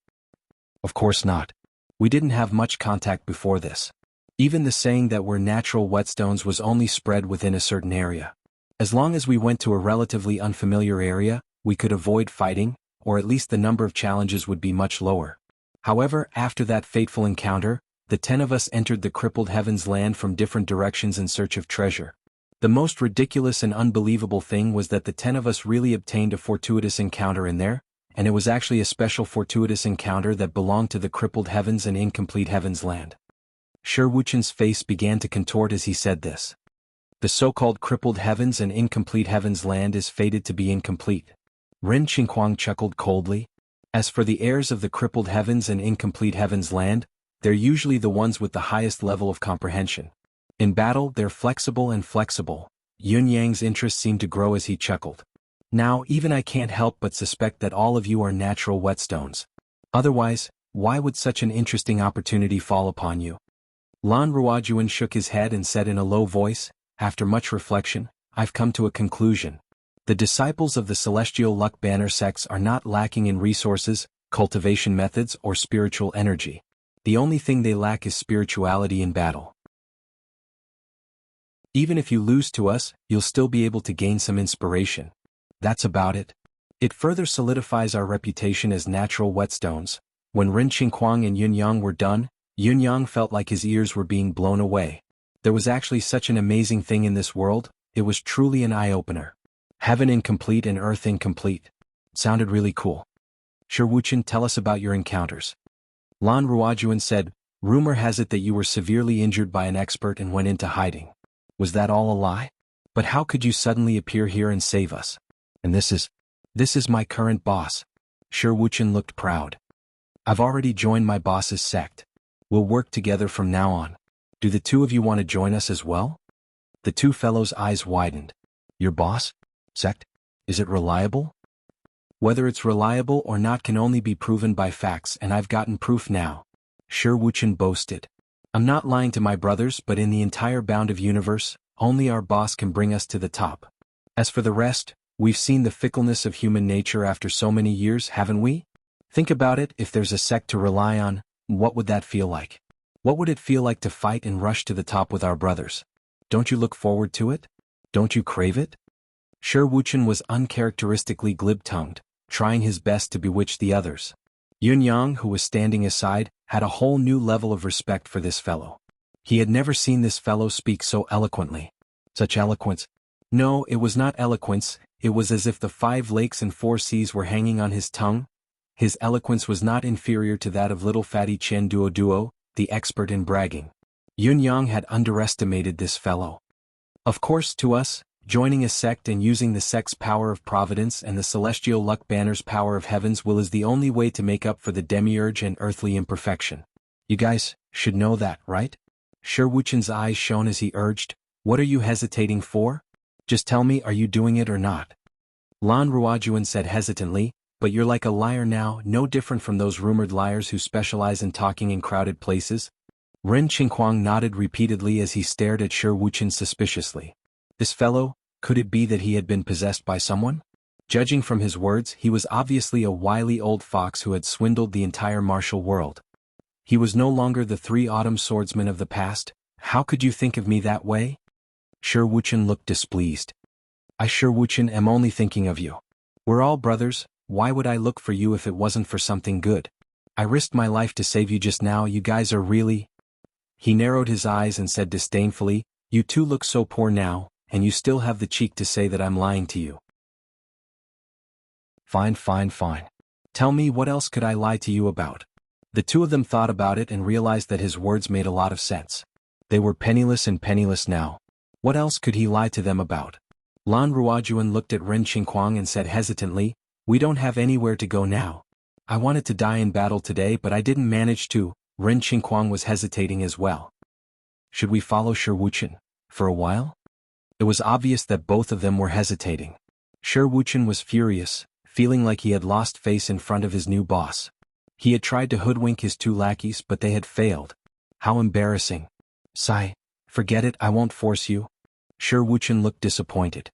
"Of course not. We didn't have much contact before this. Even the saying that we're natural whetstones was only spread within a certain area. As long as we went to a relatively unfamiliar area, we could avoid fighting, or at least the number of challenges would be much lower. However, after that fateful encounter, the 10 of us entered the crippled heavens land from different directions in search of treasure. The most ridiculous and unbelievable thing was that the 10 of us really obtained a fortuitous encounter in there, and it was actually a special fortuitous encounter that belonged to the crippled heavens and incomplete heavens land." Shi Wuchen's face began to contort as he said this. "The so-called crippled heavens and incomplete heavens land is fated to be incomplete." Ren Qinghuang chuckled coldly. "As for the heirs of the crippled heavens and incomplete heavens land, they're usually the ones with the highest level of comprehension. In battle, they're flexible and flexible." Yun-yang's interest seemed to grow as he chuckled. "Now, even I can't help but suspect that all of you are natural whetstones. Otherwise, why would such an interesting opportunity fall upon you?" Lan Ruojuan shook his head and said in a low voice, "After much reflection, I've come to a conclusion. The disciples of the celestial luck banner sects are not lacking in resources, cultivation methods, or spiritual energy. The only thing they lack is spirituality in battle. Even if you lose to us, you'll still be able to gain some inspiration. That's about it. It further solidifies our reputation as natural whetstones." When Ren Qinghuang and Yun-yang were done, Yun-yang felt like his ears were being blown away. There was actually such an amazing thing in this world, it was truly an eye-opener. Heaven incomplete and earth incomplete. It sounded really cool. "Shi Wuchen, tell us about your encounters." Lan Ruojuan said, "Rumor has it that you were severely injured by an expert and went into hiding. Was that all a lie? But how could you suddenly appear here and save us? And this is..." This is my current boss. Shi Wuchen looked proud. I've already joined my boss's sect. We'll work together from now on. Do the two of you want to join us as well? The two fellows' eyes widened. Your boss? Sect? Is it reliable? Whether it's reliable or not can only be proven by facts, and I've gotten proof now. Shi Wuchen boasted. I'm not lying to my brothers, but in the entire bound of universe, only our boss can bring us to the top. As for the rest, we've seen the fickleness of human nature after so many years, haven't we? Think about it, if there's a sect to rely on, what would that feel like? What would it feel like to fight and rush to the top with our brothers? Don't you look forward to it? Don't you crave it? Shi Wuchen was uncharacteristically glib-tongued, trying his best to bewitch the others. Yun Yang, who was standing aside, had a whole new level of respect for this fellow. He had never seen this fellow speak so eloquently. Such eloquence. No, it was not eloquence, it was as if the 5 lakes and 4 seas were hanging on his tongue. His eloquence was not inferior to that of little fatty Chen Duo, the expert in bragging. Yun Yang had underestimated this fellow. Of course, to us, joining a sect and using the sect's power of providence and the celestial luck banner's power of heaven's will is the only way to make up for the demiurge and earthly imperfection. You guys should know that, right? Shi Wuchen's eyes shone as he urged, what are you hesitating for? Just tell me, are you doing it or not? Lan Ruojuan said hesitantly, but you're like a liar now, no different from those rumored liars who specialize in talking in crowded places. Ren Qinghuang nodded repeatedly as he stared at Shi Wuchen suspiciously. This fellow, could it be that he had been possessed by someone? Judging from his words, he was obviously a wily old fox who had swindled the entire martial world. He was no longer the 3 autumn swordsman of the past. How could you think of me that way? Shi Wuchen looked displeased. I, Shi Wuchen, am only thinking of you. We're all brothers, why would I look for you if it wasn't for something good? I risked my life to save you just now, you guys are really… He narrowed his eyes and said disdainfully, you two look so poor now, and you still have the cheek to say that I'm lying to you. Fine. Tell me, what else could I lie to you about? The two of them thought about it and realized that his words made a lot of sense. They were penniless now. What else could he lie to them about? Lan Ruojuan looked at Ren Qinghuang and said hesitantly, we don't have anywhere to go now. I wanted to die in battle today, but I didn't manage to. Ren Qinghuang was hesitating as well. Should we follow Shi Wuchen for a while? It was obvious that both of them were hesitating. Shi Wuchen was furious, feeling like he had lost face in front of his new boss. He had tried to hoodwink his 2 lackeys, but they had failed. How embarrassing. Sigh, forget it, I won't force you. Shi Wuchen looked disappointed.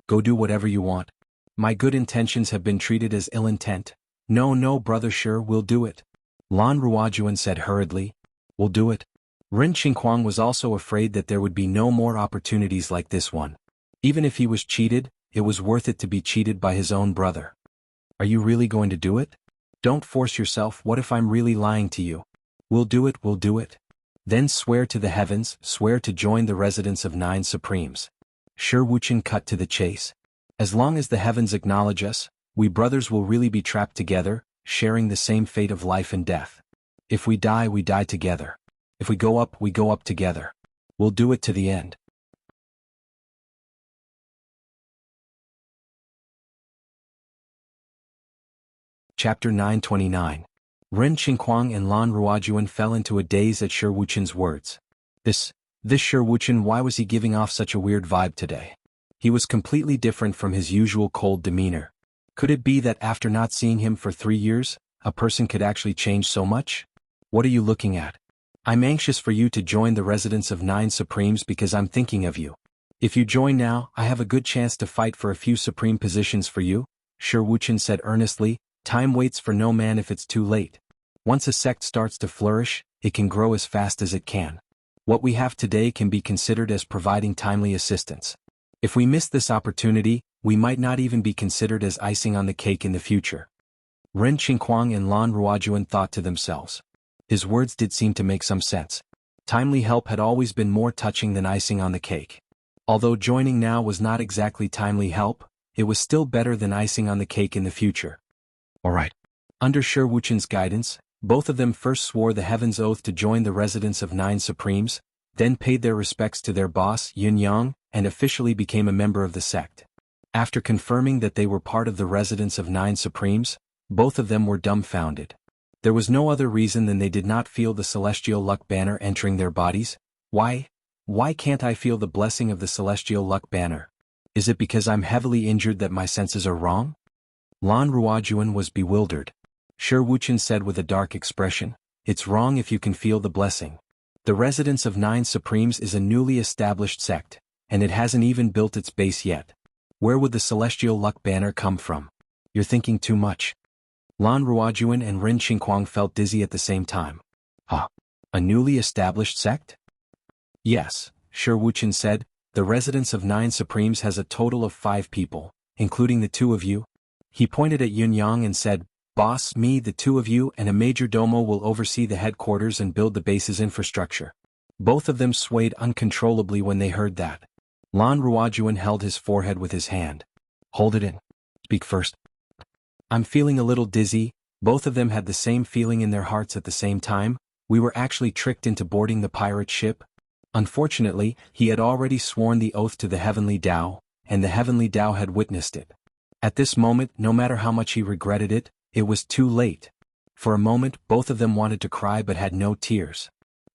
Go do whatever you want. My good intentions have been treated as ill intent. No, brother Shi, we'll do it. Lan Ruojuan said hurriedly. We'll do it. Ren Qinghuang was also afraid that there would be no more opportunities like this one. Even if he was cheated, it was worth it to be cheated by his own brother. Are you really going to do it? Don't force yourself, what if I'm really lying to you? We'll do it. Then swear to the heavens, swear to join the residence of 9 Supremes. Shi Wuchen cut to the chase. As long as the heavens acknowledge us, we brothers will really be trapped together, sharing the same fate of life and death. If we die, we die together. If we go up together. We'll do it to the end. Chapter 929. Ren Qinghuang and Lan Ruojuan fell into a daze at Shi Wuchen's words. This Shi Wuchen, why was he giving off such a weird vibe today? He was completely different from his usual cold demeanor. Could it be that after not seeing him for 3 years, a person could actually change so much? What are you looking at? I'm anxious for you to join the residence of 9 Supremes because I'm thinking of you. If you join now, I have a good chance to fight for a few supreme positions for you, Shi Wuchen said earnestly. Time waits for no man if it's too late. Once a sect starts to flourish, it can grow as fast as it can. What we have today can be considered as providing timely assistance. If we miss this opportunity, we might not even be considered as icing on the cake in the future. Ren Qinghuang and Lan Ruojuan thought to themselves. His words did seem to make some sense. Timely help had always been more touching than icing on the cake. Although joining now was not exactly timely help, it was still better than icing on the cake in the future. Alright. Under Shi Wuchen's guidance, both of them first swore the heaven's oath to join the residence of 9 Supremes, then paid their respects to their boss, Yun Yang, and officially became a member of the sect. After confirming that they were part of the residence of 9 Supremes, both of them were dumbfounded. There was no other reason than they did not feel the celestial luck banner entering their bodies. Why can't I feel the blessing of the celestial luck banner? Is it because I'm heavily injured that my senses are wrong? Lan Ruojuan was bewildered. Shi Wuqian said with a dark expression, "It's wrong if you can feel the blessing. The residence of 9 Supremes is a newly established sect, and it hasn't even built its base yet. Where would the celestial luck banner come from? You're thinking too much." Lan Ruojuan and Ren Qingquang felt dizzy at the same time. Huh? A newly established sect? Yes, Shi Wuqian said, the residence of 9 Supremes has a total of 5 people, including the 2 of you. He pointed at Yunyang and said, "Boss, me, the 2 of you and a major domo will oversee the headquarters and build the base's infrastructure." Both of them swayed uncontrollably when they heard that. Lan Ruojuan held his forehead with his hand. "Hold it in. Speak first." "I'm feeling a little dizzy." Both of them had the same feeling in their hearts at the same time. We were actually tricked into boarding the pirate ship. Unfortunately, he had already sworn the oath to the Heavenly Tao, and the Heavenly Tao had witnessed it. At this moment, no matter how much he regretted it, it was too late. For a moment, both of them wanted to cry but had no tears.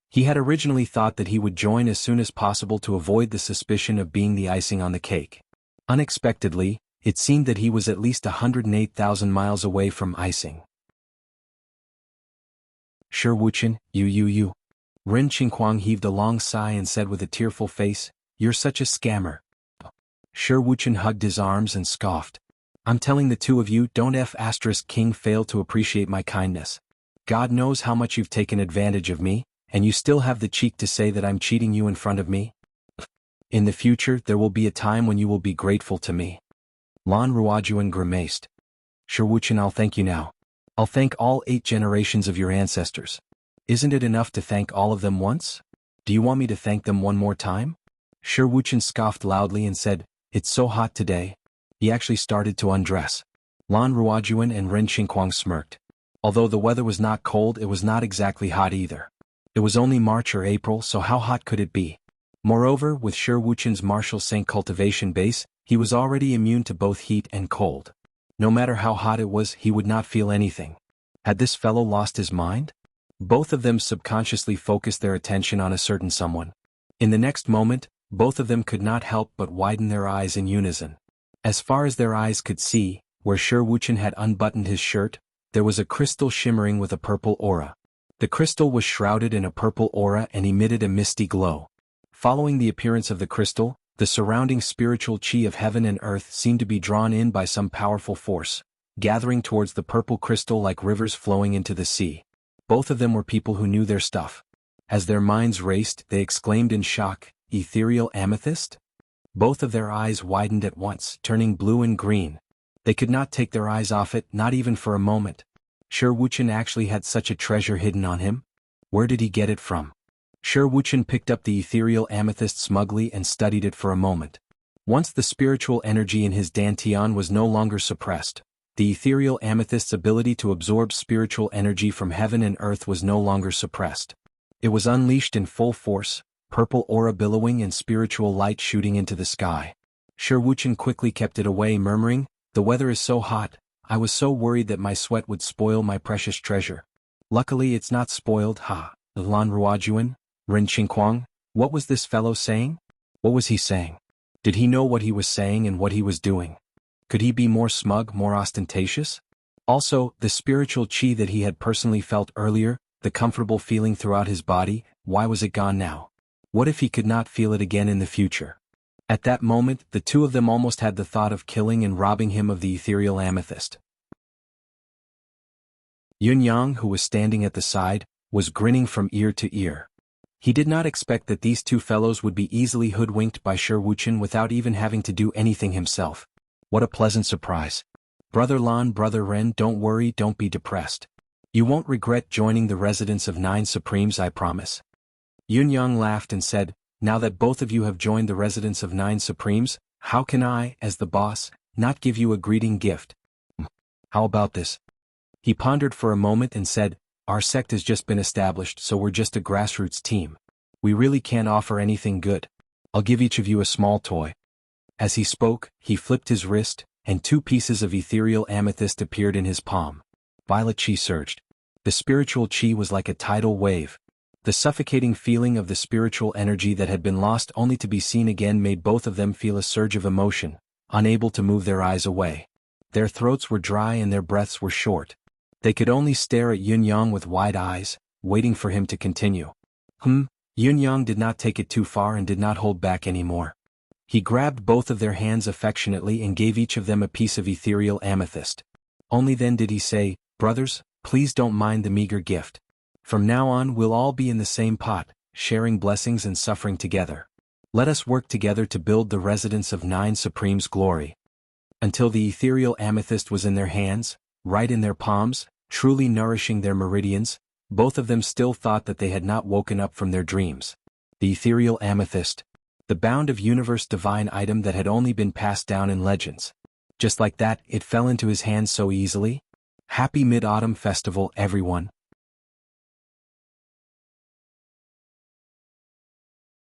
He had originally thought that he would join as soon as possible to avoid the suspicion of being the icing on the cake. Unexpectedly, it seemed that he was at least 108,000 miles away from icing. "Shi Wuqian, you. Ren Qingquang heaved a long sigh and said with a tearful face, "You're such a scammer." Shi Wuqian hugged his arms and scoffed. "I'm telling the 2 of you, don't King fail to appreciate my kindness. God knows how much you've taken advantage of me, and you still have the cheek to say that I'm cheating you in front of me? In the future there will be a time when you will be grateful to me." Lan Ruojuan grimaced. "Shi Wuqian, I'll thank you now. I'll thank all 8 generations of your ancestors. Isn't it enough to thank all of them once? Do you want me to thank them one more time?" Shi Wuqian scoffed loudly and said, "It's so hot today." He actually started to undress. Lan Ruojuan and Ren Qingquang smirked. Although the weather was not cold, it was not exactly hot either. It was only March or April, so how hot could it be? Moreover, with Shi Wuqian's martial saint cultivation base, he was already immune to both heat and cold. No matter how hot it was, he would not feel anything. Had this fellow lost his mind? Both of them subconsciously focused their attention on a certain someone. In the next moment, both of them could not help but widen their eyes in unison. As far as their eyes could see, where Shi Wuqian had unbuttoned his shirt, there was a crystal shimmering with a purple aura. The crystal was shrouded in a purple aura and emitted a misty glow. Following the appearance of the crystal, the surrounding spiritual chi of heaven and earth seemed to be drawn in by some powerful force, gathering towards the purple crystal like rivers flowing into the sea. Both of them were people who knew their stuff. As their minds raced, they exclaimed in shock, "Ethereal amethyst?" Both of their eyes widened at once, turning blue and green. They could not take their eyes off it, not even for a moment. Shi Wuqian actually had such a treasure hidden on him? Where did he get it from? Shi Wuqian picked up the ethereal amethyst smugly and studied it for a moment. Once the spiritual energy in his dantian was no longer suppressed, the ethereal amethyst's ability to absorb spiritual energy from heaven and earth was no longer suppressed. It was unleashed in full force, purple aura billowing and spiritual light shooting into the sky. Shi Wuqian quickly kept it away, murmuring, "The weather is so hot, I was so worried that my sweat would spoil my precious treasure. Luckily it's not spoiled." Lan Ruojuan, Ren Qingquang, what was this fellow saying? What was he saying? Did he know what he was saying and what he was doing? Could he be more smug, more ostentatious? Also, the spiritual chi that he had personally felt earlier, the comfortable feeling throughout his body, why was it gone now? What if he could not feel it again in the future? At that moment, the 2 of them almost had the thought of killing and robbing him of the ethereal amethyst. Yunyang, who was standing at the side, was grinning from ear to ear. He did not expect that these 2 fellows would be easily hoodwinked by Shi Wuqian without even having to do anything himself. What a pleasant surprise. "Brother Lan, Brother Ren, don't worry, don't be depressed. You won't regret joining the residence of 9 Supremes, I promise." Yunyang laughed and said, "Now that both of you have joined the residence of 9 Supremes, how can I, as the boss, not give you a greeting gift? How about this?" He pondered for a moment and said, "Our sect has just been established, so we're just a grassroots team. We really can't offer anything good. I'll give each of you a small toy." As he spoke, he flipped his wrist, and 2 pieces of ethereal amethyst appeared in his palm. Violet chi surged. The spiritual chi was like a tidal wave. The suffocating feeling of the spiritual energy that had been lost only to be seen again made both of them feel a surge of emotion, unable to move their eyes away. Their throats were dry and their breaths were short. They could only stare at Yun-Yang with wide eyes, waiting for him to continue. Yun-Yang did not take it too far and did not hold back anymore. He grabbed both of their hands affectionately and gave each of them a piece of ethereal amethyst. Only then did he say, "Brothers, please don't mind the meager gift. From now on we'll all be in the same pot, sharing blessings and suffering together. Let us work together to build the residence of 9 Supremes' glory." Until the ethereal amethyst was in their hands, right in their palms, truly nourishing their meridians, both of them still thought that they had not woken up from their dreams. The ethereal amethyst. The bound of universe divine item that had only been passed down in legends. Just like that, it fell into his hands so easily. Happy Mid-Autumn Festival, everyone.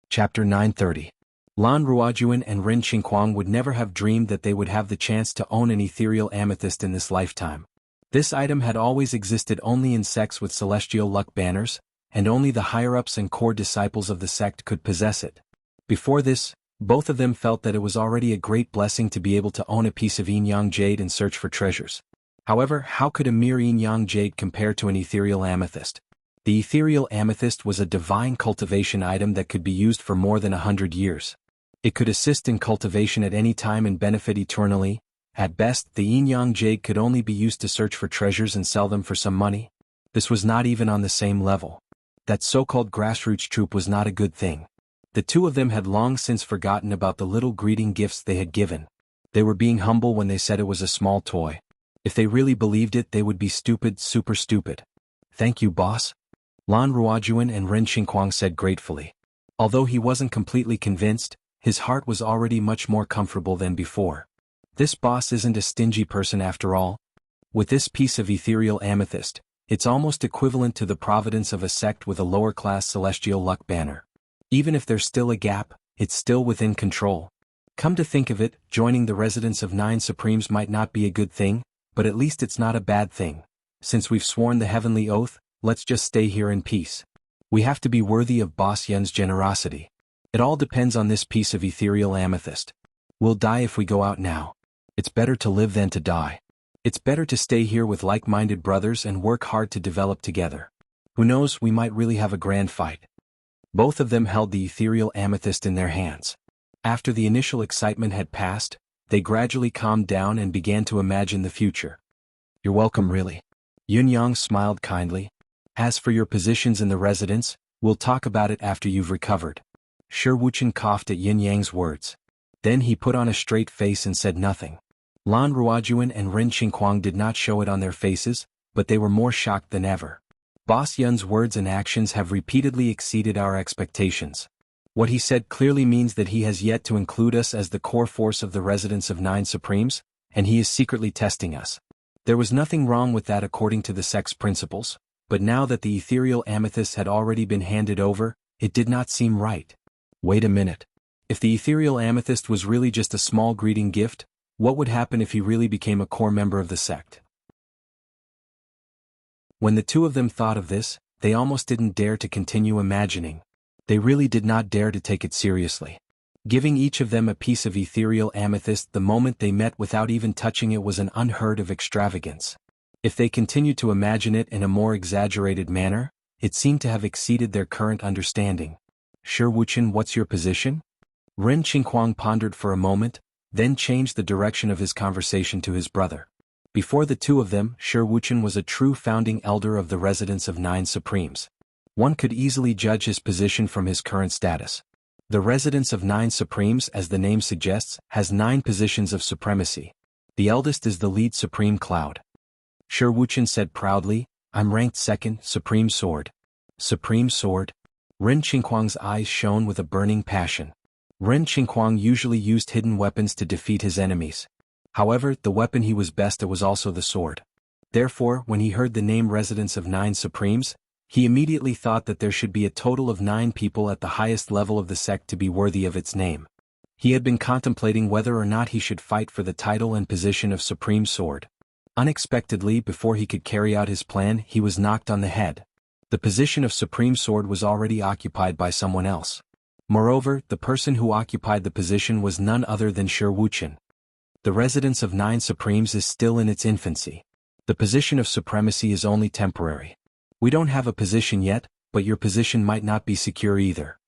Chapter 930. Lan Ruojuan and Ren Qingquang would never have dreamed that they would have the chance to own an ethereal amethyst in this lifetime. This item had always existed only in sects with celestial luck banners, and only the higher-ups and core disciples of the sect could possess it. Before this, both of them felt that it was already a great blessing to be able to own a piece of yin-yang jade and search for treasures. However, how could a mere yin-yang jade compare to an ethereal amethyst? The ethereal amethyst was a divine cultivation item that could be used for more than 100 years. It could assist in cultivation at any time and benefit eternally. At best, the yin-yang jade could only be used to search for treasures and sell them for some money. This was not even on the same level. That so-called grassroots troop was not a good thing. The 2 of them had long since forgotten about the little greeting gifts they had given. They were being humble when they said it was a small toy. If they really believed it, they would be stupid, super stupid. "Thank you, boss," Lan Ruojuan and Ren Qingquang said gratefully. Although he wasn't completely convinced, his heart was already much more comfortable than before. This boss isn't a stingy person after all. With this piece of ethereal amethyst, it's almost equivalent to the providence of a sect with a lower-class celestial luck banner. Even if there's still a gap, it's still within control. Come to think of it, joining the residence of 9 Supremes might not be a good thing, but at least it's not a bad thing. Since we've sworn the heavenly oath, let's just stay here in peace. We have to be worthy of Boss Yun's generosity. It all depends on this piece of ethereal amethyst. We'll die if we go out now. It's better to live than to die. It's better to stay here with like-minded brothers and work hard to develop together. Who knows, we might really have a grand fight. Both of them held the ethereal amethyst in their hands. After the initial excitement had passed, they gradually calmed down and began to imagine the future. "You're welcome, really." Yun-Yang smiled kindly. "As for your positions in the residence, we'll talk about it after you've recovered." Shi Wuchen coughed at Yun-Yang's words. Then he put on a straight face and said nothing. Lan Ruojuan and Ren Qingquang did not show it on their faces, but they were more shocked than ever. Boss Yun's words and actions have repeatedly exceeded our expectations. What he said clearly means that he has yet to include us as the core force of the residence of 9 Supremes, and he is secretly testing us. There was nothing wrong with that according to the sect's principles, but now that the ethereal amethyst had already been handed over, it did not seem right. Wait a minute. If the ethereal amethyst was really just a small greeting gift, what would happen if he really became a core member of the sect? When the 2 of them thought of this, they almost didn't dare to continue imagining. They really did not dare to take it seriously. Giving each of them a piece of ethereal amethyst the moment they met without even touching it was an unheard of extravagance. If they continued to imagine it in a more exaggerated manner, it seemed to have exceeded their current understanding. "Shi Wuchen, what's your position?" Ren Qingquang pondered for a moment, then changed the direction of his conversation to his brother. Before the 2 of them, Shi Wuchen was a true founding elder of the residence of 9 Supremes. One could easily judge his position from his current status. The residence of 9 Supremes, as the name suggests, has 9 positions of supremacy. The eldest is the lead Supreme Cloud. Shi Wuchen said proudly, "I'm ranked 2nd, Supreme Sword." Supreme Sword? Ren Qingquang's eyes shone with a burning passion. Ren Qingquang usually used hidden weapons to defeat his enemies. However, the weapon he was best at was also the sword. Therefore, when he heard the name Residence of 9 Supremes, he immediately thought that there should be a total of 9 people at the highest level of the sect to be worthy of its name. He had been contemplating whether or not he should fight for the title and position of Supreme Sword. Unexpectedly, before he could carry out his plan, he was knocked on the head. The position of Supreme Sword was already occupied by someone else. Moreover, the person who occupied the position was none other than Shi Wuchen. The residence of 9 Supremes is still in its infancy. The position of supremacy is only temporary. We don't have a position yet, but your position might not be secure either.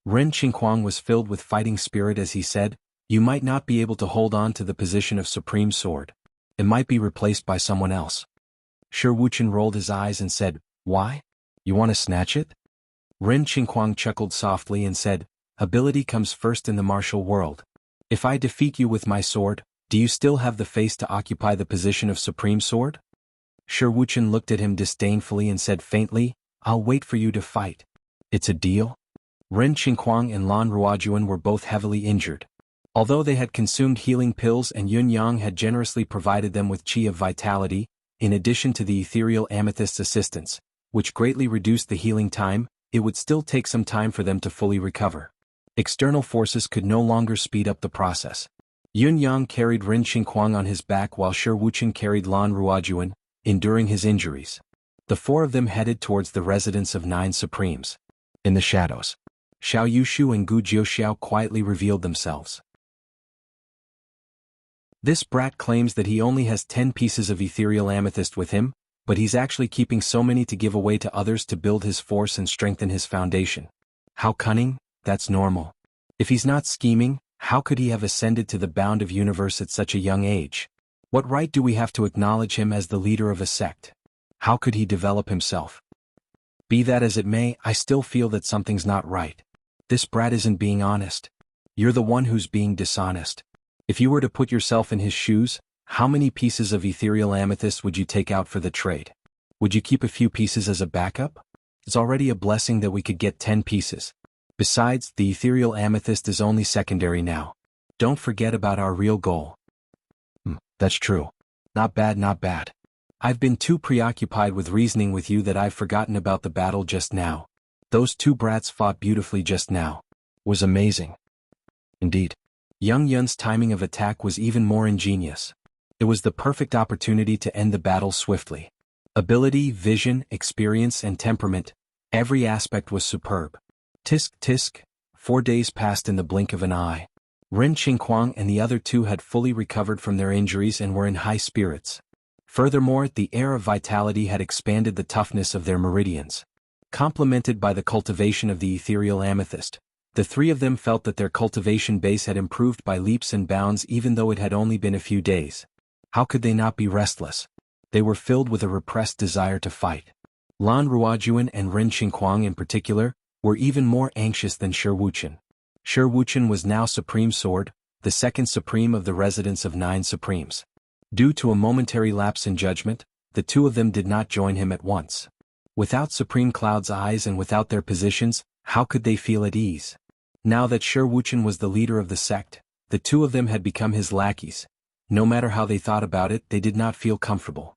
Ren Qinghuang was filled with fighting spirit as he said, you might not be able to hold on to the position of Supreme Sword. It might be replaced by someone else. Shi Wuchen rolled his eyes and said, why? You want to snatch it? Ren Qinghuang chuckled softly and said, ability comes first in the martial world. If I defeat you with my sword, do you still have the face to occupy the position of Supreme Sword? Shi Wuchen looked at him disdainfully and said faintly, I'll wait for you to fight. It's a deal? Ren Qinghuang and Lan Ruojuan were both heavily injured. Although they had consumed healing pills and Yun Yang had generously provided them with Qi of Vitality, in addition to the ethereal amethyst's assistance, which greatly reduced the healing time, it would still take some time for them to fully recover. External forces could no longer speed up the process. Yun Yang carried Ren Qinghuang on his back while Shi Wuchen carried Lan Ruojuan, enduring his injuries. The 4 of them headed towards the residence of 9 Supremes. In the shadows, Xiao Yushu and Gu Jiuxiao quietly revealed themselves. This brat claims that he only has 10 pieces of ethereal amethyst with him, but he's actually keeping so many to give away to others to build his force and strengthen his foundation. How cunning? That's normal. If he's not scheming, how could he have ascended to the bound of universe at such a young age? What right do we have to acknowledge him as the leader of a sect? How could he develop himself? Be that as it may, I still feel that something's not right. This brat isn't being honest. You're the one who's being dishonest. If you were to put yourself in his shoes, how many pieces of ethereal amethyst would you take out for the trade? Would you keep a few pieces as a backup? It's already a blessing that we could get 10 pieces. Besides, the ethereal amethyst is only secondary now. Don't forget about our real goal. That's true. Not bad, not bad. I've been too preoccupied with reasoning with you that I've forgotten about the battle just now. Those 2 brats fought beautifully just now. Was amazing. Indeed. Young Yun's timing of attack was even more ingenious. It was the perfect opportunity to end the battle swiftly. Ability, vision, experience, and temperament, every aspect was superb. Tisk tisk, 4 days passed in the blink of an eye. Ren Qinghuang and the other 2 had fully recovered from their injuries and were in high spirits. Furthermore, the air of vitality had expanded the toughness of their meridians. Complemented by the cultivation of the ethereal amethyst, the 3 of them felt that their cultivation base had improved by leaps and bounds even though it had only been a few days. How could they not be restless? They were filled with a repressed desire to fight. Lan Ruojuan and Ren Qinghuang in particular were even more anxious than Shi Wuchen. Shi Wuchen was now Supreme Sword, the 2nd Supreme of the residence of 9 Supremes. Due to a momentary lapse in judgment, the 2 of them did not join him at once. Without Supreme Cloud's eyes and without their positions, how could they feel at ease? Now that Shi Wuchen was the leader of the sect, the 2 of them had become his lackeys. No matter how they thought about it, they did not feel comfortable.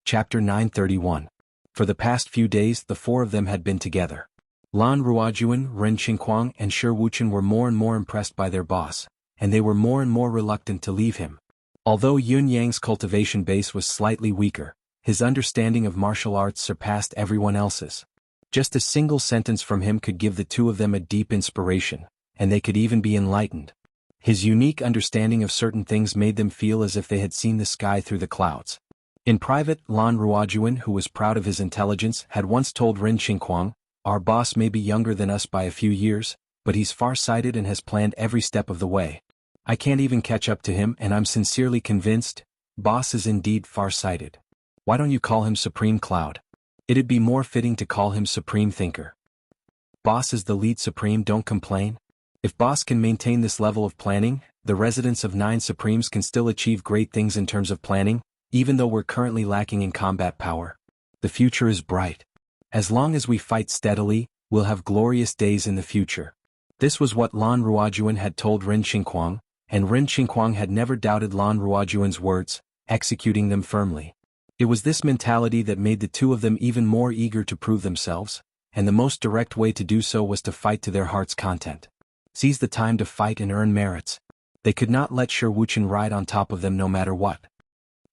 Chapter 931. For the past few days, the 4 of them had been together. Lan Ruojuan, Ren Qinghuang, and Shi Wuchen were more and more impressed by their boss, and they were more and more reluctant to leave him. Although Yun Yang's cultivation base was slightly weaker, his understanding of martial arts surpassed everyone else's. Just a single sentence from him could give the 2 of them a deep inspiration, and they could even be enlightened. His unique understanding of certain things made them feel as if they had seen the sky through the clouds. In private, Lan Ruojuan, who was proud of his intelligence, had once told Ren Qinghuang, our boss may be younger than us by a few years, but he's far-sighted and has planned every step of the way. I can't even catch up to him, and I'm sincerely convinced, boss is indeed far-sighted. Why don't you call him Supreme Cloud? It'd be more fitting to call him Supreme Thinker. Boss is the lead Supreme, don't complain. If boss can maintain this level of planning, the residents of 9 Supremes can still achieve great things in terms of planning, even though we're currently lacking in combat power. The future is bright. As long as we fight steadily, we'll have glorious days in the future. This was what Lan Ruojuan had told Ren Qinghuang, and Ren Qinghuang had never doubted Lan Ruojuan's words, executing them firmly. It was this mentality that made the 2 of them even more eager to prove themselves, and the most direct way to do so was to fight to their heart's content. Seize the time to fight and earn merits. They could not let Wuchen ride on top of them no matter what.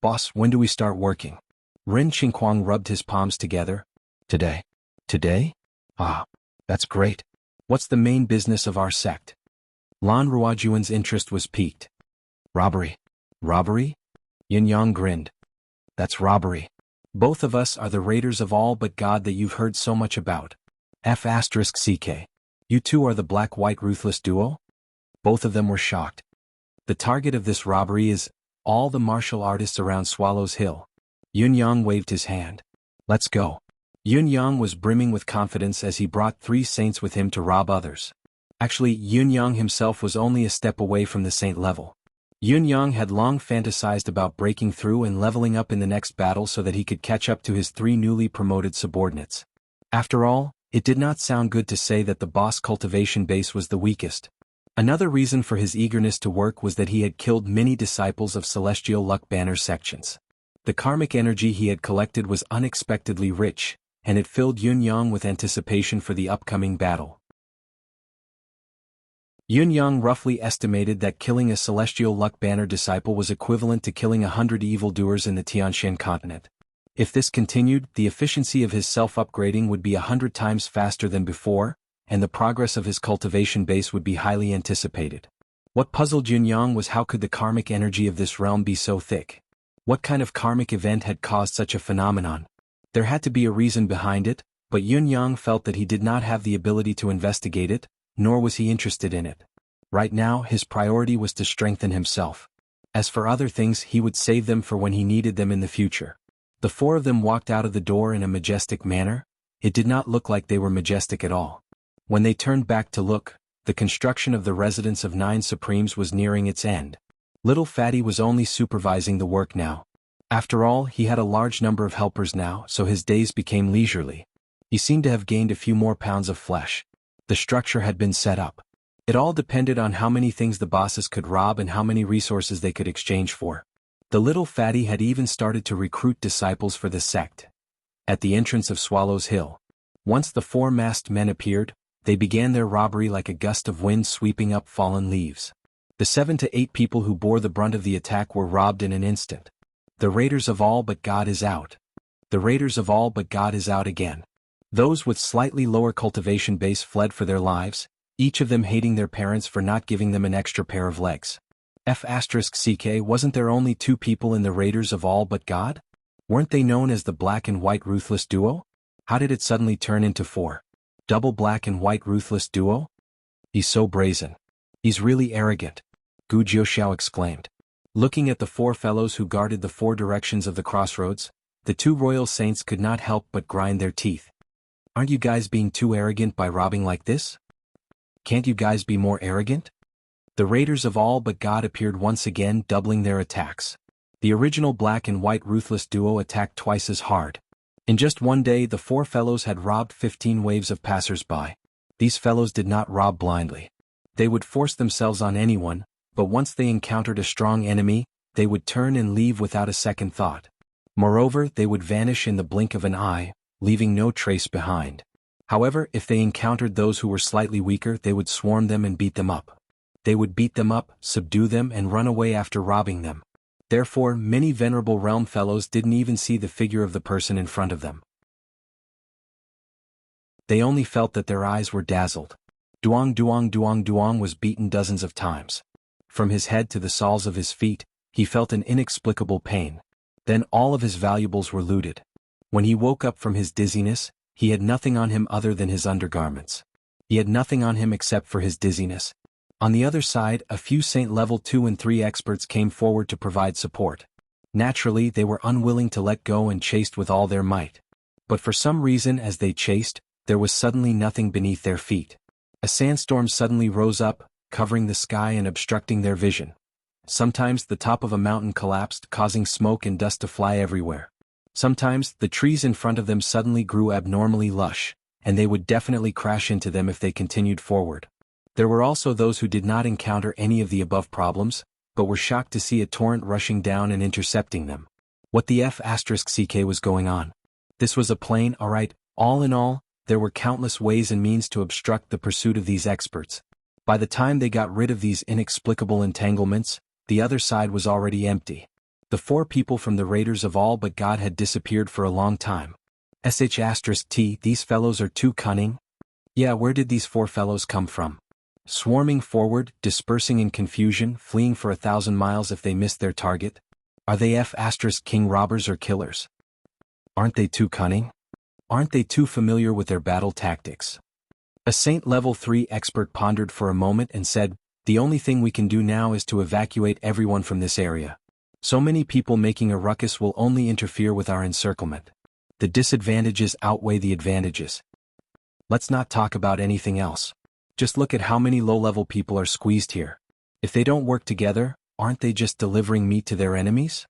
Boss, when do we start working? Ren Qingquang rubbed his palms together. Today. Today? Ah, that's great. What's the main business of our sect? Lan Ruojuan's interest was piqued. Robbery. Robbery? Yin Yang grinned. That's robbery. Both of us are the raiders of all but God that you've heard so much about. F***CK. You two are the black-white ruthless duo? Both of them were shocked. The target of this robbery is all the martial artists around Swallows Hill. Yun Yang waved his hand. Let's go. Yun Yang was brimming with confidence as he brought 3 saints with him to rob others. Actually, Yun Yang himself was only a step away from the saint level. Yun Yang had long fantasized about breaking through and leveling up in the next battle so that he could catch up to his 3 newly promoted subordinates. After all, it did not sound good to say that the boss cultivation base was the weakest. Another reason for his eagerness to work was that he had killed many disciples of Celestial Luck Banner sections. The karmic energy he had collected was unexpectedly rich, and it filled Yun Yang with anticipation for the upcoming battle. Yun Yang roughly estimated that killing a Celestial Luck Banner disciple was equivalent to killing 100 evildoers in the Tianshan continent. If this continued, the efficiency of his self-upgrading would be 100 times faster than before, and the progress of his cultivation base would be highly anticipated. What puzzled Yun Yang was how could the karmic energy of this realm be so thick? What kind of karmic event had caused such a phenomenon? There had to be a reason behind it, but Yun Yang felt that he did not have the ability to investigate it, nor was he interested in it. Right now, his priority was to strengthen himself. As for other things, he would save them for when he needed them in the future. The 4 of them walked out of the door in a majestic manner. It did not look like they were majestic at all. When they turned back to look, the construction of the residence of 9 Supremes was nearing its end. Little Fatty was only supervising the work now. After all, he had a large number of helpers now, so his days became leisurely. He seemed to have gained a few more pounds of flesh. The structure had been set up. It all depended on how many things the bosses could rob and how many resources they could exchange for. The little fatty had even started to recruit disciples for the sect. At the entrance of Swallows Hill, once the 4 masked men appeared, they began their robbery like a gust of wind sweeping up fallen leaves. The 7 to 8 people who bore the brunt of the attack were robbed in an instant. The raiders of all but God is out. The raiders of all but God is out again. Those with slightly lower cultivation base fled for their lives, each of them hating their parents for not giving them an extra pair of legs. F***CK wasn't there only 2 people in the raiders of all but God? Weren't they known as the black and white ruthless duo? How did it suddenly turn into 4? Double black and white ruthless duo? He's so brazen. He's really arrogant, Gu Jiuxiao exclaimed. Looking at the 4 fellows who guarded the 4 directions of the crossroads, the 2 royal saints could not help but grind their teeth. Aren't you guys being too arrogant by robbing like this? Can't you guys be more arrogant? The raiders of all but God appeared once again, doubling their attacks. The original black and white ruthless duo attacked twice as hard. In just one day, the 4 fellows had robbed 15 waves of passers-by. These fellows did not rob blindly. They would force themselves on anyone, but once they encountered a strong enemy, they would turn and leave without a second thought. Moreover, they would vanish in the blink of an eye, leaving no trace behind. However, if they encountered those who were slightly weaker, they would swarm them and beat them up. They would beat them up, subdue them, and run away after robbing them. Therefore, many venerable realm fellows didn't even see the figure of the person in front of them. They only felt that their eyes were dazzled. Duong Duong Duong Duong was beaten dozens of times. From his head to the soles of his feet, he felt an inexplicable pain. Then all of his valuables were looted. When he woke up from his dizziness, he had nothing on him other than his undergarments. He had nothing on him except for his dizziness. On the other side, a few Saint Level 2 and 3 experts came forward to provide support. Naturally, they were unwilling to let go and chased with all their might. But for some reason, as they chased, there was suddenly nothing beneath their feet. A sandstorm suddenly rose up, covering the sky and obstructing their vision. Sometimes the top of a mountain collapsed, causing smoke and dust to fly everywhere. Sometimes, the trees in front of them suddenly grew abnormally lush, and they would definitely crash into them if they continued forward. There were also those who did not encounter any of the above problems, but were shocked to see a torrent rushing down and intercepting them. What the F***CK was going on? This was a plain, alright, all in all, there were countless ways and means to obstruct the pursuit of these experts. By the time they got rid of these inexplicable entanglements, the other side was already empty. The 4 people from the Raiders of All But God had disappeared for a long time. *T, these fellows are too cunning? Yeah, where did these 4 fellows come from? Swarming forward, dispersing in confusion, fleeing for 1,000 miles if they missed their target? Are they king robbers or killers? Aren't they too cunning? Aren't they too familiar with their battle tactics? A Saint Level 3 expert pondered for a moment and said, the only thing we can do now is to evacuate everyone from this area. So many people making a ruckus will only interfere with our encirclement. The disadvantages outweigh the advantages. Let's not talk about anything else. Just look at how many low-level people are squeezed here. If they don't work together, aren't they just delivering meat to their enemies?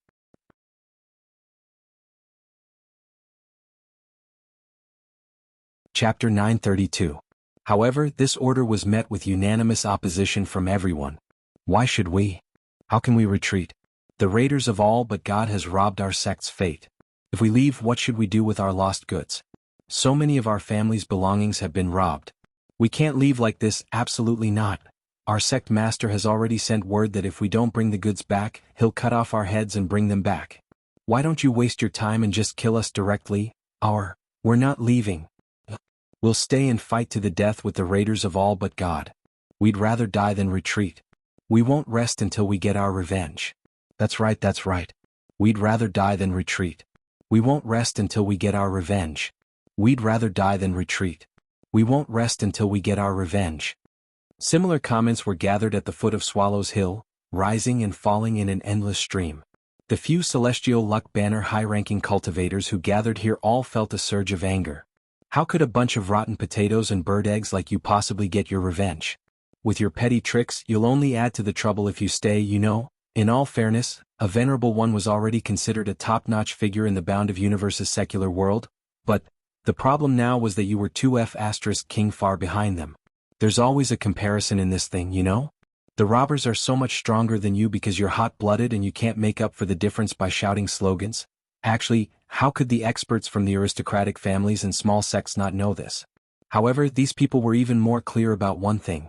Chapter 932. However, this order was met with unanimous opposition from everyone. Why should we? How can we retreat? The Raiders of All But God has robbed our sect's fate. If we leave, what should we do with our lost goods? So many of our family's belongings have been robbed. We can't leave like this, absolutely not. Our sect master has already sent word that if we don't bring the goods back, he'll cut off our heads and bring them back. Why don't you waste your time and just kill us directly? We're not leaving. We'll stay and fight to the death with the Raiders of All But God. We'd rather die than retreat. We won't rest until we get our revenge. That's right. We'd rather die than retreat. We won't rest until we get our revenge. We'd rather die than retreat. We won't rest until we get our revenge. Similar comments were gathered at the foot of Swallow's Hill, rising and falling in an endless stream. The few Celestial Luck Banner high-ranking cultivators who gathered here all felt a surge of anger. How could a bunch of rotten potatoes and bird eggs like you possibly get your revenge? With your petty tricks, you'll only add to the trouble if you stay, you know. In all fairness, a Venerable One was already considered a top-notch figure in the Bound of Universe's secular world, but the problem now was that you were 2F** king far behind them. There's always a comparison in this thing, you know? The robbers are so much stronger than you because you're hot-blooded and you can't make up for the difference by shouting slogans. Actually, how could the experts from the aristocratic families and small sects not know this? However, these people were even more clear about one thing.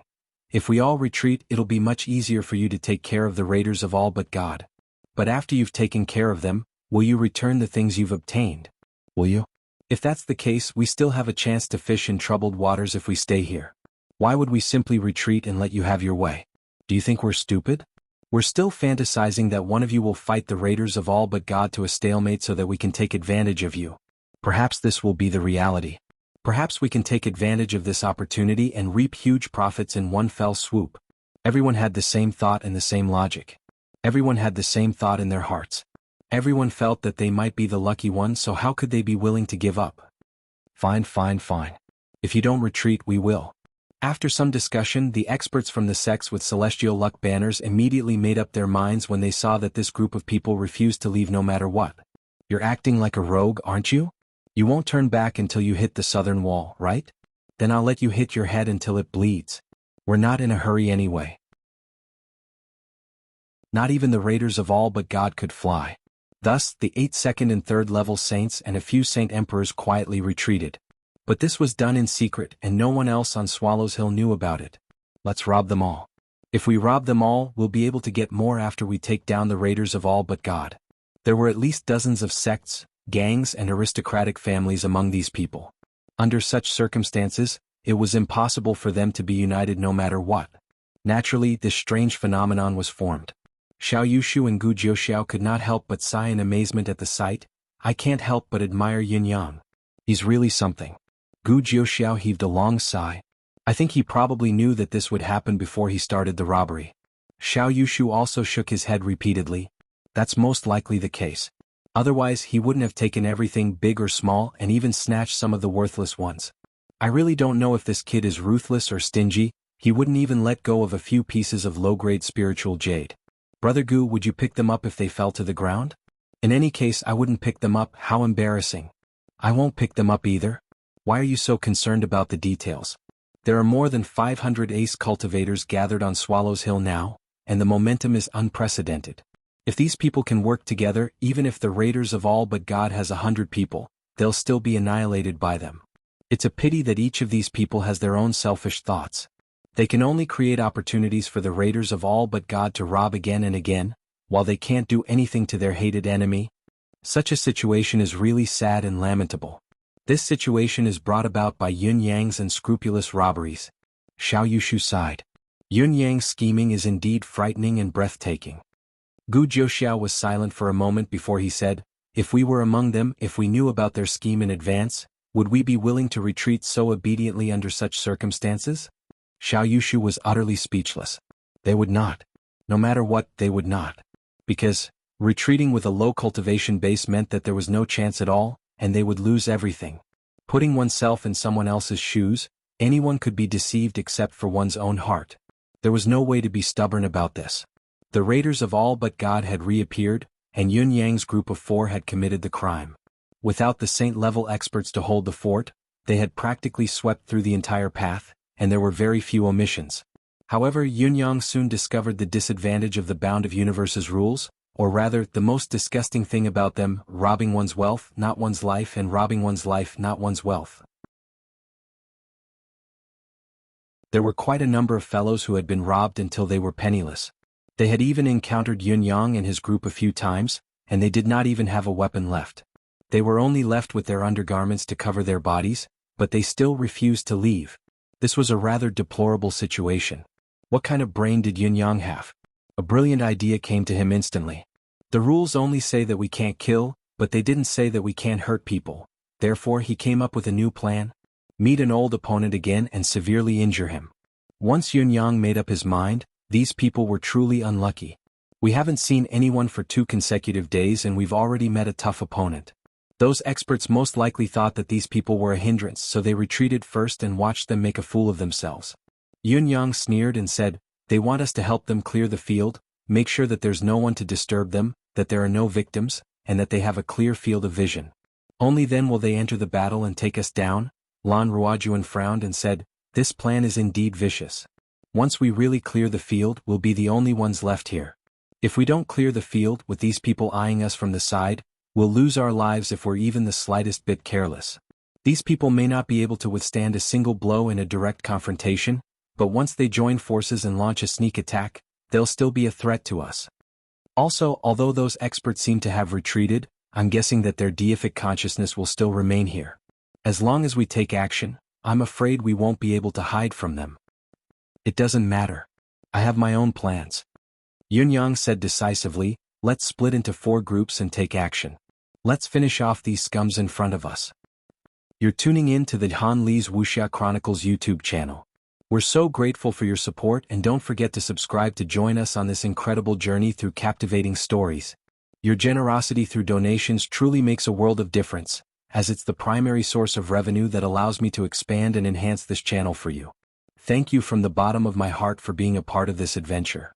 If we all retreat, it'll be much easier for you to take care of the Raiders of All But God. But after you've taken care of them, will you return the things you've obtained? Will you? If that's the case, we still have a chance to fish in troubled waters if we stay here. Why would we simply retreat and let you have your way? Do you think we're stupid? We're still fantasizing that one of you will fight the Raiders of All But God to a stalemate so that we can take advantage of you. Perhaps this will be the reality. Perhaps we can take advantage of this opportunity and reap huge profits in one fell swoop. Everyone had the same thought and the same logic. Everyone had the same thought in their hearts. Everyone felt that they might be the lucky one, so how could they be willing to give up? Fine. If you don't retreat, we will. After some discussion, the experts from the sects with celestial luck banners immediately made up their minds when they saw that this group of people refused to leave no matter what. You're acting like a rogue, aren't you? You won't turn back until you hit the southern wall, right? Then I'll let you hit your head until it bleeds. We're not in a hurry anyway. Not even the Raiders of All But God could fly. Thus, the 8 second and 3rd level saints and a few saint emperors quietly retreated. But this was done in secret and no one else on Swallow's Hill knew about it. Let's rob them all. If we rob them all, we'll be able to get more after we take down the Raiders of All But God. There were at least dozens of sects, gangs and aristocratic families among these people. Under such circumstances, it was impossible for them to be united no matter what. Naturally, this strange phenomenon was formed. Xiao Yushu and Gu Jiuxiao could not help but sigh in amazement at the sight. I can't help but admire Yin Yang. He's really something. Gu Jiuxiao heaved a long sigh. I think he probably knew that this would happen before he started the robbery. Xiao Yushu also shook his head repeatedly. That's most likely the case. Otherwise, he wouldn't have taken everything big or small and even snatched some of the worthless ones. I really don't know if this kid is ruthless or stingy. He wouldn't even let go of a few pieces of low-grade spiritual jade. Brother Gu, would you pick them up if they fell to the ground? In any case, I wouldn't pick them up. How embarrassing. I won't pick them up either. Why are you so concerned about the details? There are more than 500 ace cultivators gathered on Swallow's Hill now, and the momentum is unprecedented. If these people can work together, even if the Raiders of All But God has 100 people, they'll still be annihilated by them. It's a pity that each of these people has their own selfish thoughts. They can only create opportunities for the raiders of all but God to rob again and again, while they can't do anything to their hated enemy. Such a situation is really sad and lamentable. This situation is brought about by Yun Yang's unscrupulous robberies. Xiao Yushu sighed. Yun Yang's scheming is indeed frightening and breathtaking. Gu Jiuxiao was silent for a moment before he said, "If we were among them, if we knew about their scheme in advance, would we be willing to retreat so obediently under such circumstances?" Xiao Yushu was utterly speechless. They would not. No matter what, they would not. Because retreating with a low cultivation base meant that there was no chance at all, and they would lose everything. Putting oneself in someone else's shoes, anyone could be deceived except for one's own heart. There was no way to be stubborn about this. The raiders of all but God had reappeared, and Yun Yang's group of 4 had committed the crime. Without the saint-level experts to hold the fort, they had practically swept through the entire path, and there were very few omissions. However, Yun Yang soon discovered the disadvantage of the bound of universe's rules, or rather, the most disgusting thing about them: robbing one's wealth, not one's life, and robbing one's life, not one's wealth. There were quite a number of fellows who had been robbed until they were penniless. They had even encountered Yun Yang and his group a few times, and they did not even have a weapon left. They were only left with their undergarments to cover their bodies, but they still refused to leave. This was a rather deplorable situation. What kind of brain did Yun Yang have? A brilliant idea came to him instantly. The rules only say that we can't kill, but they didn't say that we can't hurt people. Therefore he came up with a new plan. Meet an old opponent again and severely injure him. Once Yun Yang made up his mind, these people were truly unlucky. We haven't seen anyone for 2 consecutive days and we've already met a tough opponent. Those experts most likely thought that these people were a hindrance, so they retreated first and watched them make a fool of themselves. Yun Yang sneered and said, "They want us to help them clear the field, make sure that there's no one to disturb them, that there are no victims, and that they have a clear field of vision. Only then will they enter the battle and take us down." Lan Ruojuan frowned and said, "This plan is indeed vicious. Once we really clear the field, we'll be the only ones left here. If we don't clear the field with these people eyeing us from the side, we'll lose our lives if we're even the slightest bit careless. These people may not be able to withstand a single blow in a direct confrontation, but once they join forces and launch a sneak attack, they'll still be a threat to us. Also, although those experts seem to have retreated, I'm guessing that their deific consciousness will still remain here. As long as we take action, I'm afraid we won't be able to hide from them." "It doesn't matter. I have my own plans," Yun Yang said decisively. "Let's split into 4 groups and take action. Let's finish off these scums in front of us." You're tuning in to the Han Li's Wuxia Chronicles YouTube channel. We're so grateful for your support, and don't forget to subscribe to join us on this incredible journey through captivating stories. Your generosity through donations truly makes a world of difference, as it's the primary source of revenue that allows me to expand and enhance this channel for you. Thank you from the bottom of my heart for being a part of this adventure.